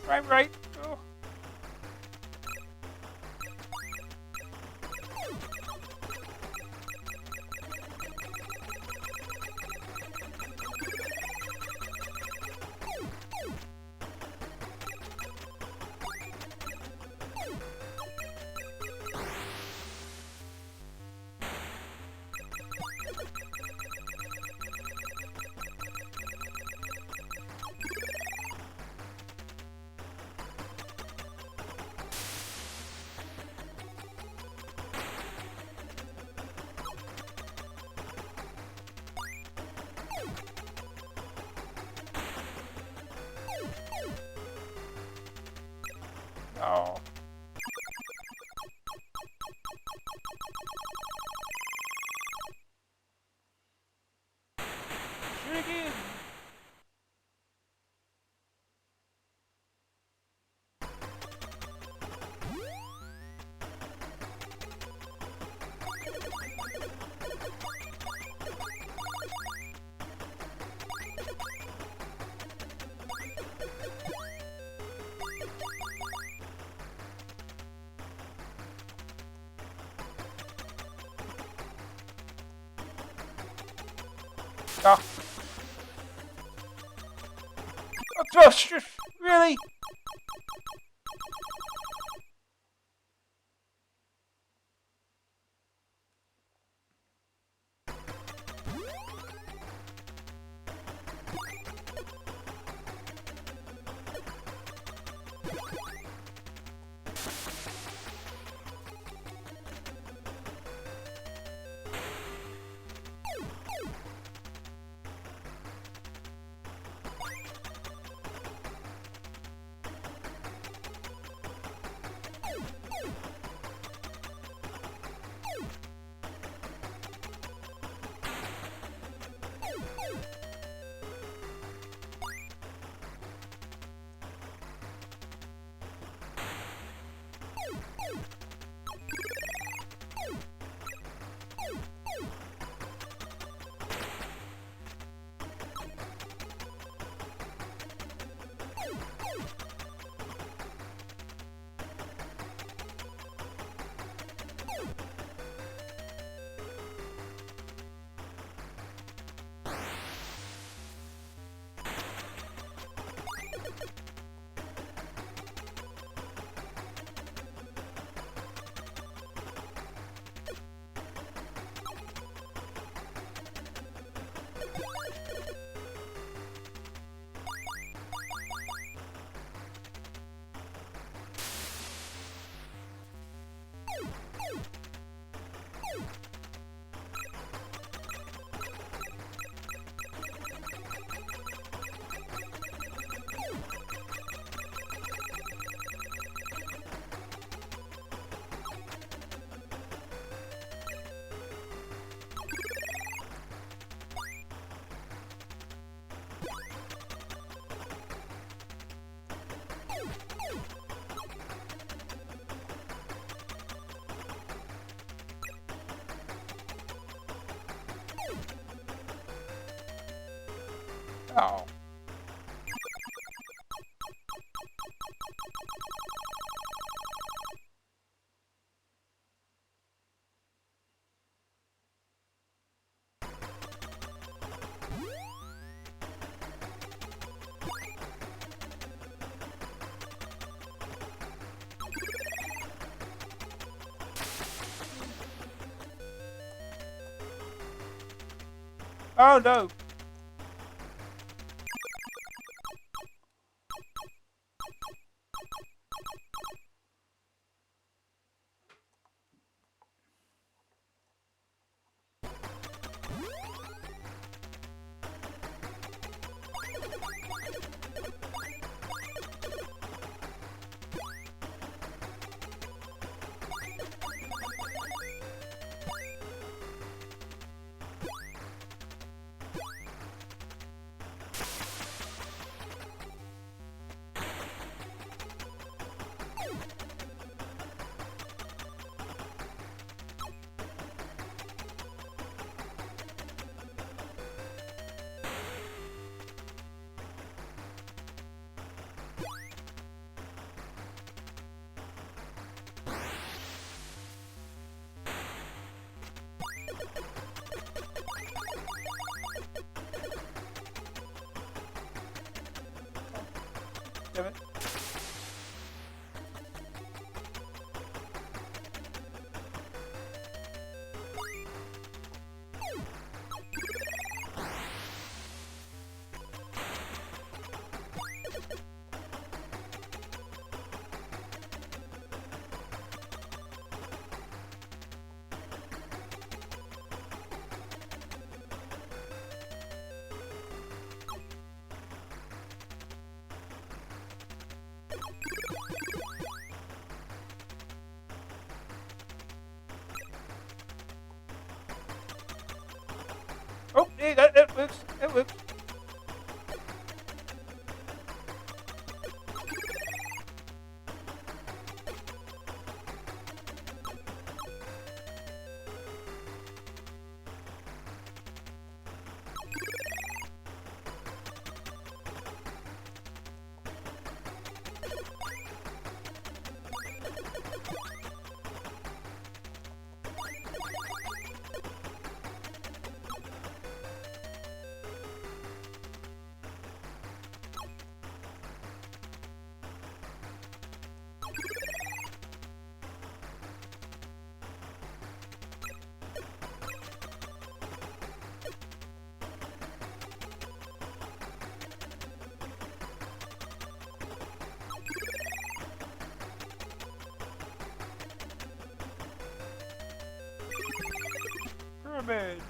Frame rate. Oh. Oh. Shoot again. Oh. Oh, really? Oh. Oh no. Damn it. Oh, there you go. That works. That works. Pyramid.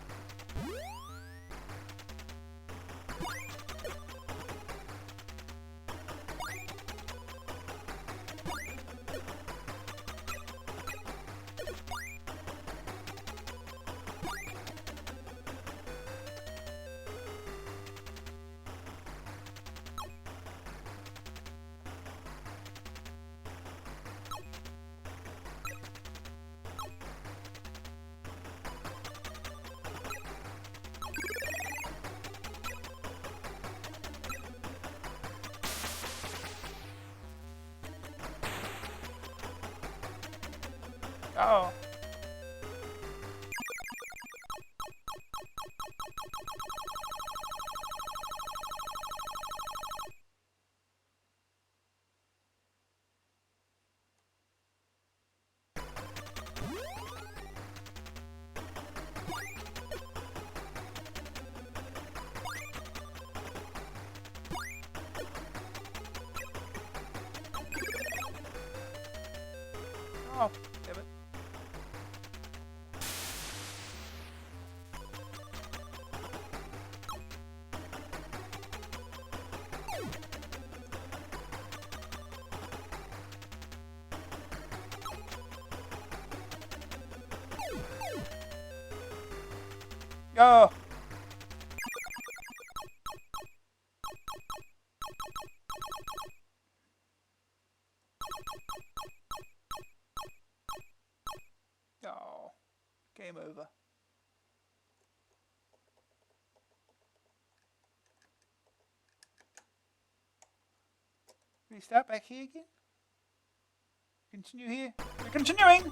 Oh. Oh, damn it. Oh. Oh. Game over. we start back here again? Continue here. We're continuing!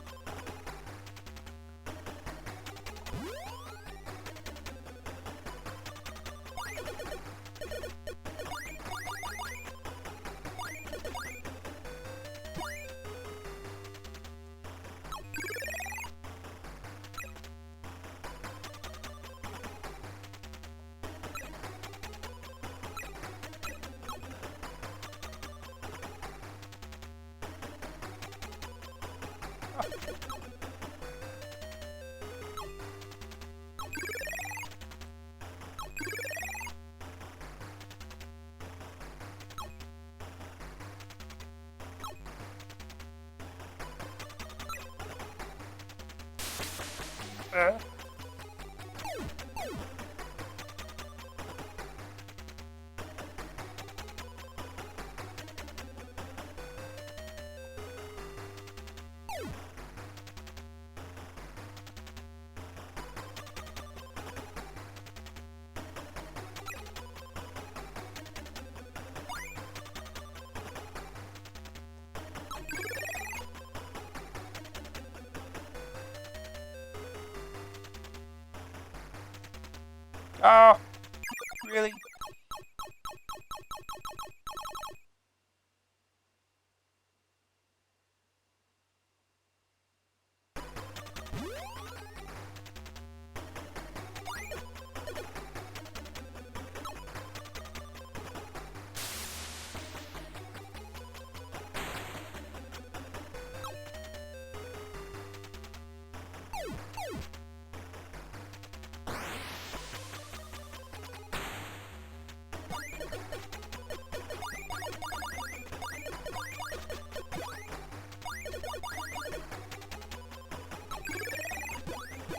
Uh. Oh, really?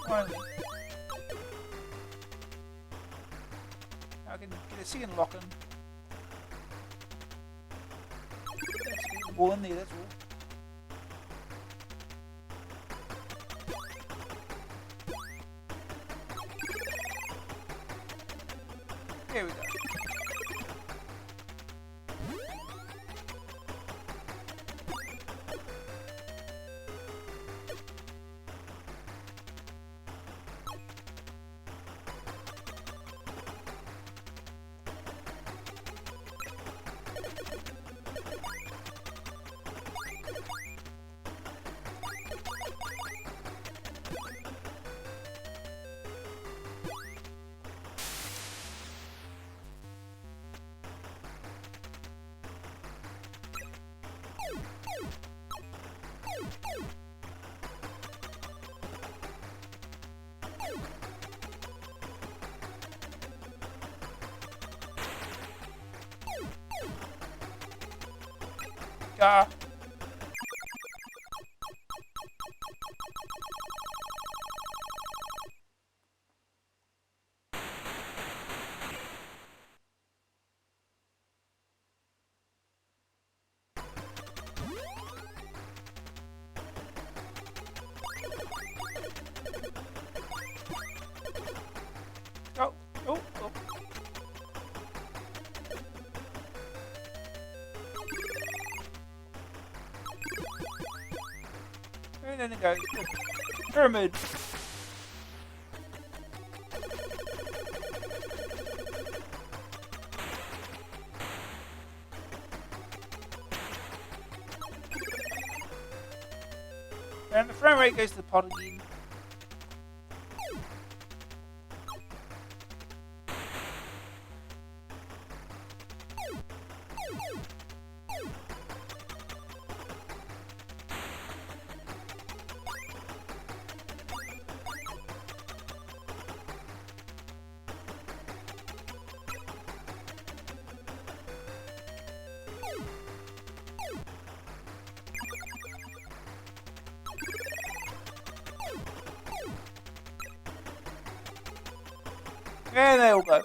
Finally. Now I can get a second lock in. Let's get the ball in there, that's all. There we go. Ah. Oh, oh, oh. And then it goes. Pyramid. And the frame rate goes to the pot again. And they all go.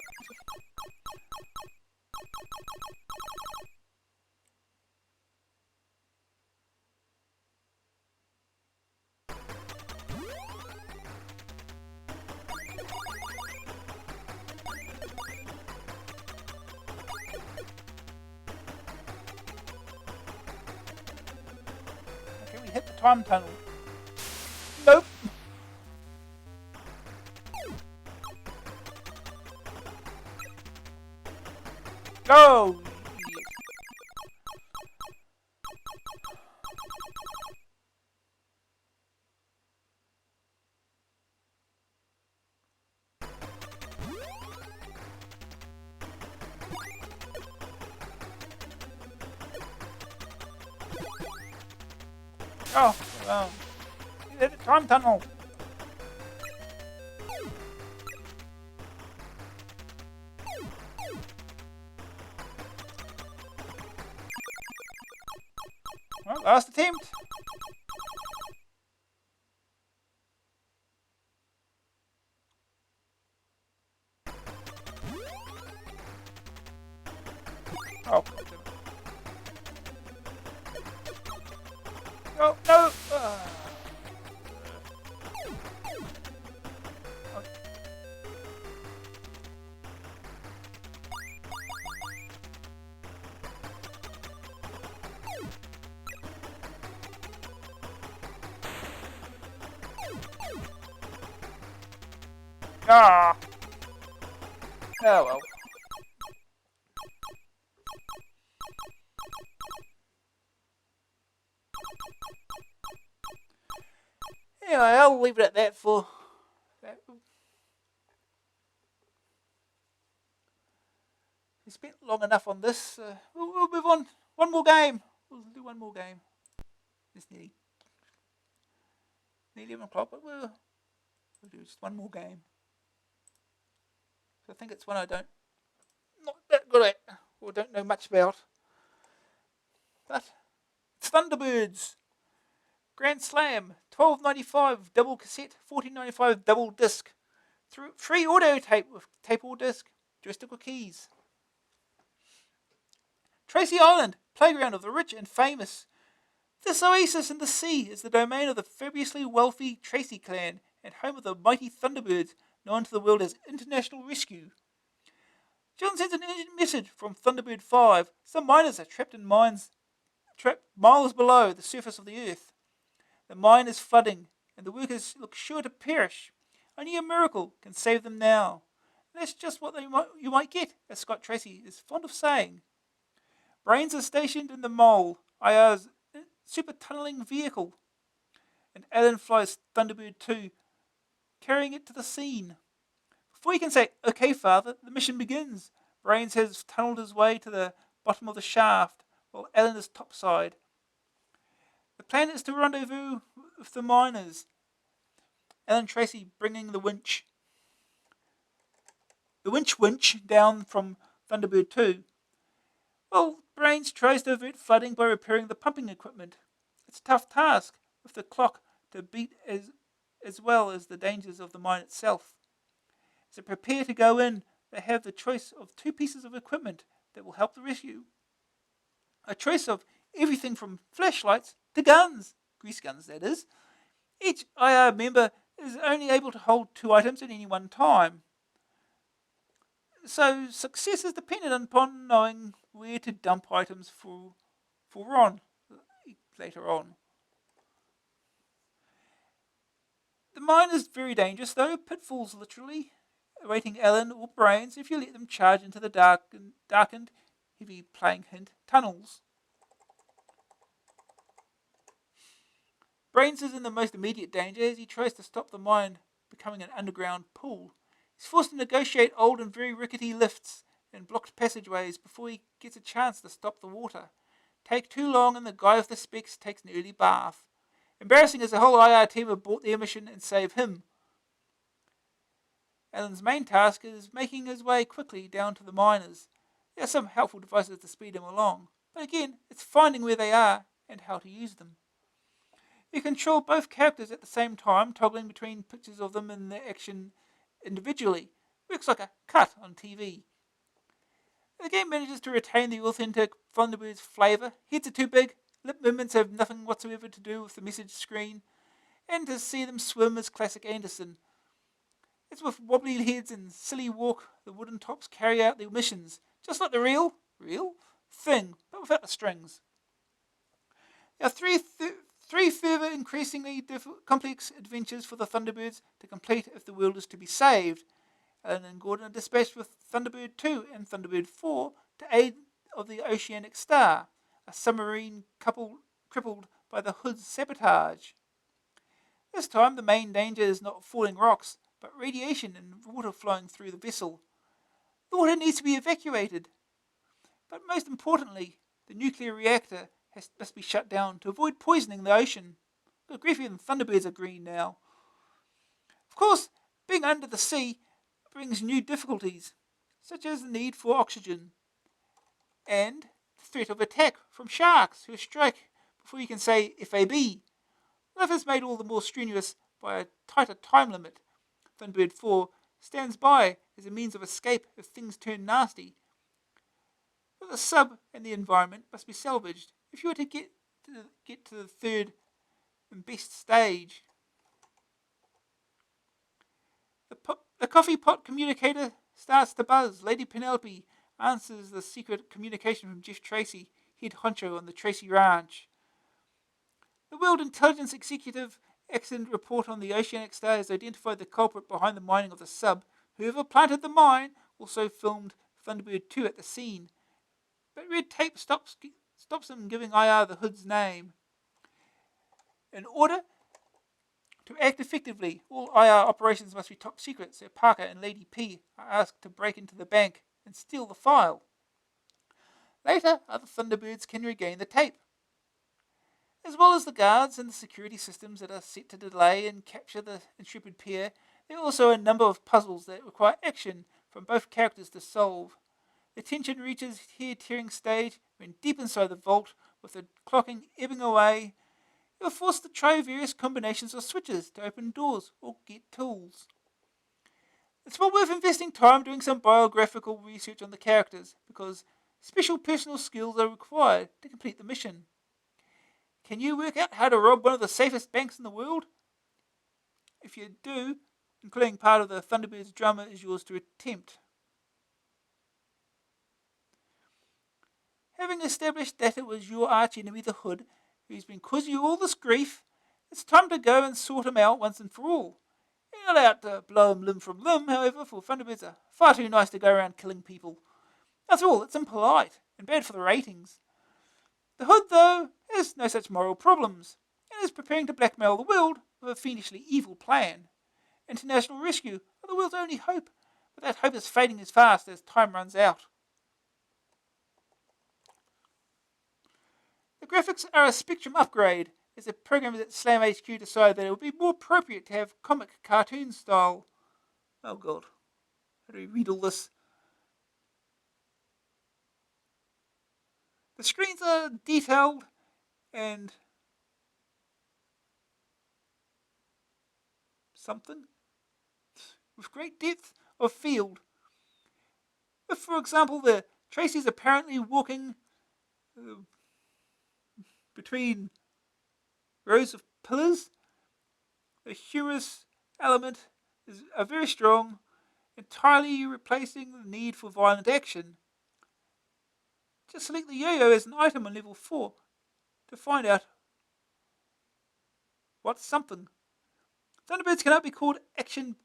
hit the time tunnel. Nope. Go! Oh, hit the time tunnel. Well, last attempt. Oh, oh no! Ah! Oh well. Anyway, I'll leave it at that for that. We spent long enough on this. We'll move on. One more game. We'll do one more game. It's nearly 11 o'clock, but we'll do just one more game. So I think it's one I don't not that good at or don't know much about. But it's Thunderbirds. Grand Slam, $12.95 double cassette, $14.95 double disc. Free audio tape with tape or disc. Joystick or keys. Tracy Island, playground of the rich and famous. This oasis in the sea is the domain of the fabulously wealthy Tracy clan and home of the mighty Thunderbirds, known to the world as International Rescue. John sends an urgent message from Thunderbird 5. Some miners are trapped miles below the surface of the earth. The mine is flooding, and the workers look sure to perish. Only a miracle can save them now. And that's just what you might get, as Scott Tracy is fond of saying. Brains are stationed in the mole, IR's super tunneling vehicle, and Alan flies Thunderbird 2, carrying it to the scene. Before he can say, "Okay, Father," the mission begins. Brains has tunneled his way to the bottom of the shaft, while Alan is topside. The plan is to rendezvous with the miners. Alan Tracy bringing the winch. The winch down from Thunderbird 2. Well, Brains tries to avert flooding by repairing the pumping equipment. It's a tough task, with the clock to beat as well as the dangers of the mine itself. As they prepare to go in, they have the choice of two pieces of equipment that will help the rescue. A choice of everything from flashlights to guns, grease guns that is. Each IR member is only able to hold two items at any one time. So success is dependent upon knowing where to dump items for Ron later on. The mine is very dangerous though, pitfalls literally awaiting Alan or Brains if you let them charge into the darkened, heavy playing hint tunnels. Brains is in the most immediate danger as he tries to stop the mine becoming an underground pool. He's forced to negotiate old and very rickety lifts and blocked passageways before he gets a chance to stop the water. Take too long and the guy with the specs takes an early bath. Embarrassing as the whole IR team abort their mission and save him. Alan's main task is making his way quickly down to the miners. There are some helpful devices to speed him along, but again, it's finding where they are and how to use them. You control both characters at the same time, toggling between pictures of them in the action individually. Works like a cut on TV. The game manages to retain the authentic Thunderbird's flavour. Heads are too big, lip movements have nothing whatsoever to do with the message screen, and to see them swim is classic Anderson. It's with wobbly heads and silly walk the wooden tops carry out their missions, just like the real thing, but without the strings. There are 3 further increasingly complex adventures for the Thunderbirds to complete if the world is to be saved. Alan and Gordon are dispatched with Thunderbird 2 and Thunderbird 4 to aid of the Oceanic Star, a submarine couple crippled by the Hood's sabotage. This time the main danger is not falling rocks, but radiation and water flowing through the vessel. The water needs to be evacuated. But most importantly, the nuclear reactor must be shut down to avoid poisoning the ocean. Good grief, even Thunderbirds are green now. Of course, being under the sea brings new difficulties, such as the need for oxygen and the threat of attack from sharks who strike before you can say FAB. Life is made all the more strenuous by a tighter time limit. Thunderbird 4 stands by as a means of escape if things turn nasty. But the sub and the environment must be salvaged if you are to get to the third and best stage. The coffee pot communicator starts to buzz. Lady Penelope answers the secret communication from Jeff Tracy, head honcho on the Tracy Ranch. The World Intelligence Executive accident report on the Oceanic Star has identified the culprit behind the mining of the sub. Whoever planted the mine also filmed Thunderbird 2 at the scene. But red tape stops them giving IR the Hood's name. In order to act effectively, all IR operations must be top secret, so Parker and Lady P are asked to break into the bank and steal the file. Later, other Thunderbirds can regain the tape. As well as the guards and the security systems that are set to delay and capture the intrepid pair, there are also a number of puzzles that require action from both characters to solve. The tension reaches hair-tearing stage when deep inside the vault, with the clocking ebbing away, you are forced to try various combinations of switches to open doors or get tools. It's well worth investing time doing some biographical research on the characters, because special personal skills are required to complete the mission. Can you work out how to rob one of the safest banks in the world? If you do, including part of the Thunderbirds drama is yours to attempt. Having established that it was your arch-enemy, the Hood, who's been causing you all this grief, it's time to go and sort him out once and for all. You're not out to blow him limb from limb, however, for Thunderbirds are far too nice to go around killing people. After all, it's impolite and bad for the ratings. The Hood, though, has no such moral problems, and is preparing to blackmail the world with a fiendishly evil plan. International rescue are the world's only hope, but that hope is fading as fast as time runs out. The graphics are a spectrum upgrade, as the programmers at Slam HQ decided that it would be more appropriate to have comic cartoon style. Oh god, how do we read all this? The screens are detailed and something with great depth of field. If, for example, the Tracy's apparently walking between rows of pillars, the humorous element is very strong, entirely replacing the need for violent action. Just select the yo-yo as an item on level 4 to find out what's something. Thunderbirds cannot be called action-packed,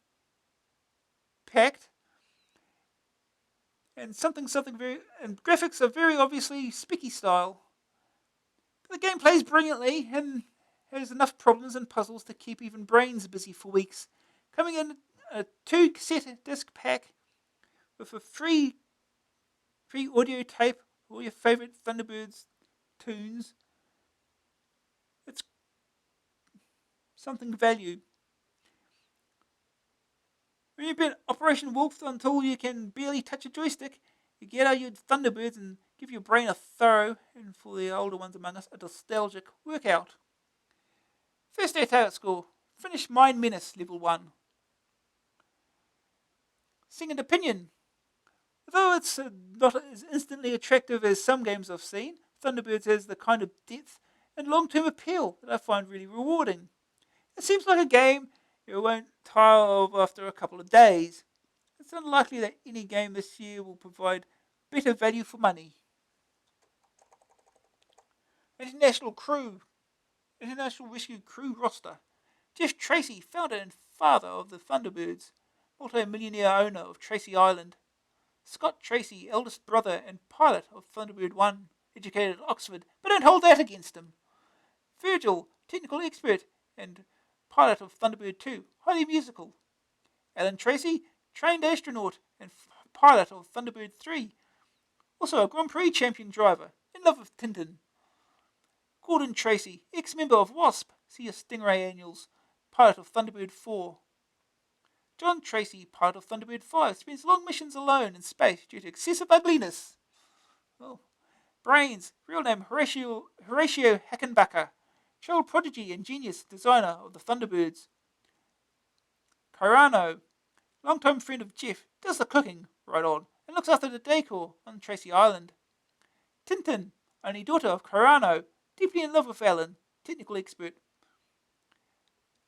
and and graphics are very obviously spicky style. But the game plays brilliantly and has enough problems and puzzles to keep even brains busy for weeks. Coming in a 2 cassette disc pack with a free audio tape of all your favourite Thunderbirds tunes. It's something value. When you've been Operation Wolf until you can barely touch a joystick, you get out your Thunderbirds and give your brain a thorough, and for the older ones among us, a nostalgic workout. First day target score. Finish Mind Menace level 1. Second opinion. Although it's not as instantly attractive as some games I've seen, Thunderbirds has the kind of depth and long-term appeal that I find really rewarding. It seems like a game you won't tire of after a couple of days. It's unlikely that any game this year will provide better value for money. International crew. International Rescue Crew roster. Jeff Tracy, founder and father of the Thunderbirds, multi-millionaire owner of Tracy Island. Scott Tracy, eldest brother and pilot of Thunderbird 1, educated at Oxford, but don't hold that against him. Virgil, technical expert and pilot of Thunderbird 2, highly musical. Alan Tracy, trained astronaut and pilot of Thunderbird 3, also a Grand Prix champion driver, in love with Tintin. Gordon Tracy, ex-member of WASP, see a Stingray Annuals, pilot of Thunderbird 4. John Tracy, pilot of Thunderbird 5, spends long missions alone in space due to excessive ugliness. Brains, real name Horatio Hackenbacker, child prodigy and genius designer of the Thunderbirds. Carano, long-time friend of Jeff, does the cooking, right on, and looks after the decor on Tracy Island. Tintin, only daughter of Carano, deeply in love with Alan, technical expert.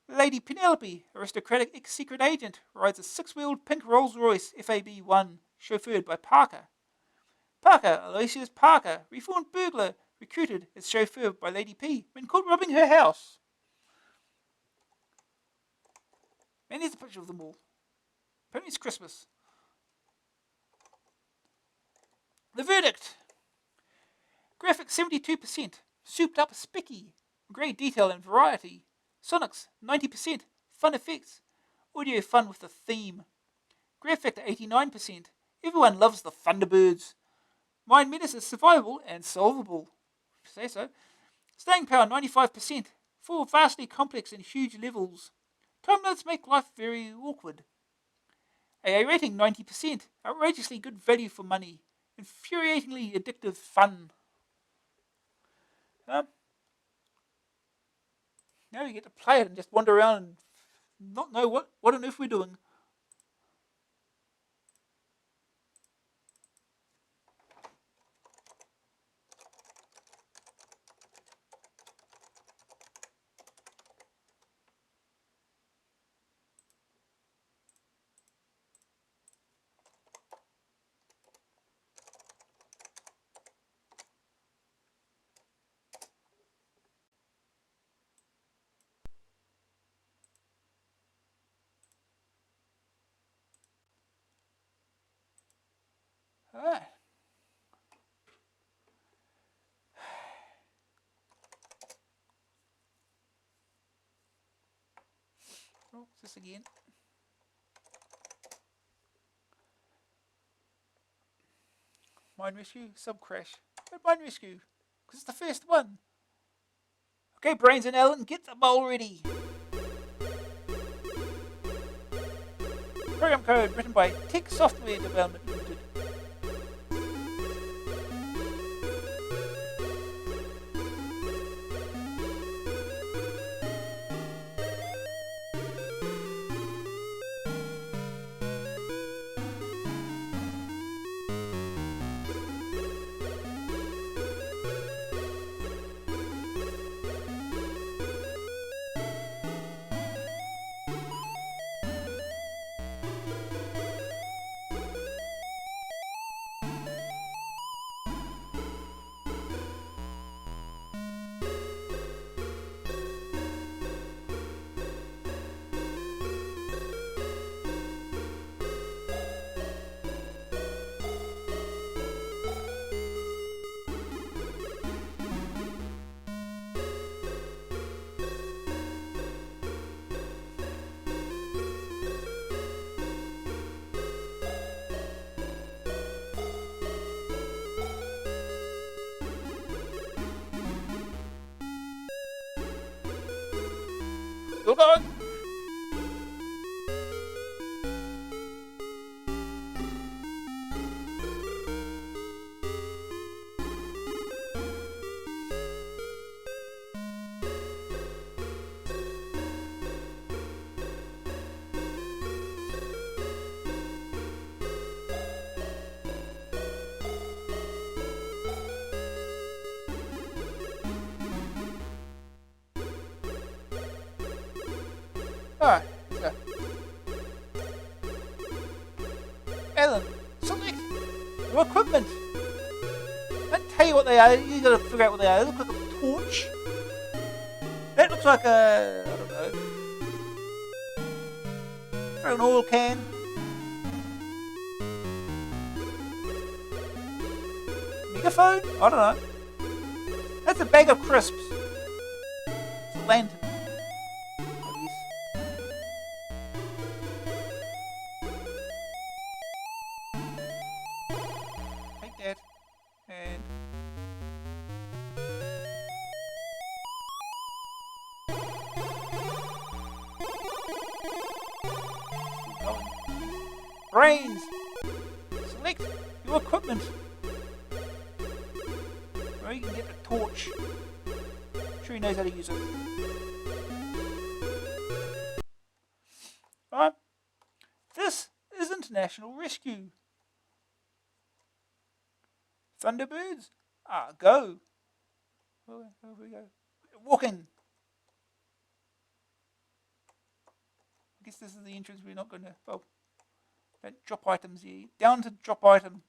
Lady Penelope, aristocratic ex-secret agent, rides a six-wheeled pink Rolls-Royce FAB-1, chauffeured by Parker. Parker, Aloysius Parker, reformed burglar, recruited as chauffeur by Lady P when caught robbing her house. And here's a picture of them all. Apparently it's Christmas. The verdict. Graphics 72%, souped up specky, great detail and variety. Sonics 90%, fun effects, audio fun with a theme. Graph factor 89%, everyone loves the Thunderbirds. Mind menace is survivable and solvable. Say so. Staying power 95%, 4 vastly complex and huge levels. Time nodes make life very awkward. AA rating 90%, outrageously good value for money. Infuriatingly addictive fun. Now we get to play it and just wander around and not know what on earth we're doing. Alright. Oh, what's this again? Mine Rescue, Sub Crash. Mine Rescue, because it's the first one. Okay, Brains and Alan, get the bowl ready. Program code written by Tech Software Development Limited. Still going. Alright, so. Alan, select your equipment. I tell you what they are, you gotta figure out what they are. They look like a torch. Looks like a, I don't know, an oil can. Megaphone? I don't know. That's a bag of crisps. It's a lantern. I guess. Take that. And going. Brains! Select your equipment. Or you can get a torch. I'm sure he knows how to use it. Right. This is International Rescue. Thunderbirds? Go. Oh, over we go. Walking. I guess this is the entrance. We're not going to. Oh, don't drop items here. Down to drop item.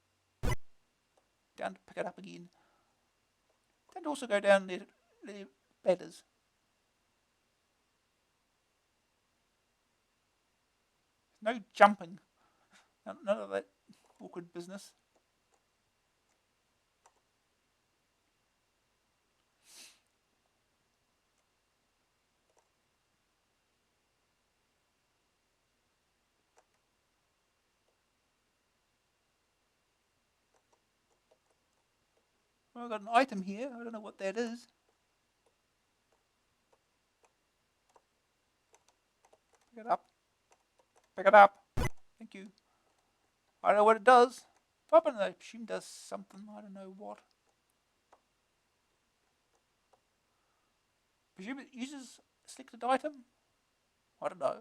Down to pick it up again. Don't also go down the ladders. No jumping. None of that awkward business. Well, I've got an item here. I don't know what that is. Pick it up. Pick it up. Thank you. I don't know what it does. I assume it does something. I don't know what. Presume it uses a selected item? I don't know.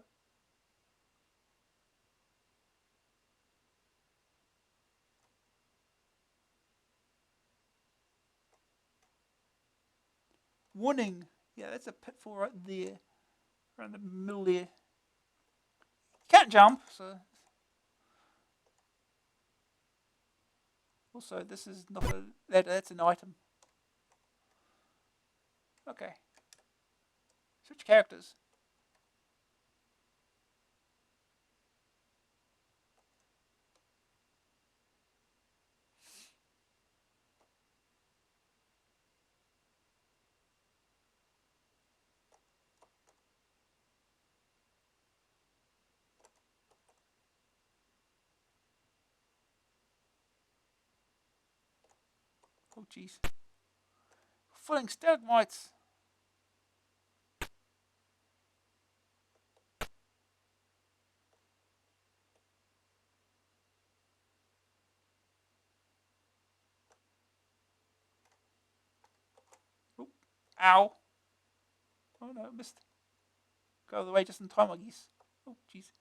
Warning. Yeah, that's a pitfall right there. Around the middle there. You can't jump, so. Also, this is not a ladder, that's an item. Okay. Switch characters. Oh, jeez. Filling stalagmites. Oh, ow. Oh no, missed. Go the way just in time, I guess. Oh, jeez.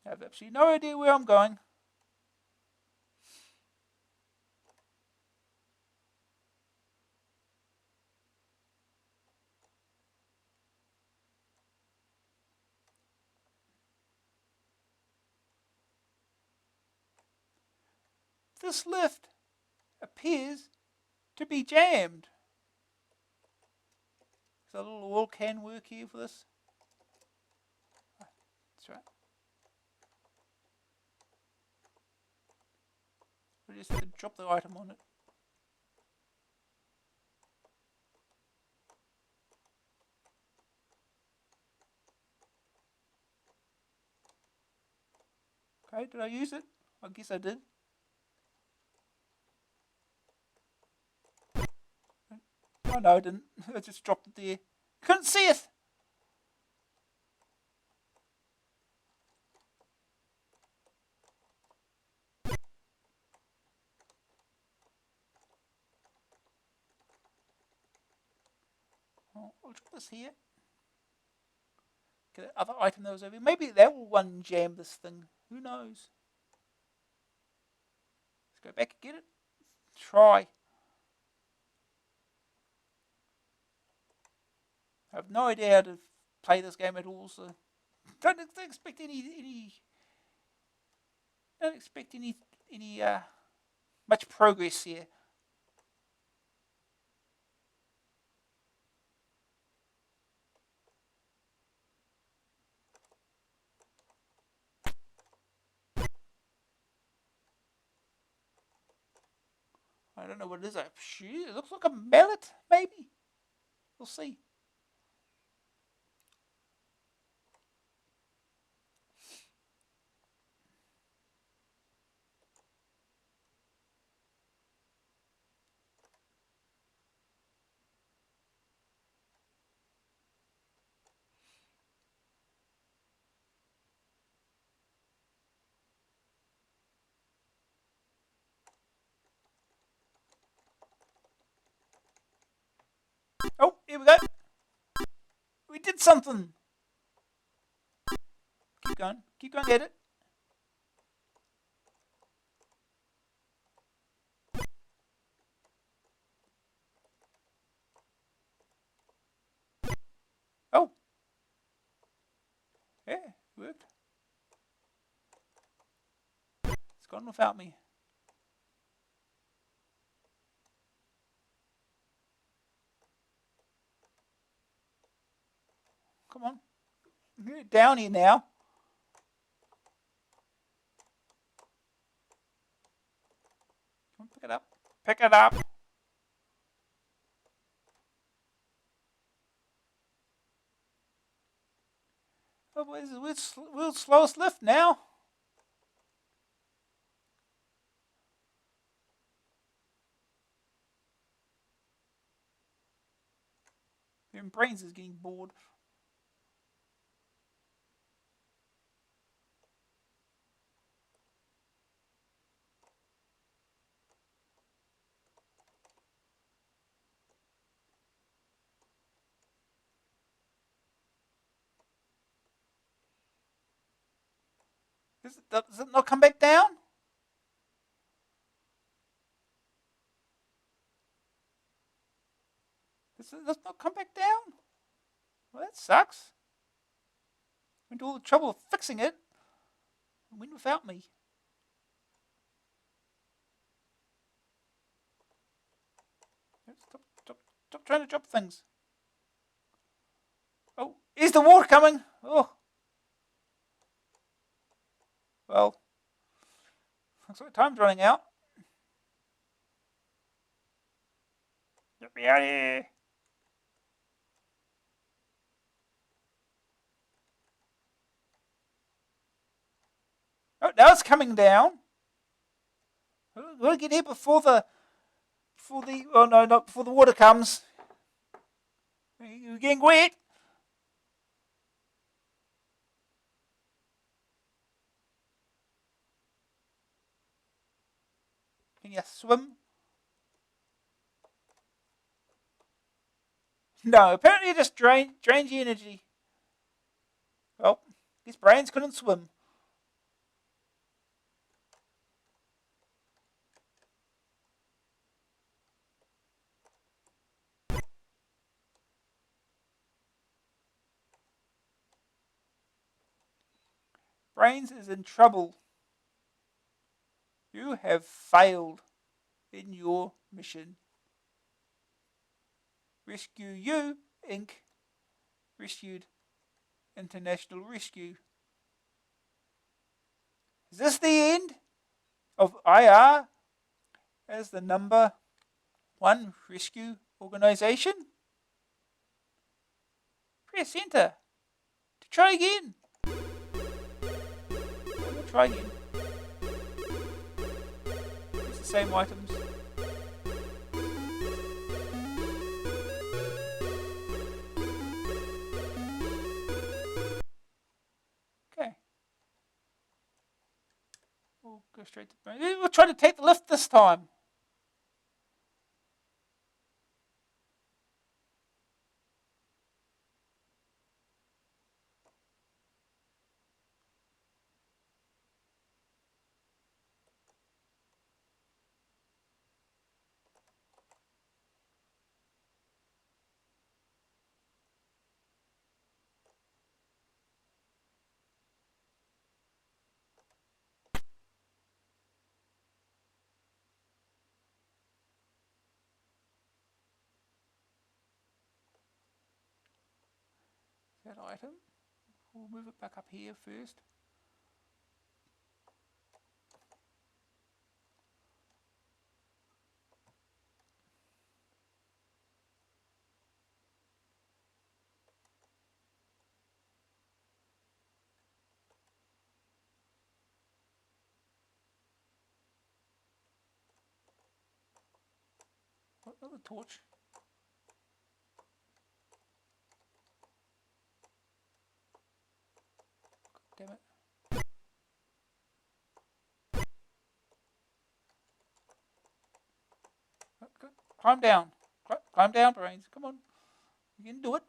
I have absolutely no idea where I'm going. This lift appears to be jammed. So a little oil can work here for this. That's right. We just have to drop the item on it. Okay, did I use it? I guess I did. Oh no, I didn't. I just dropped it there. Couldn't see it! Oh, I'll drop this here. Get the other item that was over here. Maybe that will one jam this thing. Who knows? Let's go back and get it. Try. I have no idea how to play this game at all, so Don't expect any. Don't expect any much progress here. I don't know what it is. It looks like a mallet, maybe. We'll see. Oh, here we go. We did something. Keep going. Keep going. Get it. Oh. Yeah, it worked. It's gone without me. Come on. Get down here now. Come on, pick it up. Pick it up. Oh, we're slowest lift now. Your brains is getting bored. Does it not come back down? Does it not come back down? Well, that sucks. Went to all the trouble of fixing it and went without me. Stop trying to drop things. Oh, is the water coming? Oh. Well, looks like time's running out. Get me out of here. Oh, now it's coming down. We've got to get here before the oh no, not before the water comes. You're getting wet. Can you swim? No, apparently it just drains your energy. Well, his brains couldn't swim. Brains is in trouble. You have failed in your mission. Rescue You, Inc. Rescued International Rescue. Is this the end of IR as the number one rescue organization? Press enter to try again. We'll try again. It's the same items. Okay. We'll go straight to brain. We'll try to take the lift this time. that item. We'll move it back up here first. Another torch. God damn it. Good. Climb down. Climb down, Brains. Come on. You can do it.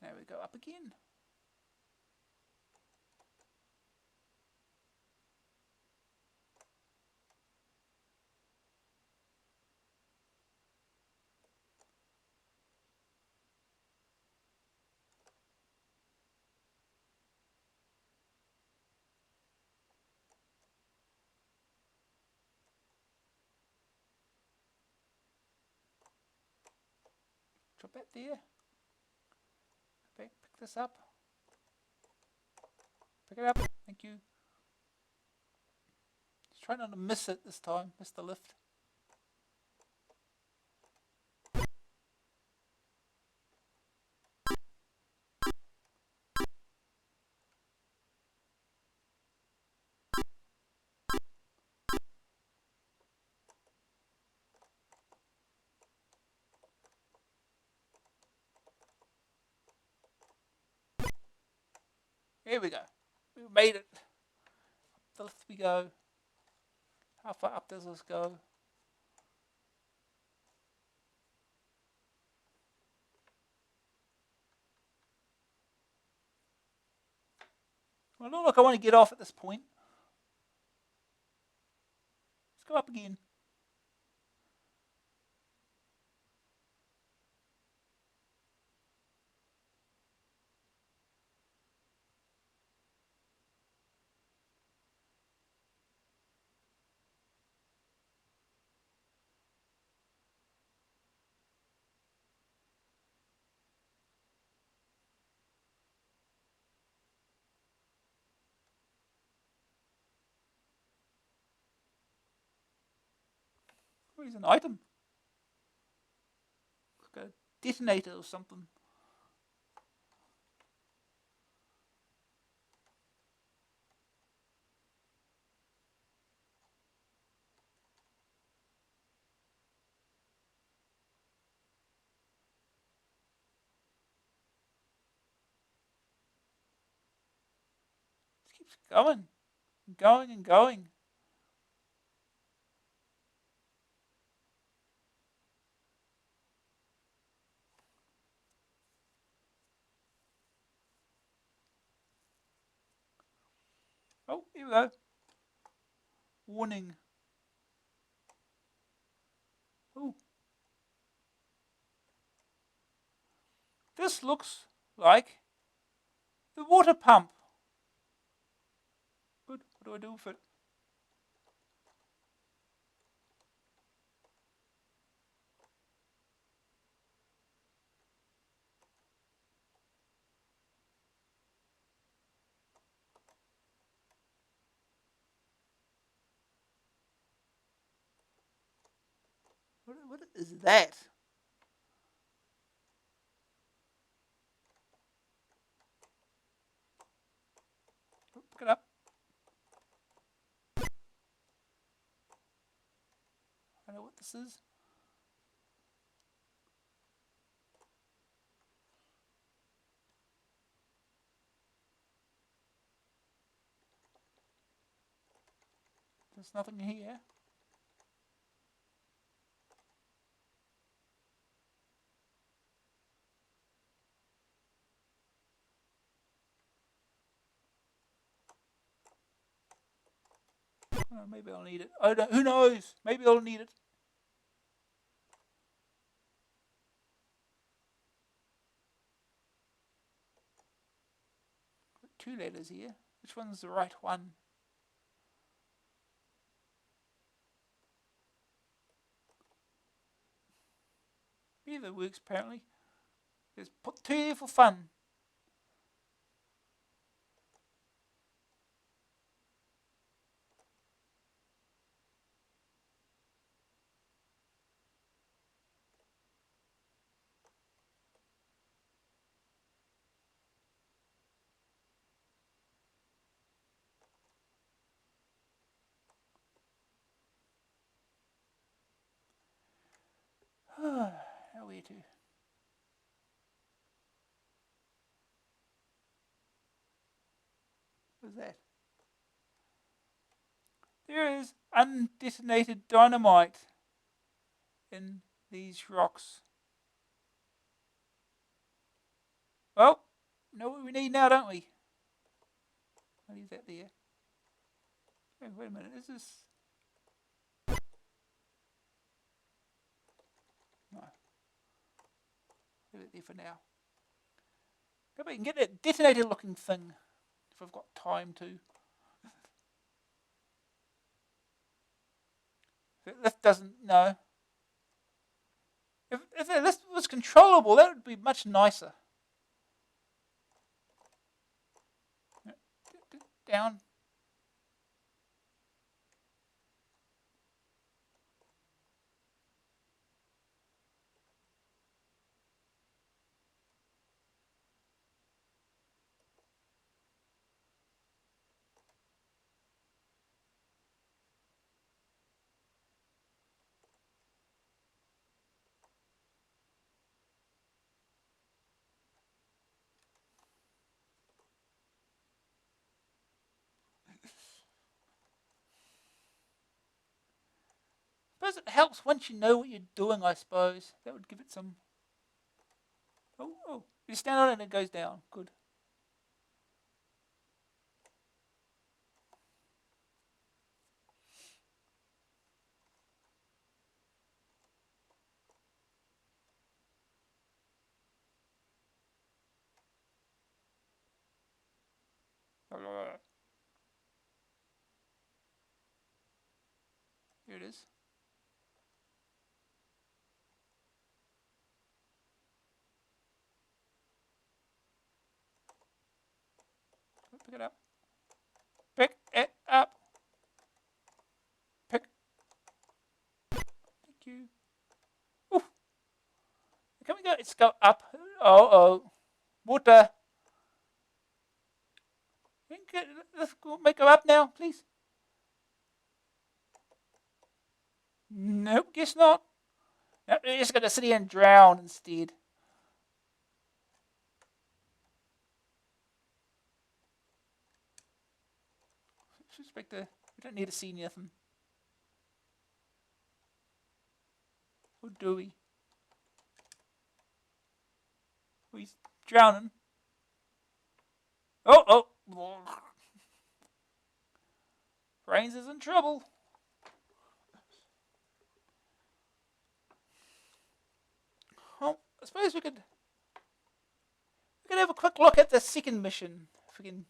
There we go. Up again. Drop that there. Pick this up. Pick it up. Thank you. Just try not to miss it this time. Miss the lift. Here we go. We made it. Up the lift we go. How far up does this go? Well, not like I want to get off at this point. Let's go up again. Where's an item? Like a detonator or something. It keeps going. And going and going. Oh, here we go. Warning. Oh. This looks like the water pump. Good. What do I do with it? What is that? Oh, pick it up. I know what this is. There's nothing here. Oh, maybe I'll need it. I don't. Who knows? Maybe I'll need it. Got 2 letters here. Which one's the right one? Either works apparently. Just put 2 here for fun. How weird too. What's that? There is undetonated dynamite in these rocks. Well, we know what we need now, don't we? I'll leave that there. Hey, wait a minute, is this... No. Leave it there for now. Maybe we can get that detonator looking thing, if I've got time to. If this doesn't, no. If this was controllable, that would be much nicer. Down. Suppose it helps once you know what you're doing, I suppose. That would give it some... Oh. You stand on it and it goes down. Good. Here it is. Pick it up. Pick it up. Pick. Thank you. Oof. Can we go? Let's go up. Oh. Water. Let's make her up now, please. Nope, guess not. Nope, we're just going to sit here and drown instead. Suspect we don't need to see nothing. Or do we? Oh, he's drowning. Oh. Brains is in trouble. Well, I suppose we could have a quick look at the second mission. If we can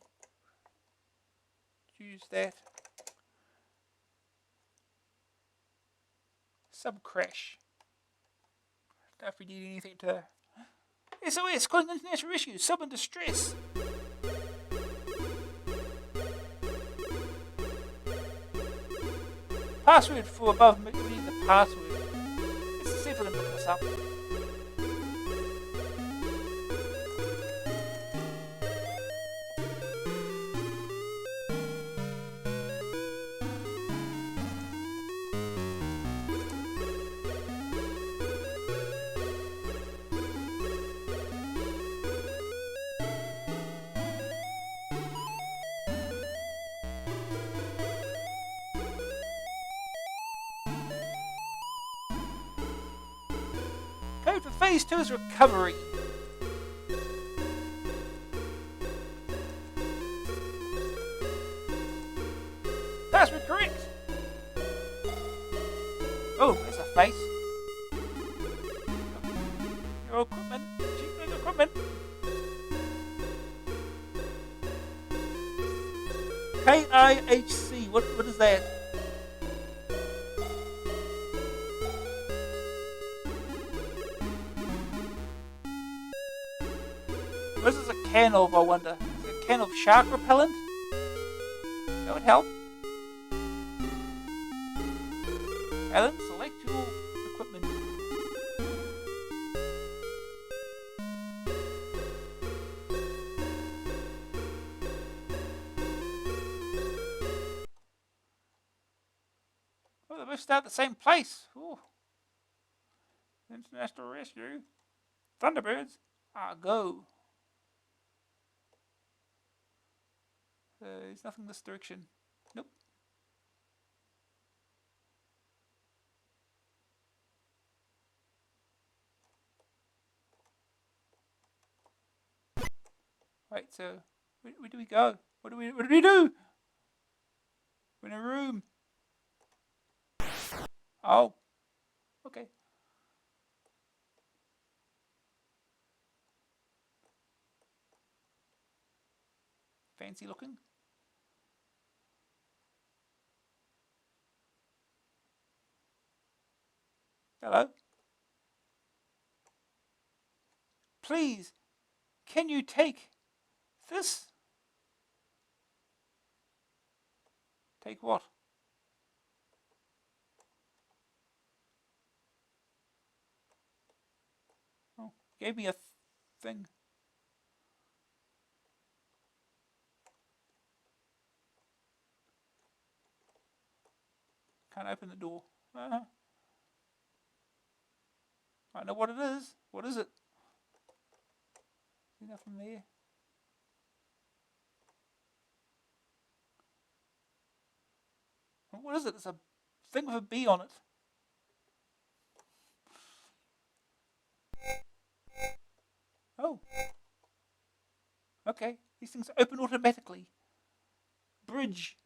use that. Sub crash. Don't know if we need anything to... SOS, calling international rescue, sub in distress. Password for above, we need the password. Let's see if we can pick this up. Code for phase 2 is recovery. Password correct. KIHC. What is that? What is this a can of, I wonder? Is it a can of shark repellent? That would help. Alan, select your equipment. Oh, they both start at the same place. Ooh. International Rescue. Thunderbirds. Go. There's nothing in this direction. Nope. Right, so where do we go? What do we do? We're in a room. Oh. Okay. Fancy looking. Hello. Please, can you take this? Take what? Oh, gave me a thing. Can't open the door. I know what it is. What is it? There's nothing there. What is it? It's a thing with a bee on it. Oh. Okay. These things open automatically. Bridge.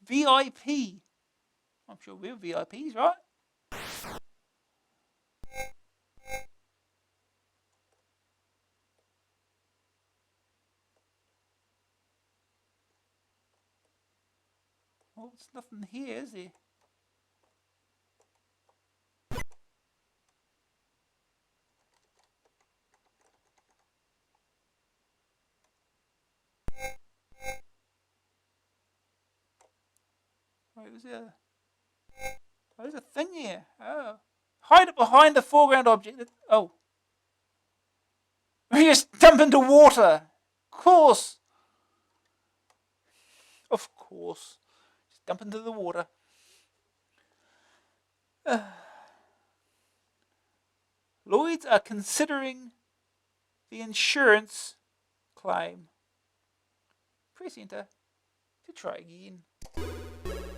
VIP. I'm sure we're VIPs, right? Well, there's nothing here, is there? Wait, was there? Oh, there's a thing here. Oh. Hide it behind the foreground object. Oh. We just dump into water. Of course. Of course. Just dump into the water. Lloyds are considering the insurance claim. Press enter to try again.